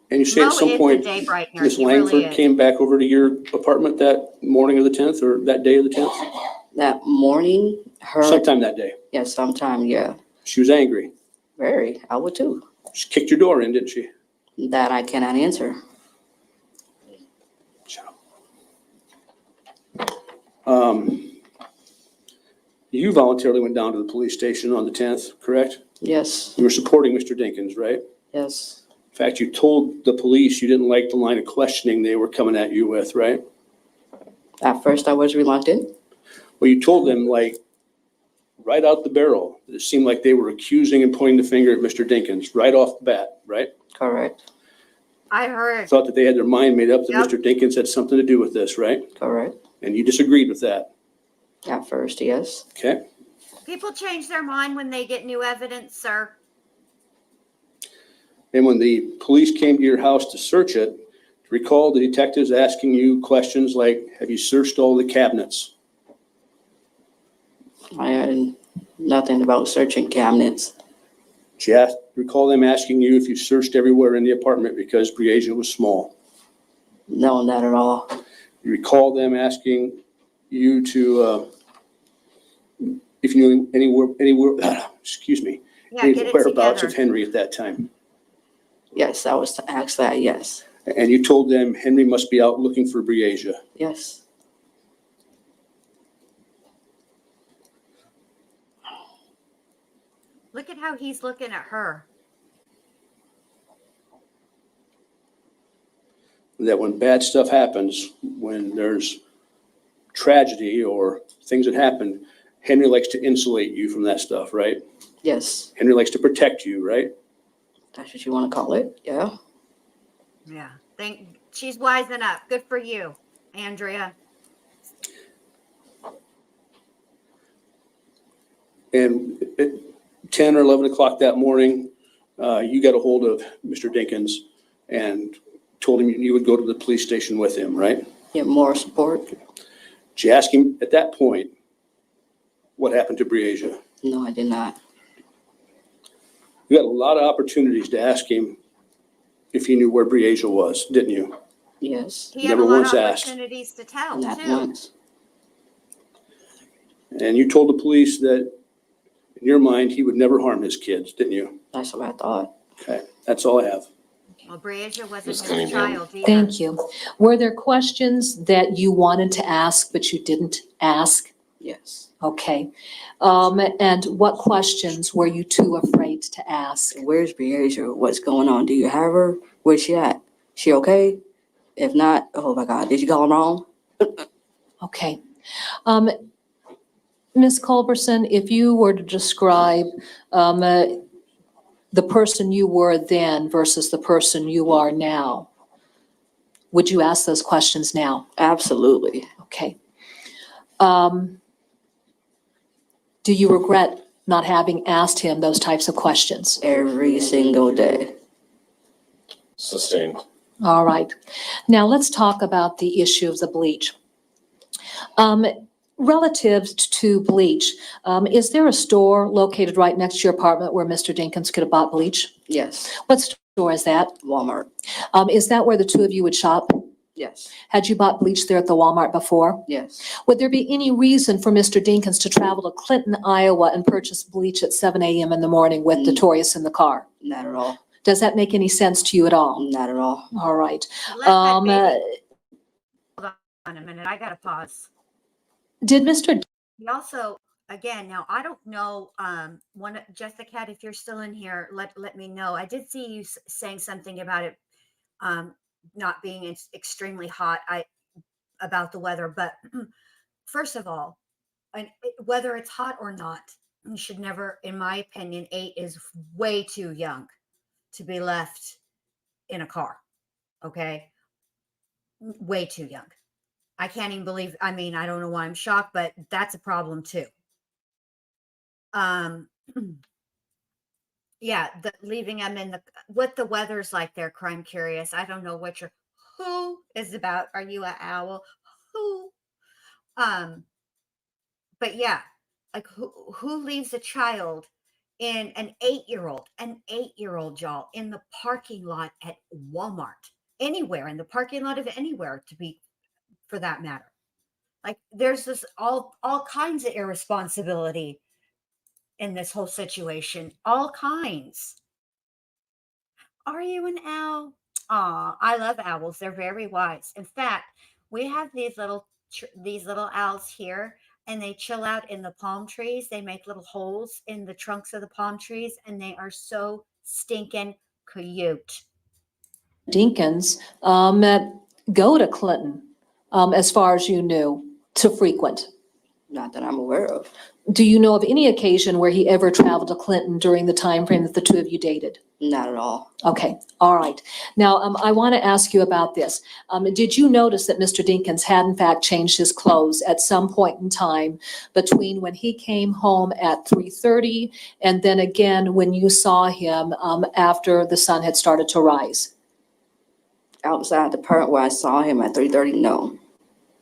Speaker 8: And you say at
Speaker 2: Mo
Speaker 8: some
Speaker 2: is a
Speaker 8: point,
Speaker 2: day brightener.
Speaker 8: Miss
Speaker 2: He really
Speaker 8: Langford
Speaker 2: is.
Speaker 8: came back over to your apartment that morning of the 10th or that day of the 10th?
Speaker 7: That morning,
Speaker 8: Sometime that day.
Speaker 7: yeah, sometime, yeah.
Speaker 8: She was angry.
Speaker 7: Very. I would too.
Speaker 8: She kicked your door in, didn't she?
Speaker 7: That I cannot answer.
Speaker 8: You voluntarily went down to the police station on the 10th, correct?
Speaker 7: Yes.
Speaker 8: You were supporting Mr. Dinkins, right?
Speaker 7: Yes.
Speaker 8: In fact, you told the police you didn't like the line of questioning they were coming at you with, right?
Speaker 7: At first, I was reluctant.
Speaker 8: Well, you told them, like, right out the barrel, it seemed like they were accusing and pointing the finger at Mr. Dinkins right off the bat, right?
Speaker 7: Correct.
Speaker 2: I heard.
Speaker 8: Thought that they had their mind made up that
Speaker 2: Yep.
Speaker 8: Mr. Dinkins had something to do with this, right?
Speaker 7: Correct.
Speaker 8: And you disagreed with that,
Speaker 7: At first, yes.
Speaker 8: okay?
Speaker 2: People change their mind when they get new evidence, sir.
Speaker 8: And when the police came to your house to search it, recall the detectives asking you questions like, have you searched all the cabinets?
Speaker 7: I had nothing about searching cabinets.
Speaker 8: Recall them asking you if you searched everywhere in the apartment because Briasia was small.
Speaker 7: No, not at all.
Speaker 8: You recall them asking you to, if you knew anywhere, excuse me,
Speaker 2: Yeah,
Speaker 8: any
Speaker 2: get it
Speaker 8: whereabouts of
Speaker 2: together.
Speaker 8: Henry at that time.
Speaker 7: Yes, I was to ask that, yes.
Speaker 8: And you told them Henry must be out looking for Briasia.
Speaker 7: Yes.
Speaker 2: Look at how he's looking at her.
Speaker 8: That when bad stuff happens, when there's tragedy or things that happen, Henry likes to insulate you from that stuff, right?
Speaker 7: Yes.
Speaker 8: Henry likes to protect you, right?
Speaker 7: That's what you want to call it. Yeah.
Speaker 2: Yeah. She's wising up. Good for you, Andrea.
Speaker 8: And at 10 or 11 o'clock that morning, you got a hold of Mr. Dinkins and told him you would go to the police station with him, right?
Speaker 7: Get more support.
Speaker 8: Did you ask him at that point what happened to Briasia?
Speaker 7: No, I did not.
Speaker 8: You had a lot of opportunities to ask him if he knew where Briasia was, didn't you?
Speaker 7: Yes.
Speaker 2: He had a
Speaker 8: Never
Speaker 2: lot
Speaker 8: once
Speaker 2: of
Speaker 8: asked.
Speaker 2: opportunities to tell,
Speaker 7: Not
Speaker 2: too.
Speaker 7: once.
Speaker 8: And you told the police that in your mind, he would never harm his kids, didn't you?
Speaker 7: That's what I thought.
Speaker 8: Okay, that's all I have.
Speaker 2: Well, Briasia wasn't
Speaker 9: Miss
Speaker 2: his
Speaker 9: Cunningham.
Speaker 2: child either.
Speaker 6: Thank you. Were there questions that you wanted to ask, but you didn't ask?
Speaker 7: Yes.
Speaker 6: Okay. And what questions were you too afraid to ask?
Speaker 7: Where's Briasia? What's going on? Do you have her? Where's she at? She okay? If not, oh my God, did you call him wrong?
Speaker 6: Okay. Ms. Culberson, if you were to describe the person you were then versus the person you are now, would you ask those questions now?
Speaker 7: Absolutely.
Speaker 6: Okay. Do you regret not having asked him those types of questions?
Speaker 7: Every single day.
Speaker 9: Sustained.
Speaker 6: All right. Now let's talk about the issue of the bleach. Relative to bleach, is there a store located right next to your apartment where Mr. Dinkins could have bought bleach?
Speaker 7: Yes.
Speaker 6: What store is that?
Speaker 7: Walmart.
Speaker 6: Is that where the two of you would shop?
Speaker 7: Yes,
Speaker 6: Had you bought bleach there at the Walmart before?
Speaker 7: yes.
Speaker 6: Would there be any reason for Mr. Dinkins to travel to Clinton, Iowa and purchase bleach at 7 a.m. in the morning with the Taurus in the car?
Speaker 7: Not at all.
Speaker 6: Does that make any sense to you at all?
Speaker 7: Not at all.
Speaker 6: All right.
Speaker 2: Let that
Speaker 6: Um, uh,
Speaker 2: baby. Hold on a minute. I got to pause.
Speaker 6: Did Mr.
Speaker 2: He also, again, now I don't know, Jessica, if you're still in here, let me know. I did see you saying something about it not being extremely hot. About the weather, but first of all, whether it's hot or not, you should never, in my opinion, 8 is way too young to be left in a car. Okay, way too young. I can't even believe. I mean, I don't know why I'm shocked, but that's a problem too. Yeah, leaving them in what the weather's like there. Crime curious. I don't know what who is about. Are you an owl? Who? But yeah, like who leaves a child in an 8-year-old, y'all, in the parking lot at Walmart, anywhere in the parking lot of anywhere, to be, for that matter. Like there's this all kinds of irresponsibility in this whole situation, all kinds. Are you an owl? Aw, I love owls. They're very wise. In fact, we have these little owls here, and they chill out in the palm trees. They make little holes in the trunks of the palm trees, and they are so stinking cute.
Speaker 6: Dinkins go to Clinton, as far as you knew, to frequent?
Speaker 7: Not that I'm aware of.
Speaker 6: Do you know of any occasion where he ever traveled to Clinton during the time frame that the two of you dated?
Speaker 7: Not at all.
Speaker 6: Okay, all right. Now, I want to ask you about this. Did you notice that Mr. Dinkins had in fact changed his clothes at some point in time between when he came home at 3:30 and then again when you saw him after the sun had started to rise?
Speaker 7: Outside the part where I saw him at 3:30, no.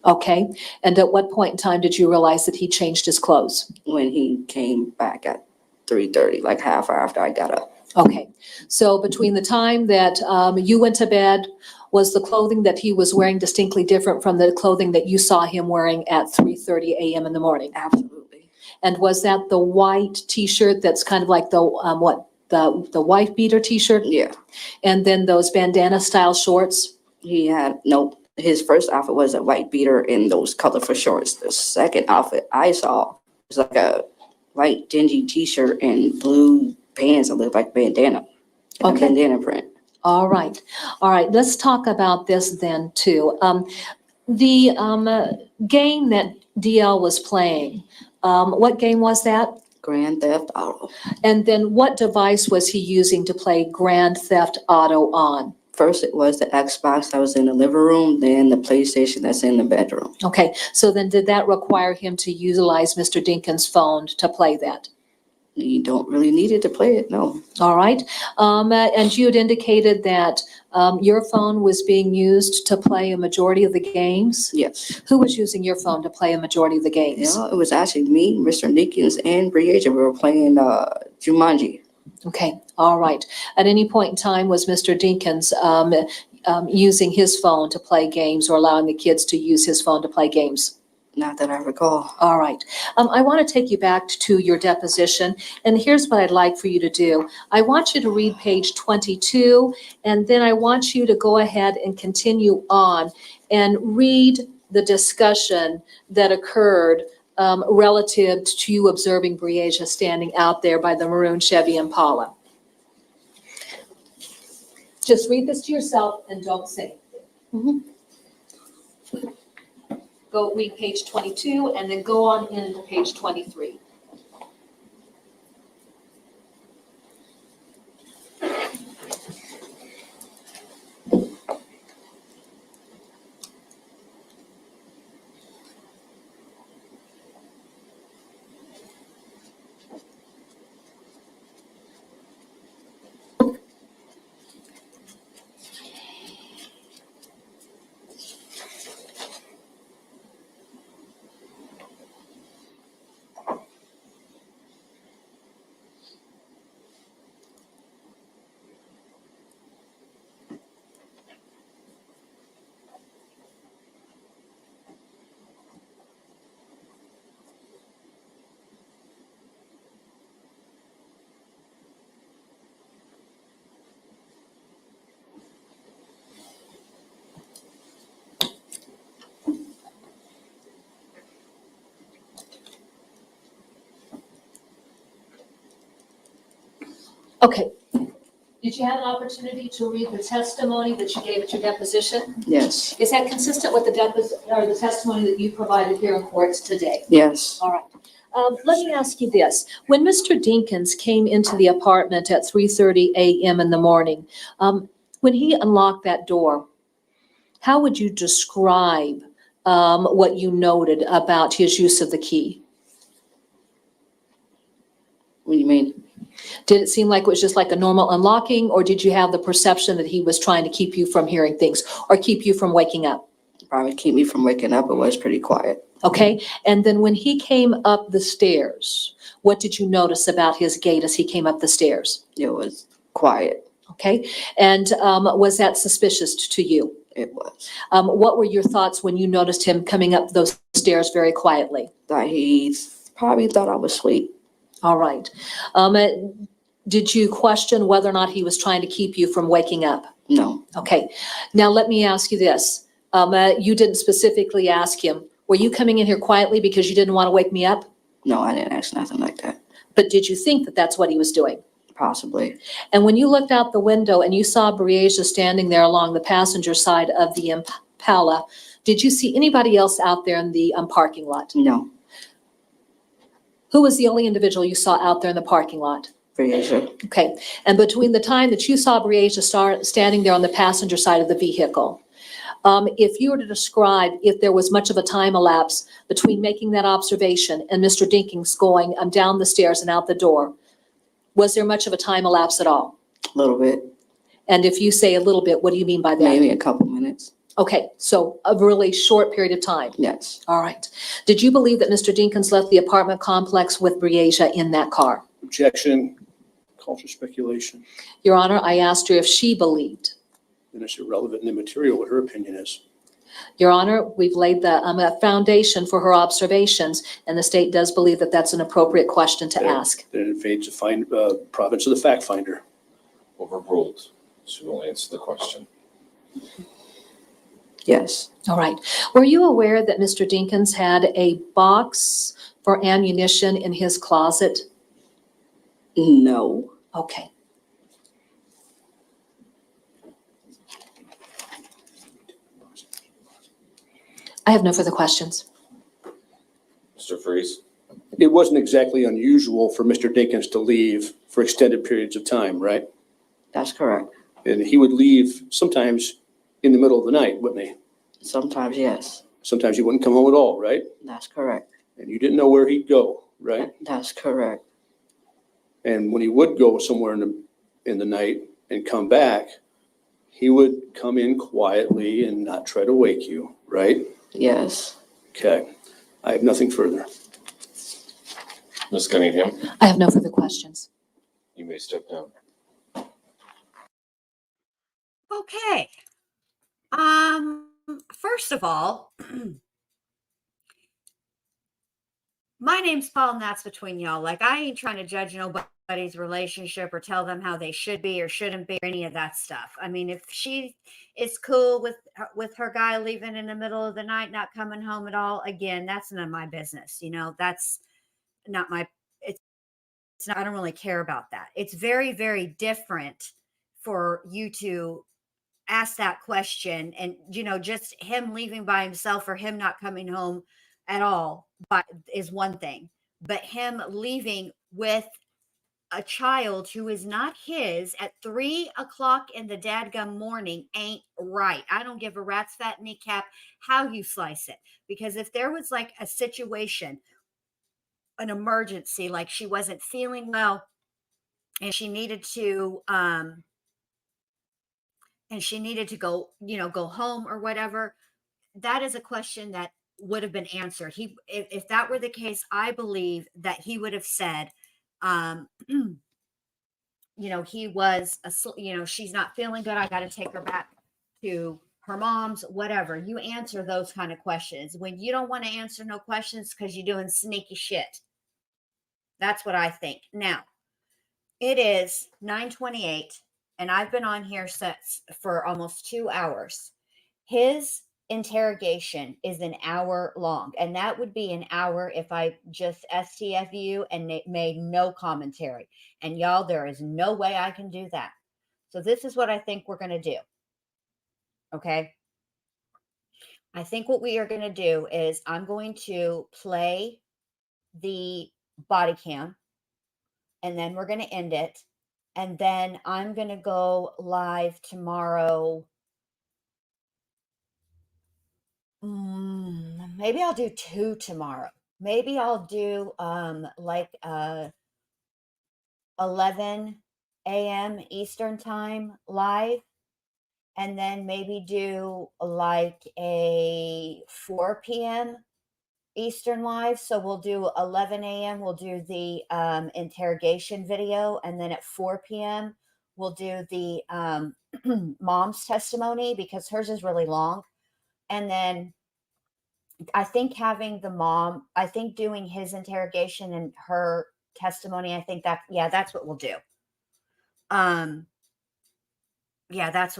Speaker 6: Okay, and at what point in time did you realize that he changed his clothes?
Speaker 7: When he came back at 3:30, like half hour after I got up.
Speaker 6: Okay, so between the time that you went to bed, was the clothing that he was wearing distinctly different from the clothing that you saw him wearing at 3:30 a.m. in the morning?
Speaker 7: Absolutely.
Speaker 6: And was that the white T-shirt that's kind of like the the wife beater T-shirt?
Speaker 7: Yeah.
Speaker 6: And then those bandana style shorts?
Speaker 7: He had, nope. His first outfit was a white beater and those colorful shorts. The second outfit I saw was like a white dingy T-shirt and blue pants that looked like bandana.
Speaker 6: Okay.
Speaker 7: Bandana print.
Speaker 6: All right. Let's talk about this then too. The game that DL was playing, what game was that?
Speaker 7: Grand Theft Auto.
Speaker 6: And then what device was he using to play Grand Theft Auto on?
Speaker 7: First, it was the Xbox that was in the living room, then the PlayStation that's in the bedroom.
Speaker 6: Okay, so then did that require him to utilize Mr. Dinkins' phone to play that?
Speaker 7: You don't really need it to play it, no.
Speaker 6: All right. And you had indicated that your phone was being used to play a majority of the games?
Speaker 7: Yes.
Speaker 6: Who was using your phone to play a majority of the games?
Speaker 7: Yeah, it was actually me, Mr. Dinkins, and Briaja. We were playing Jumanji.
Speaker 6: Okay, all right. At any point in time, was Mr. Dinkins using his phone to play games or allowing the kids to use his phone to play games?
Speaker 7: Not that I recall.
Speaker 6: All right. I want to take you back to your deposition, and here's what I'd like for you to do. I want you to read page 22, and then I want you to go ahead and continue on and read the discussion that occurred relative to you observing Briaja standing out there by the maroon Chevy Impala. Just read this to yourself and don't say anything. Go read page 22 and then go on into page 23. Okay. Did you have an opportunity to read the testimony that you gave at your deposition?
Speaker 7: Yes.
Speaker 6: Is that consistent with the the testimony that you provided here in court today?
Speaker 7: Yes.
Speaker 6: All right. Let me ask you this. When Mr. Dinkins came into the apartment at 3:30 a.m. in the morning, when he unlocked that door, how would you describe what you noted about his use of the key?
Speaker 7: What do you mean?
Speaker 6: Did it seem like it was just like a normal unlocking, or did you have the perception that he was trying to keep you from hearing things or keep you from waking up?
Speaker 7: Probably keep me from waking up. It was pretty quiet.
Speaker 6: Okay, and then when he came up the stairs, what did you notice about his gait as he came up the stairs?
Speaker 7: It was quiet.
Speaker 6: Okay, and was that suspicious to you?
Speaker 7: It was.
Speaker 6: What were your thoughts when you noticed him coming up those stairs very quietly?
Speaker 7: That he probably thought I was asleep.
Speaker 6: All right. Did you question whether or not he was trying to keep you from waking up?
Speaker 7: No.
Speaker 6: Okay, now let me ask you this. You didn't specifically ask him, were you coming in here quietly because you didn't want to wake me up?
Speaker 7: No, I didn't ask nothing like that.
Speaker 6: But did you think that that's what he was doing?
Speaker 7: Possibly.
Speaker 6: And when you looked out the window and you saw Briasia standing there along the passenger side of the Impala, did you see anybody else out there in the parking lot?
Speaker 7: No.
Speaker 6: Who was the only individual you saw out there in the parking lot?
Speaker 7: Briasia.
Speaker 6: Okay, and between the time that you saw Briasia standing there on the passenger side of the vehicle, if you were to describe if there was much of a time elapse between making that observation and Mr. Dinkins going down the stairs and out the door, was there much of a time elapse at all?
Speaker 7: A little bit.
Speaker 6: And if you say a little bit, what do you mean by that?
Speaker 7: Maybe a couple minutes.
Speaker 6: Okay, so a really short period of time.
Speaker 7: Yes.
Speaker 6: All right. Did you believe that Mr. Dinkins left the apartment complex with Briasia in that car?
Speaker 8: Objection. Call for speculation.
Speaker 6: Your Honor, I asked her if she believed.
Speaker 8: And it's irrelevant and immaterial what her opinion is.
Speaker 6: Your Honor, we've laid the foundation for her observations, and the state does believe that that's an appropriate question to ask.
Speaker 8: Then it invades the province of the fact finder.
Speaker 9: Overruled. She will answer the question.
Speaker 7: Yes.
Speaker 6: All right. Were you aware that Mr. Dinkins had a box for ammunition in his closet?
Speaker 7: No.
Speaker 6: Okay. I have no further questions.
Speaker 9: Mr. Freeze?
Speaker 8: It wasn't exactly unusual for Mr. Dinkins to leave for extended periods of time, right?
Speaker 7: That's correct.
Speaker 8: And he would leave sometimes in the middle of the night, wouldn't he?
Speaker 7: Sometimes, yes.
Speaker 8: Sometimes he wouldn't come home at all, right?
Speaker 7: That's correct.
Speaker 8: And you didn't know where he'd go, right?
Speaker 7: That's correct.
Speaker 8: And when he would go somewhere in the night and come back, he would come in quietly and not try to wake you, right?
Speaker 7: Yes.
Speaker 8: Okay. I have nothing further.
Speaker 9: Ms. Cunningham,
Speaker 6: I have no further questions.
Speaker 9: you may step down.
Speaker 2: Okay. First of all, my name's Paul, and that's between y'all. Like, I ain't trying to judge nobody's relationship or tell them how they should be or shouldn't be or any of that stuff. I mean, if she is cool with her guy leaving in the middle of the night, not coming home at all, again, that's none of my business. You know, that's not my, it's not, I don't really care about that. It's very, very different for you to ask that question and, you know, just him leaving by himself or him not coming home at all is one thing, but him leaving with a child who is not his at 3 o'clock in the dadgum morning ain't right. I don't give a rat's fat kneecap how you slice it, because if there was like a situation, an emergency, like she wasn't feeling well and she needed to go, you know, go home or whatever, that is a question that would have been answered. If that were the case, I believe that he would have said, you know, he was, you know, she's not feeling good. I got to take her back to her mom's, whatever. You answer those kind of questions. When you don't want to answer no questions because you're doing sneaky shit. That's what I think. Now, it is 9:28, and I've been on here for almost 2 hours. His interrogation is an hour long, and that would be an hour if I just STFU and made no commentary. And y'all, there is no way I can do that. So this is what I think we're going to do. Okay. I think what we are going to do is I'm going to play the body cam, and then we're going to end it. And then I'm going to go live tomorrow. Maybe I'll do 2 tomorrow. Maybe I'll do like 11 a.m. Eastern time live, and then maybe do like a 4 p.m. Eastern live. So we'll do 11 a.m. We'll do the interrogation video, and then at 4 p.m. we'll do the mom's testimony, because hers is really long. And then I think having the mom, I think doing his interrogation and her testimony, I think that, yeah, that's what we'll do. Yeah, yeah, that's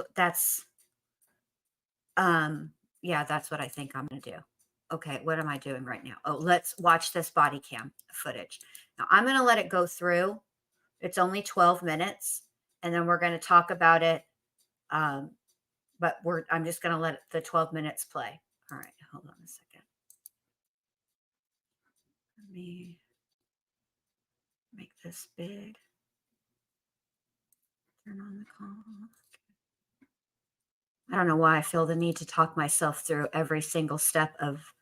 Speaker 2: what I think I'm going to do. Okay, what am I doing right now? Oh, let's watch this body cam footage. Now I'm going to let it go through. It's only 12 minutes, and then we're going to talk about it. But I'm just going to let the 12 minutes play. All right, hold on a second. Let me make this big. Turn on the call. I don't know why I feel the need to talk myself through every single step of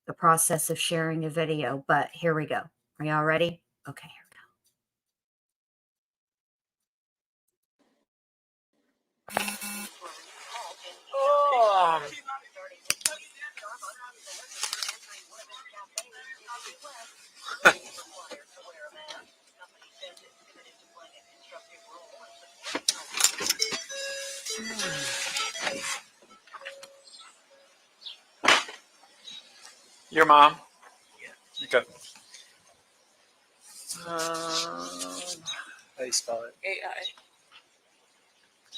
Speaker 2: the process of sharing a video, but here we go. Are y'all ready? Okay, here we go.
Speaker 10: Your mom? Yeah. Okay. How do you spell it?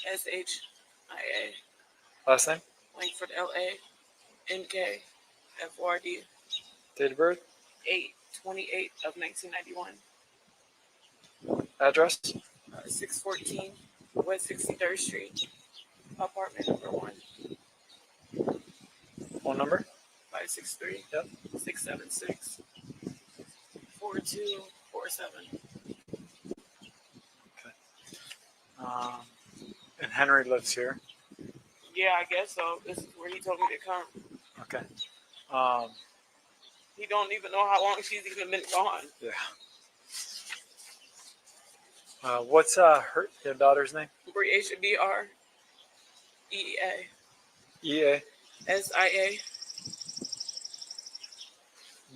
Speaker 11: AISHIA.
Speaker 10: Last name?
Speaker 11: Langford, LA. NK FORD.
Speaker 10: Date of birth?
Speaker 11: 8/28 of 1991.
Speaker 10: Address?
Speaker 11: 614 West 63rd Street, apartment number 1.
Speaker 10: Phone number?
Speaker 11: 563.
Speaker 10: Yep.
Speaker 11: 676 4247.
Speaker 10: Okay. And Henry lives here.
Speaker 11: Yeah, I guess so. This is where he told me to come.
Speaker 10: Okay.
Speaker 11: He don't even know how long she's even been gone.
Speaker 10: Yeah. What's your daughter's name?
Speaker 11: Breasia, BREA.
Speaker 10: EA.
Speaker 11: SIA.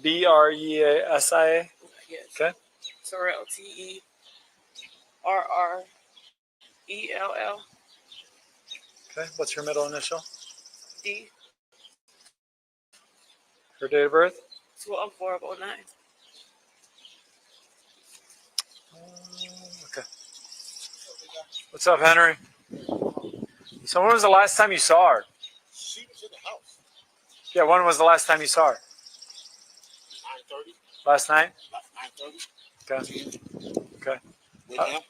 Speaker 10: BREASIA.
Speaker 11: Yes.
Speaker 10: Okay.
Speaker 11: Terrell, TERRELL.
Speaker 10: Okay. What's your middle initial?
Speaker 11: D.
Speaker 10: Her date of birth?
Speaker 11: 12/4/09.
Speaker 10: Okay. What's up, Henry? So when was the last time you saw her?
Speaker 12: She was in the house.
Speaker 10: Yeah, when was the last time you saw her?
Speaker 12: 9:30.
Speaker 10: Last night?
Speaker 12: 9:30.
Speaker 10: Okay. Okay.
Speaker 12: With him.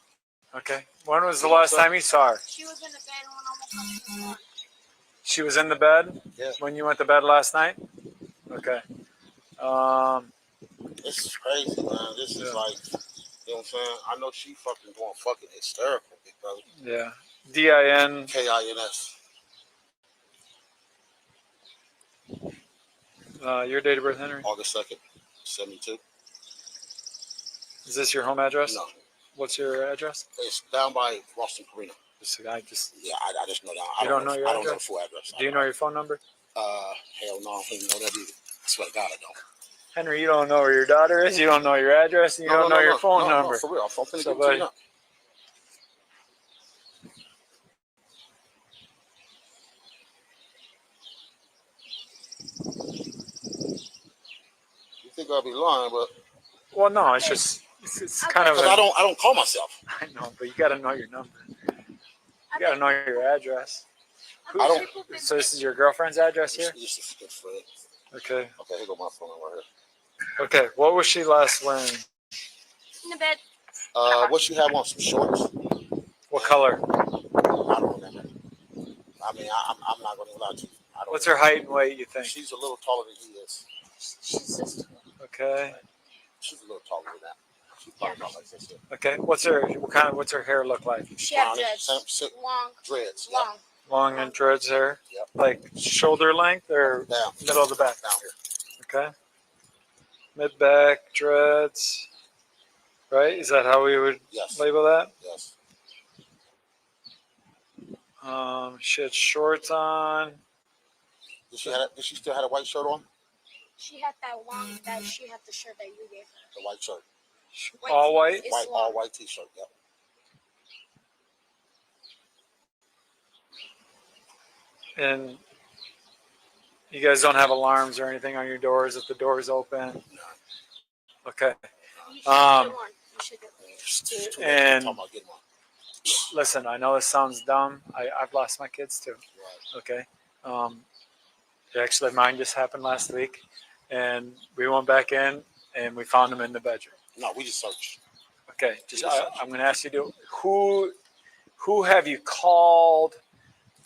Speaker 10: Okay. When was the last time you saw her?
Speaker 11: She was in the bed when I woke up this morning.
Speaker 10: She was in the bed?
Speaker 12: Yeah.
Speaker 10: When you went to bed last night? Okay.
Speaker 12: This is crazy, man. This is like, you know what I'm saying? I know she fucking going fucking hysterical, big brother.
Speaker 10: Yeah. DIN.
Speaker 12: KINS.
Speaker 10: Your date of birth, Henry?
Speaker 12: August 2nd, 72.
Speaker 10: Is this your home address?
Speaker 12: No.
Speaker 10: What's your address?
Speaker 12: It's down by Boston Marina.
Speaker 10: I just.
Speaker 12: Yeah, I just know that.
Speaker 10: You don't know your
Speaker 12: I don't know the
Speaker 10: address?
Speaker 12: full address.
Speaker 10: Do you know your phone number?
Speaker 12: Hell no, I don't even know that either. I swear to God, I don't.
Speaker 10: Henry, you don't know where your daughter is. You don't know your address. And you don't know your phone number.
Speaker 12: No, for real. I'm finna
Speaker 10: So,
Speaker 12: give it to you now. You think I'll be lying, but
Speaker 10: Well, no, it's just it's kind of.
Speaker 12: because I don't call myself.
Speaker 10: I know, but you got to know your number. You got to know your address.
Speaker 12: I don't.
Speaker 10: So this is your girlfriend's address here?
Speaker 12: It's just a friend.
Speaker 10: Okay.
Speaker 12: Okay, here go my phone right here.
Speaker 10: Okay, what was she last wearing?
Speaker 1: In the bed.
Speaker 12: What she have on, some shorts?
Speaker 10: What color?
Speaker 12: I don't remember. I mean, I'm not going to lie to you.
Speaker 10: What's her height and weight, you think?
Speaker 12: She's a little taller than he is.
Speaker 1: She's just
Speaker 10: Okay.
Speaker 12: She's a little taller than that. She's probably about like this.
Speaker 10: Okay. What's her hair look like?
Speaker 1: she had dreads. Long.
Speaker 12: Dreads.
Speaker 1: Long.
Speaker 10: Long and dreads hair?
Speaker 12: Yep.
Speaker 10: Like shoulder length or
Speaker 12: Down.
Speaker 10: middle of the back?
Speaker 12: Down here.
Speaker 10: Okay. Mid back, dreads. Right? Is that how we would
Speaker 12: Yes.
Speaker 10: label that?
Speaker 12: Yes.
Speaker 10: She had shorts on.
Speaker 12: Did she still have a white shirt on?
Speaker 1: She had that long. That she had the shirt that you gave her.
Speaker 12: The white shirt.
Speaker 10: All white?
Speaker 1: It's
Speaker 12: White,
Speaker 1: long.
Speaker 12: all white t-shirt. Yep.
Speaker 10: And you guys don't have alarms or anything on your doors if the door is open? Okay.
Speaker 1: You should get one. You should get one.
Speaker 12: It's too late.
Speaker 10: And
Speaker 12: I'm talking about getting one.
Speaker 10: listen, I know this sounds dumb. I've lost my kids too.
Speaker 12: Right.
Speaker 10: Okay. Actually, mine just happened last week, and we went back in and we found them in the bedroom.
Speaker 12: No, we just searched.
Speaker 10: Okay. I'm going to ask you to who have you called?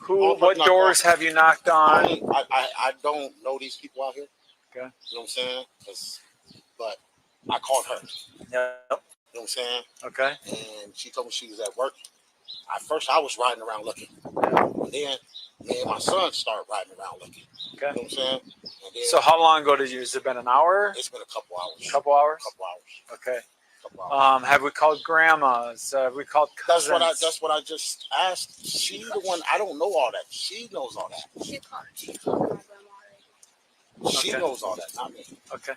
Speaker 10: What doors have you knocked on?
Speaker 12: I don't know these people out here.
Speaker 10: Okay.
Speaker 12: You know what I'm saying? But I called her.
Speaker 10: Yep.
Speaker 12: You know what I'm saying?
Speaker 10: Okay.
Speaker 12: And she told me she was at work. At first, I was riding around looking. And then me and my son started riding around looking.
Speaker 10: Okay.
Speaker 12: You know what I'm saying? And then
Speaker 10: So how long ago has it been? An hour?
Speaker 12: it's been a couple hours.
Speaker 10: Couple hours?
Speaker 12: Couple hours.
Speaker 10: Okay.
Speaker 12: Couple hours.
Speaker 10: Have we called grandmas? Have we called cousins?
Speaker 12: That's what I just asked. She the one. I don't know all that. She knows all that.
Speaker 1: She called my grandma already.
Speaker 12: She
Speaker 10: Okay.
Speaker 12: knows all that, not me.
Speaker 10: Okay.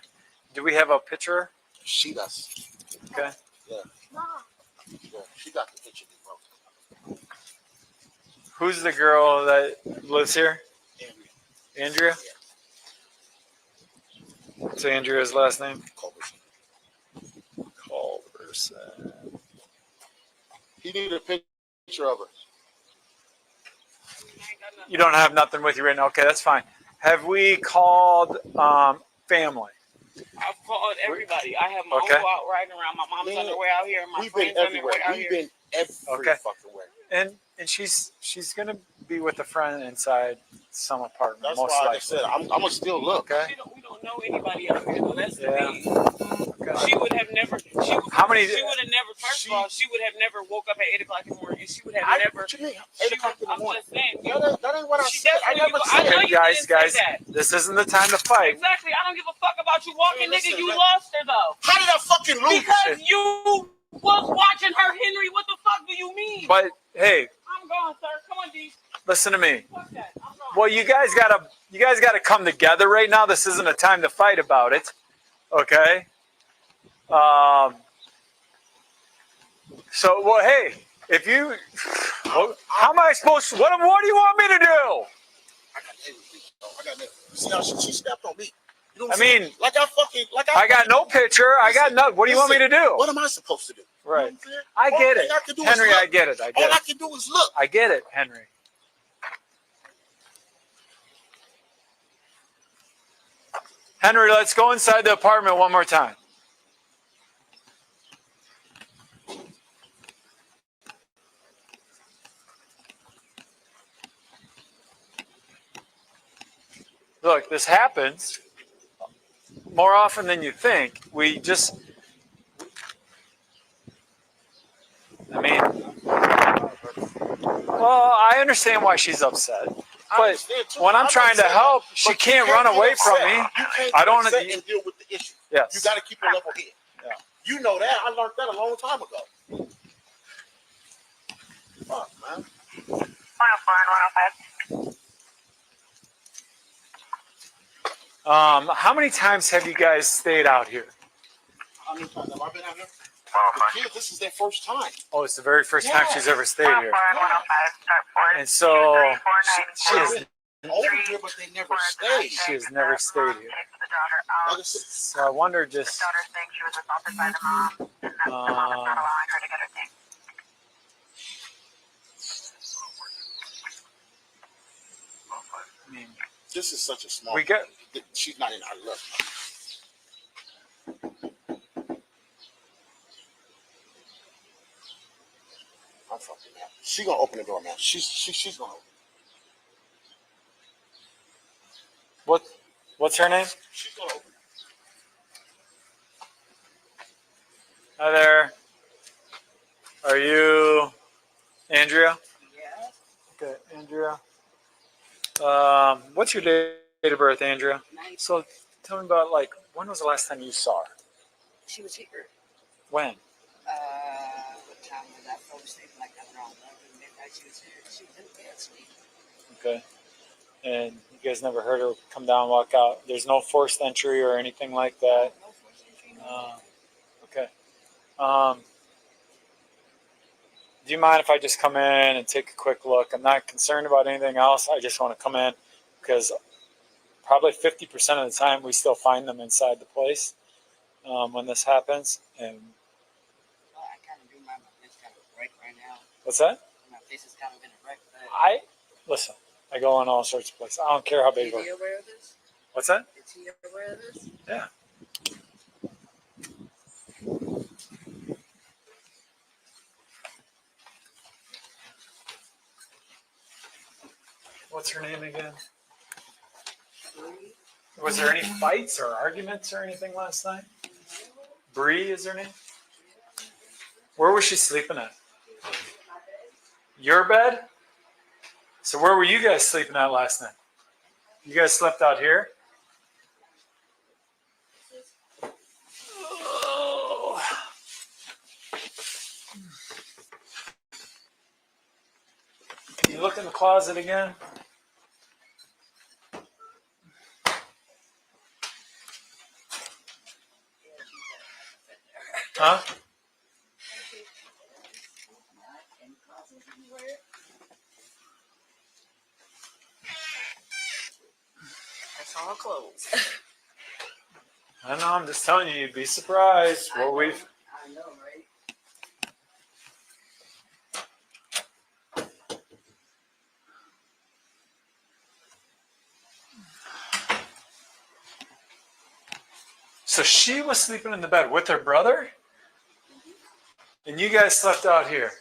Speaker 10: Do we have a picture?
Speaker 12: She does.
Speaker 10: Okay.
Speaker 12: Yeah.
Speaker 1: Mom.
Speaker 12: Yeah. She got the picture. Bro.
Speaker 10: Who's the girl that lives here? Andrea? What's Andrea's last name? Culberson.
Speaker 12: He needed a picture of her.
Speaker 10: You don't have nothing with you right now. Okay, that's fine. Have we called family?
Speaker 11: I've called everybody. I have my
Speaker 10: Okay.
Speaker 11: uncle out riding around. My mom's on her way out here. My
Speaker 12: We've been
Speaker 11: friend's on their
Speaker 12: everywhere.
Speaker 11: way out
Speaker 12: We've
Speaker 11: here.
Speaker 12: been every
Speaker 10: Okay.
Speaker 12: fucking way.
Speaker 10: And she's gonna be with a friend inside some apartment,
Speaker 12: That's
Speaker 10: most
Speaker 12: why I
Speaker 10: likely.
Speaker 12: just said I'm gonna still look.
Speaker 10: Okay.
Speaker 11: We don't know anybody out here. Though. That's the
Speaker 10: Yeah.
Speaker 11: thing.
Speaker 10: Okay.
Speaker 11: She would have never.
Speaker 10: How many?
Speaker 11: She would have never. First of all, she would have never woke up at 8 o'clock in the morning. And she would have never.
Speaker 12: What you mean?
Speaker 11: She
Speaker 12: 8 o'clock in the
Speaker 11: I'm
Speaker 12: morning.
Speaker 11: just saying.
Speaker 12: That ain't what I
Speaker 11: She
Speaker 12: said. I
Speaker 11: definitely
Speaker 12: never
Speaker 11: was- I know
Speaker 12: said.
Speaker 11: you
Speaker 10: Guys,
Speaker 11: didn't say
Speaker 10: guys,
Speaker 11: that.
Speaker 10: this isn't the time to fight.
Speaker 11: Exactly. I don't give a fuck about you walking,
Speaker 12: Hey,
Speaker 11: nigga.
Speaker 12: listen,
Speaker 11: You
Speaker 12: man.
Speaker 11: lost her though.
Speaker 12: How did I fucking lose?
Speaker 11: Because you was watching her, Henry. What the fuck do you mean?
Speaker 10: But hey,
Speaker 11: I'm gone, sir. Come on, D.
Speaker 10: listen to me.
Speaker 11: Fuck that. I'm gone.
Speaker 10: Well, you guys gotta come together right now. This isn't a time to fight about it. Okay. So, well, hey, if you, how am I supposed to? What do you want me to do?
Speaker 12: I got everything. I got everything. See how she stepped on me. You know what
Speaker 10: I
Speaker 12: I'm saying?
Speaker 10: mean,
Speaker 12: I
Speaker 10: got no picture. I got no. What do you want me to do?
Speaker 12: What am I supposed to do?
Speaker 10: Right.
Speaker 12: You know what I'm saying?
Speaker 10: I
Speaker 12: All
Speaker 10: get
Speaker 12: thing
Speaker 10: it,
Speaker 12: I can do is
Speaker 10: Henry.
Speaker 12: look.
Speaker 10: I get it. I
Speaker 12: All
Speaker 10: get
Speaker 12: I
Speaker 10: it.
Speaker 12: can do is look.
Speaker 10: I get it, Henry. Henry, let's go inside the apartment one more time. Look, this happens more often than you think. I mean, well, I understand why she's upset. But when I'm trying to help, she can't run away from me.
Speaker 12: You can't
Speaker 10: I don't.
Speaker 12: get upset and deal with the issue.
Speaker 10: Yes.
Speaker 12: You got to keep a level head.
Speaker 10: Yeah.
Speaker 12: You know that. I learned that a long time ago. Fuck, man.
Speaker 1: 104 and 105.
Speaker 10: How many times have you guys stayed out here?
Speaker 12: How many times have I been out here? The kids, this is their first time.
Speaker 10: Oh, it's the very first time she's ever stayed here.
Speaker 1: 104 and 105. Start 4.
Speaker 10: And so she has
Speaker 12: Over here, but they never stayed.
Speaker 10: she has never stayed here.
Speaker 12: Like I said,
Speaker 10: So I wonder just
Speaker 1: Daughter saying she was assaulted by the mom, and that the mom is not allowing her to get her things.
Speaker 12: This is such a small.
Speaker 10: We get.
Speaker 12: She's not in our look. I'm fucking mad. She gonna open the door, man. She's gonna open.
Speaker 10: What's her name?
Speaker 12: She's gonna open.
Speaker 10: Hi there. Are you Andrea?
Speaker 11: Yeah.
Speaker 10: Okay, Andrea. What's your date of birth, Andrea? So tell me about, like, when was the last time you saw her?
Speaker 11: She was here.
Speaker 10: When?
Speaker 11: What time was I? Fell asleep like around 11 midnight. She was here. She was in bed sleep.
Speaker 10: Okay. And you guys never heard her come down, walk out? There's no forced entry or anything like that?
Speaker 11: No forced entry, no.
Speaker 10: Okay. Do you mind if I just come in and take a quick look? I'm not concerned about anything else. I just want to come in because probably 50% of the time we still find them inside the place when this happens. And
Speaker 11: Well, I kind of do my face kind of break right now.
Speaker 10: what's that?
Speaker 11: My face is kind of in a wreck.
Speaker 10: Listen, I go in all sorts of places. I don't care how big.
Speaker 11: Is he aware of this?
Speaker 10: What's that?
Speaker 11: Is he aware of this?
Speaker 10: Yeah. What's her name again? Was there any fights or arguments or anything last night? Bree is her name? Where was she sleeping at? Your bed? So where were you guys sleeping at last night? You guys slept out here? Oh. Can you look in the closet again? Huh?
Speaker 11: That's all clothes.
Speaker 10: I don't know, I'm just telling you, you'd be surprised what we've...
Speaker 11: I know, right?
Speaker 10: So she was sleeping in the bed with her brother? And you guys slept out here?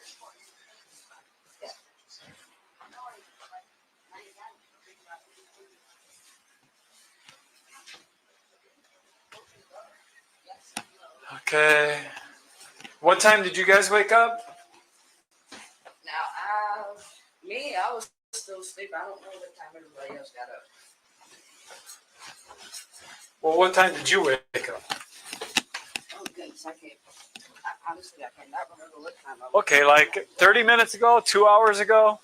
Speaker 10: Okay. What time did you guys wake up?
Speaker 11: Now, I was still asleep. I don't know what time everybody else got up.
Speaker 10: Well, what time did you wake up?
Speaker 11: Oh, goodness, honestly, I cannot remember what time I was.
Speaker 10: Okay, like 30 minutes ago, 2 hours ago?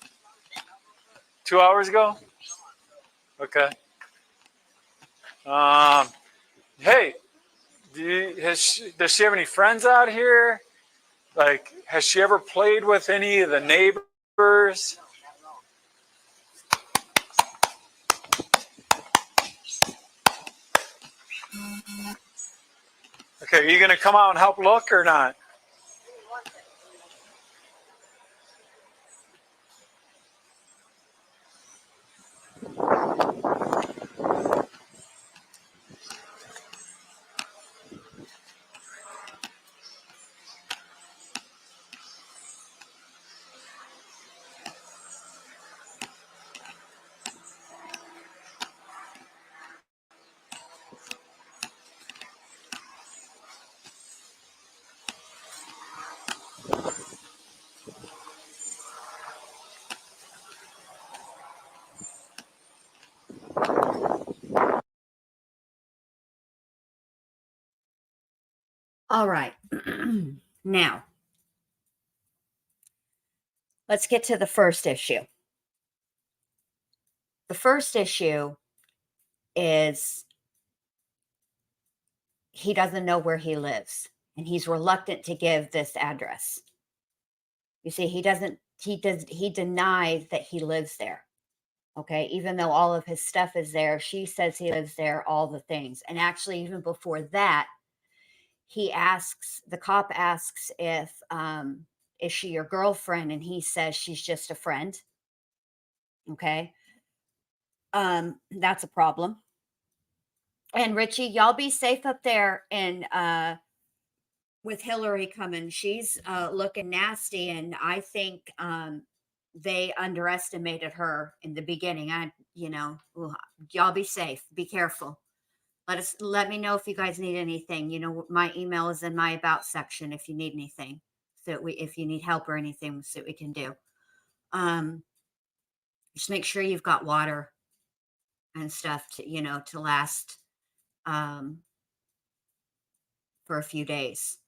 Speaker 10: 2 hours ago? Okay. Hey, does she have any friends out here? Like, has she ever played with any of the neighbors? Okay, are you going to come out and help look or not?
Speaker 2: All right. Now, let's get to the first issue. The first issue is he doesn't know where he lives, and he's reluctant to give this address. You see, he denies that he lives there. Okay, even though all of his stuff is there, she says he lives there, all the things. And actually, even before that, the cop asks if, is she your girlfriend? And he says she's just a friend. Okay. That's a problem. And Richie, y'all be safe up there. And with Hillary coming, she's looking nasty, and I think they underestimated her in the beginning. Y'all be safe, be careful. Let me know if you guys need anything. My email is in my about section if you need anything. If you need help or anything, so we can do. Just make sure you've got water and stuff to last for a few days.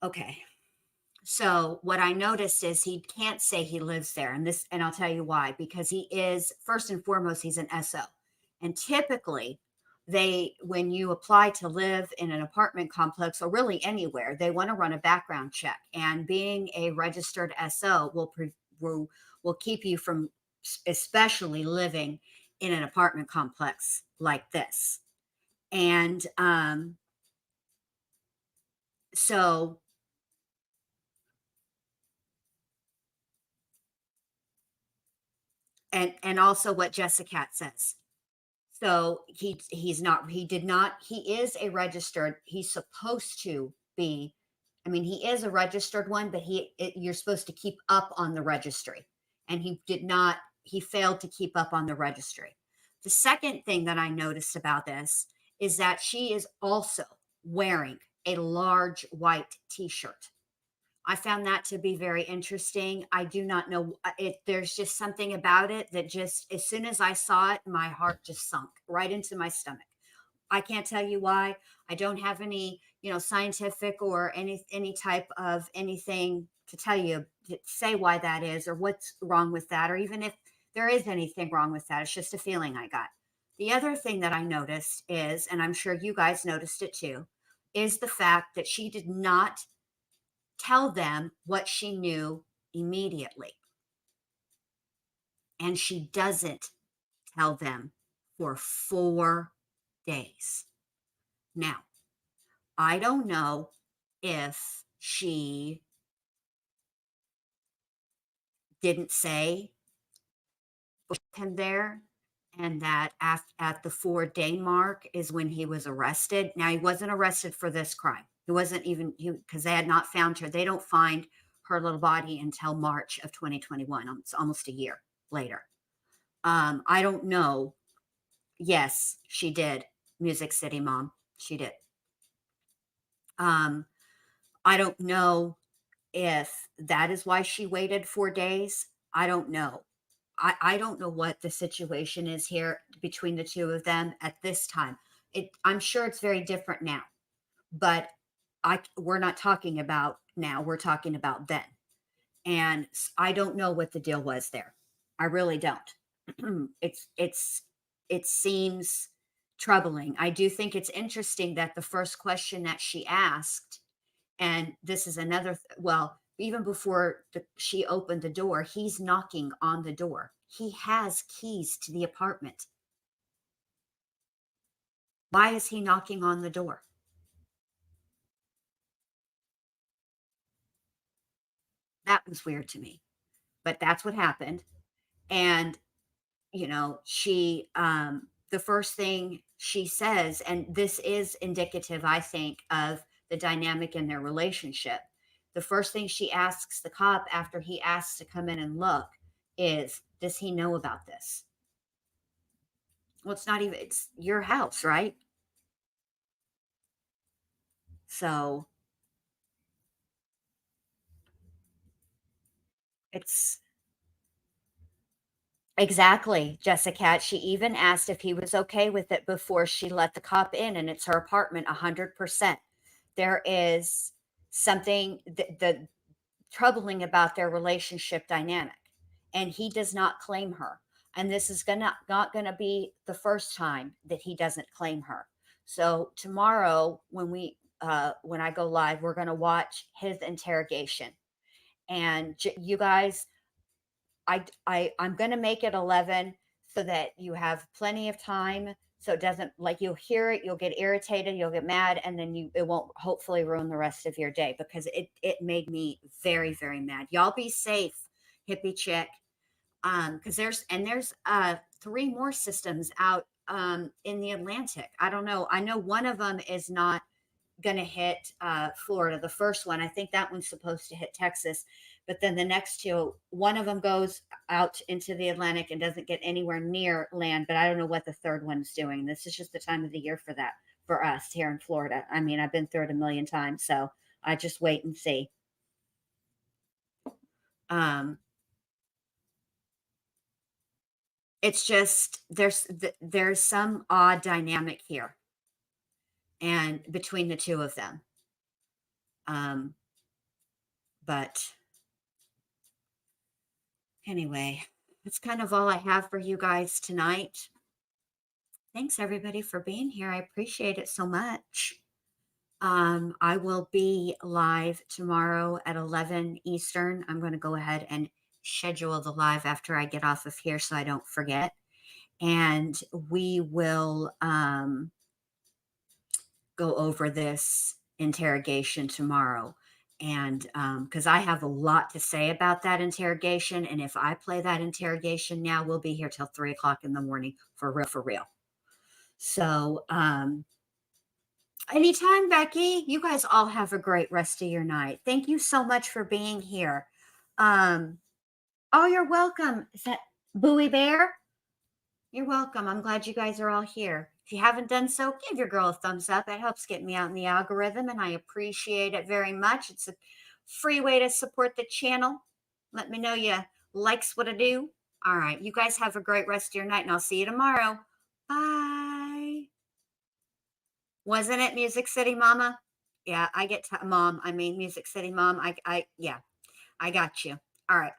Speaker 2: Okay. So what I noticed is he can't say he lives there, and I'll tell you why. Because he is, first and foremost, he's an SO, and typically when you apply to live in an apartment complex or really anywhere, they want to run a background check, and being a registered SO will keep you from especially living in an apartment complex like this. And so and also what Jessica says. So he is a registered, he's supposed to be, he is a registered one, but you're supposed to keep up on the registry. And he failed to keep up on the registry. The second thing that I noticed about this is that she is also wearing a large white t-shirt. I found that to be very interesting. I do not know there's just something about it that just, as soon as I saw it, my heart just sunk right into my stomach. I can't tell you why. I don't have any, scientific or any type of anything to tell you to say why that is or what's wrong with that, or even if there is anything wrong with that. It's just a feeling I got. The other thing that I noticed is, and I'm sure you guys noticed it too, is the fact that she did not tell them what she knew immediately. And she doesn't tell them for 4 days. Now, I don't know if she didn't say him there, and that at the 4-day mark is when he was arrested. Now, he wasn't arrested for this crime. He wasn't even, because they had not found her. They don't find her little body until March of 2021. It's almost a year later. I don't know. Yes, she did. Music City Mom. She did. I don't know if that is why she waited 4 days. I don't know. I don't know what the situation is here between the two of them at this time. I'm sure it's very different now, but we're not talking about now. We're talking about then. And I don't know what the deal was there. I really don't. It seems troubling. I do think it's interesting that the first question that she asked, and this is another, even before she opened the door, he's knocking on the door. He has keys to the apartment. Why is he knocking on the door? That was weird to me, but that's what happened. And, she, the first thing she says, and this is indicative, I think, of the dynamic in their relationship. The first thing she asks the cop after he asks to come in and look is, does he know about this? Well, it's your house, right? So it's exactly, Jessica. She even asked if he was okay with it before she let the cop in, and it's her apartment 100%. There is something the troubling about their relationship dynamic, and he does not claim her. And this is not going to be the first time that he doesn't claim her. So tomorrow, when I go live, we're going to watch his interrogation. And you guys, I'm going to make it 11 so that you have plenty of time. So it doesn't, like, you'll hear it, you'll get irritated, you'll get mad, and then it won't hopefully ruin the rest of your day, because it made me very, very mad. Y'all be safe, hippie chick. Because there's 3 more systems out in the Atlantic. I don't know. I know one of them is not going to hit Florida. The first one, I think that one's supposed to hit Texas, but then the next 2, one of them goes out into the Atlantic and doesn't get anywhere near land. But I don't know what the third one's doing. This is just the time of the year for that for us here in Florida. I mean, I've been through it a million times, so I just wait and see. It's just there's some odd dynamic here, and between the 2 of them. But anyway, that's kind of all I have for you guys tonight. Thanks everybody for being here. I appreciate it so much. I will be live tomorrow at 11 Eastern. I'm going to go ahead and schedule the live after I get off of here so I don't forget. And we will go over this interrogation tomorrow. And because I have a lot to say about that interrogation. And if I play that interrogation now, we'll be here till 3 o'clock in the morning for real. So anytime, Becky. You guys all have a great rest of your night. Thank you so much for being here. Oh, you're welcome. Is that Bowie Bear? You're welcome. I'm glad you guys are all here. If you haven't done so, give your girl a thumbs up. It helps get me out in the algorithm, and I appreciate it very much. It's a free way to support the channel. Let me know you likes what I do. All right. You guys have a great rest of your night, and I'll see you tomorrow. Bye. Wasn't it Music City Mama? Yeah, I get Mom. I mean, Music City Mom. Yeah, I got you. All right.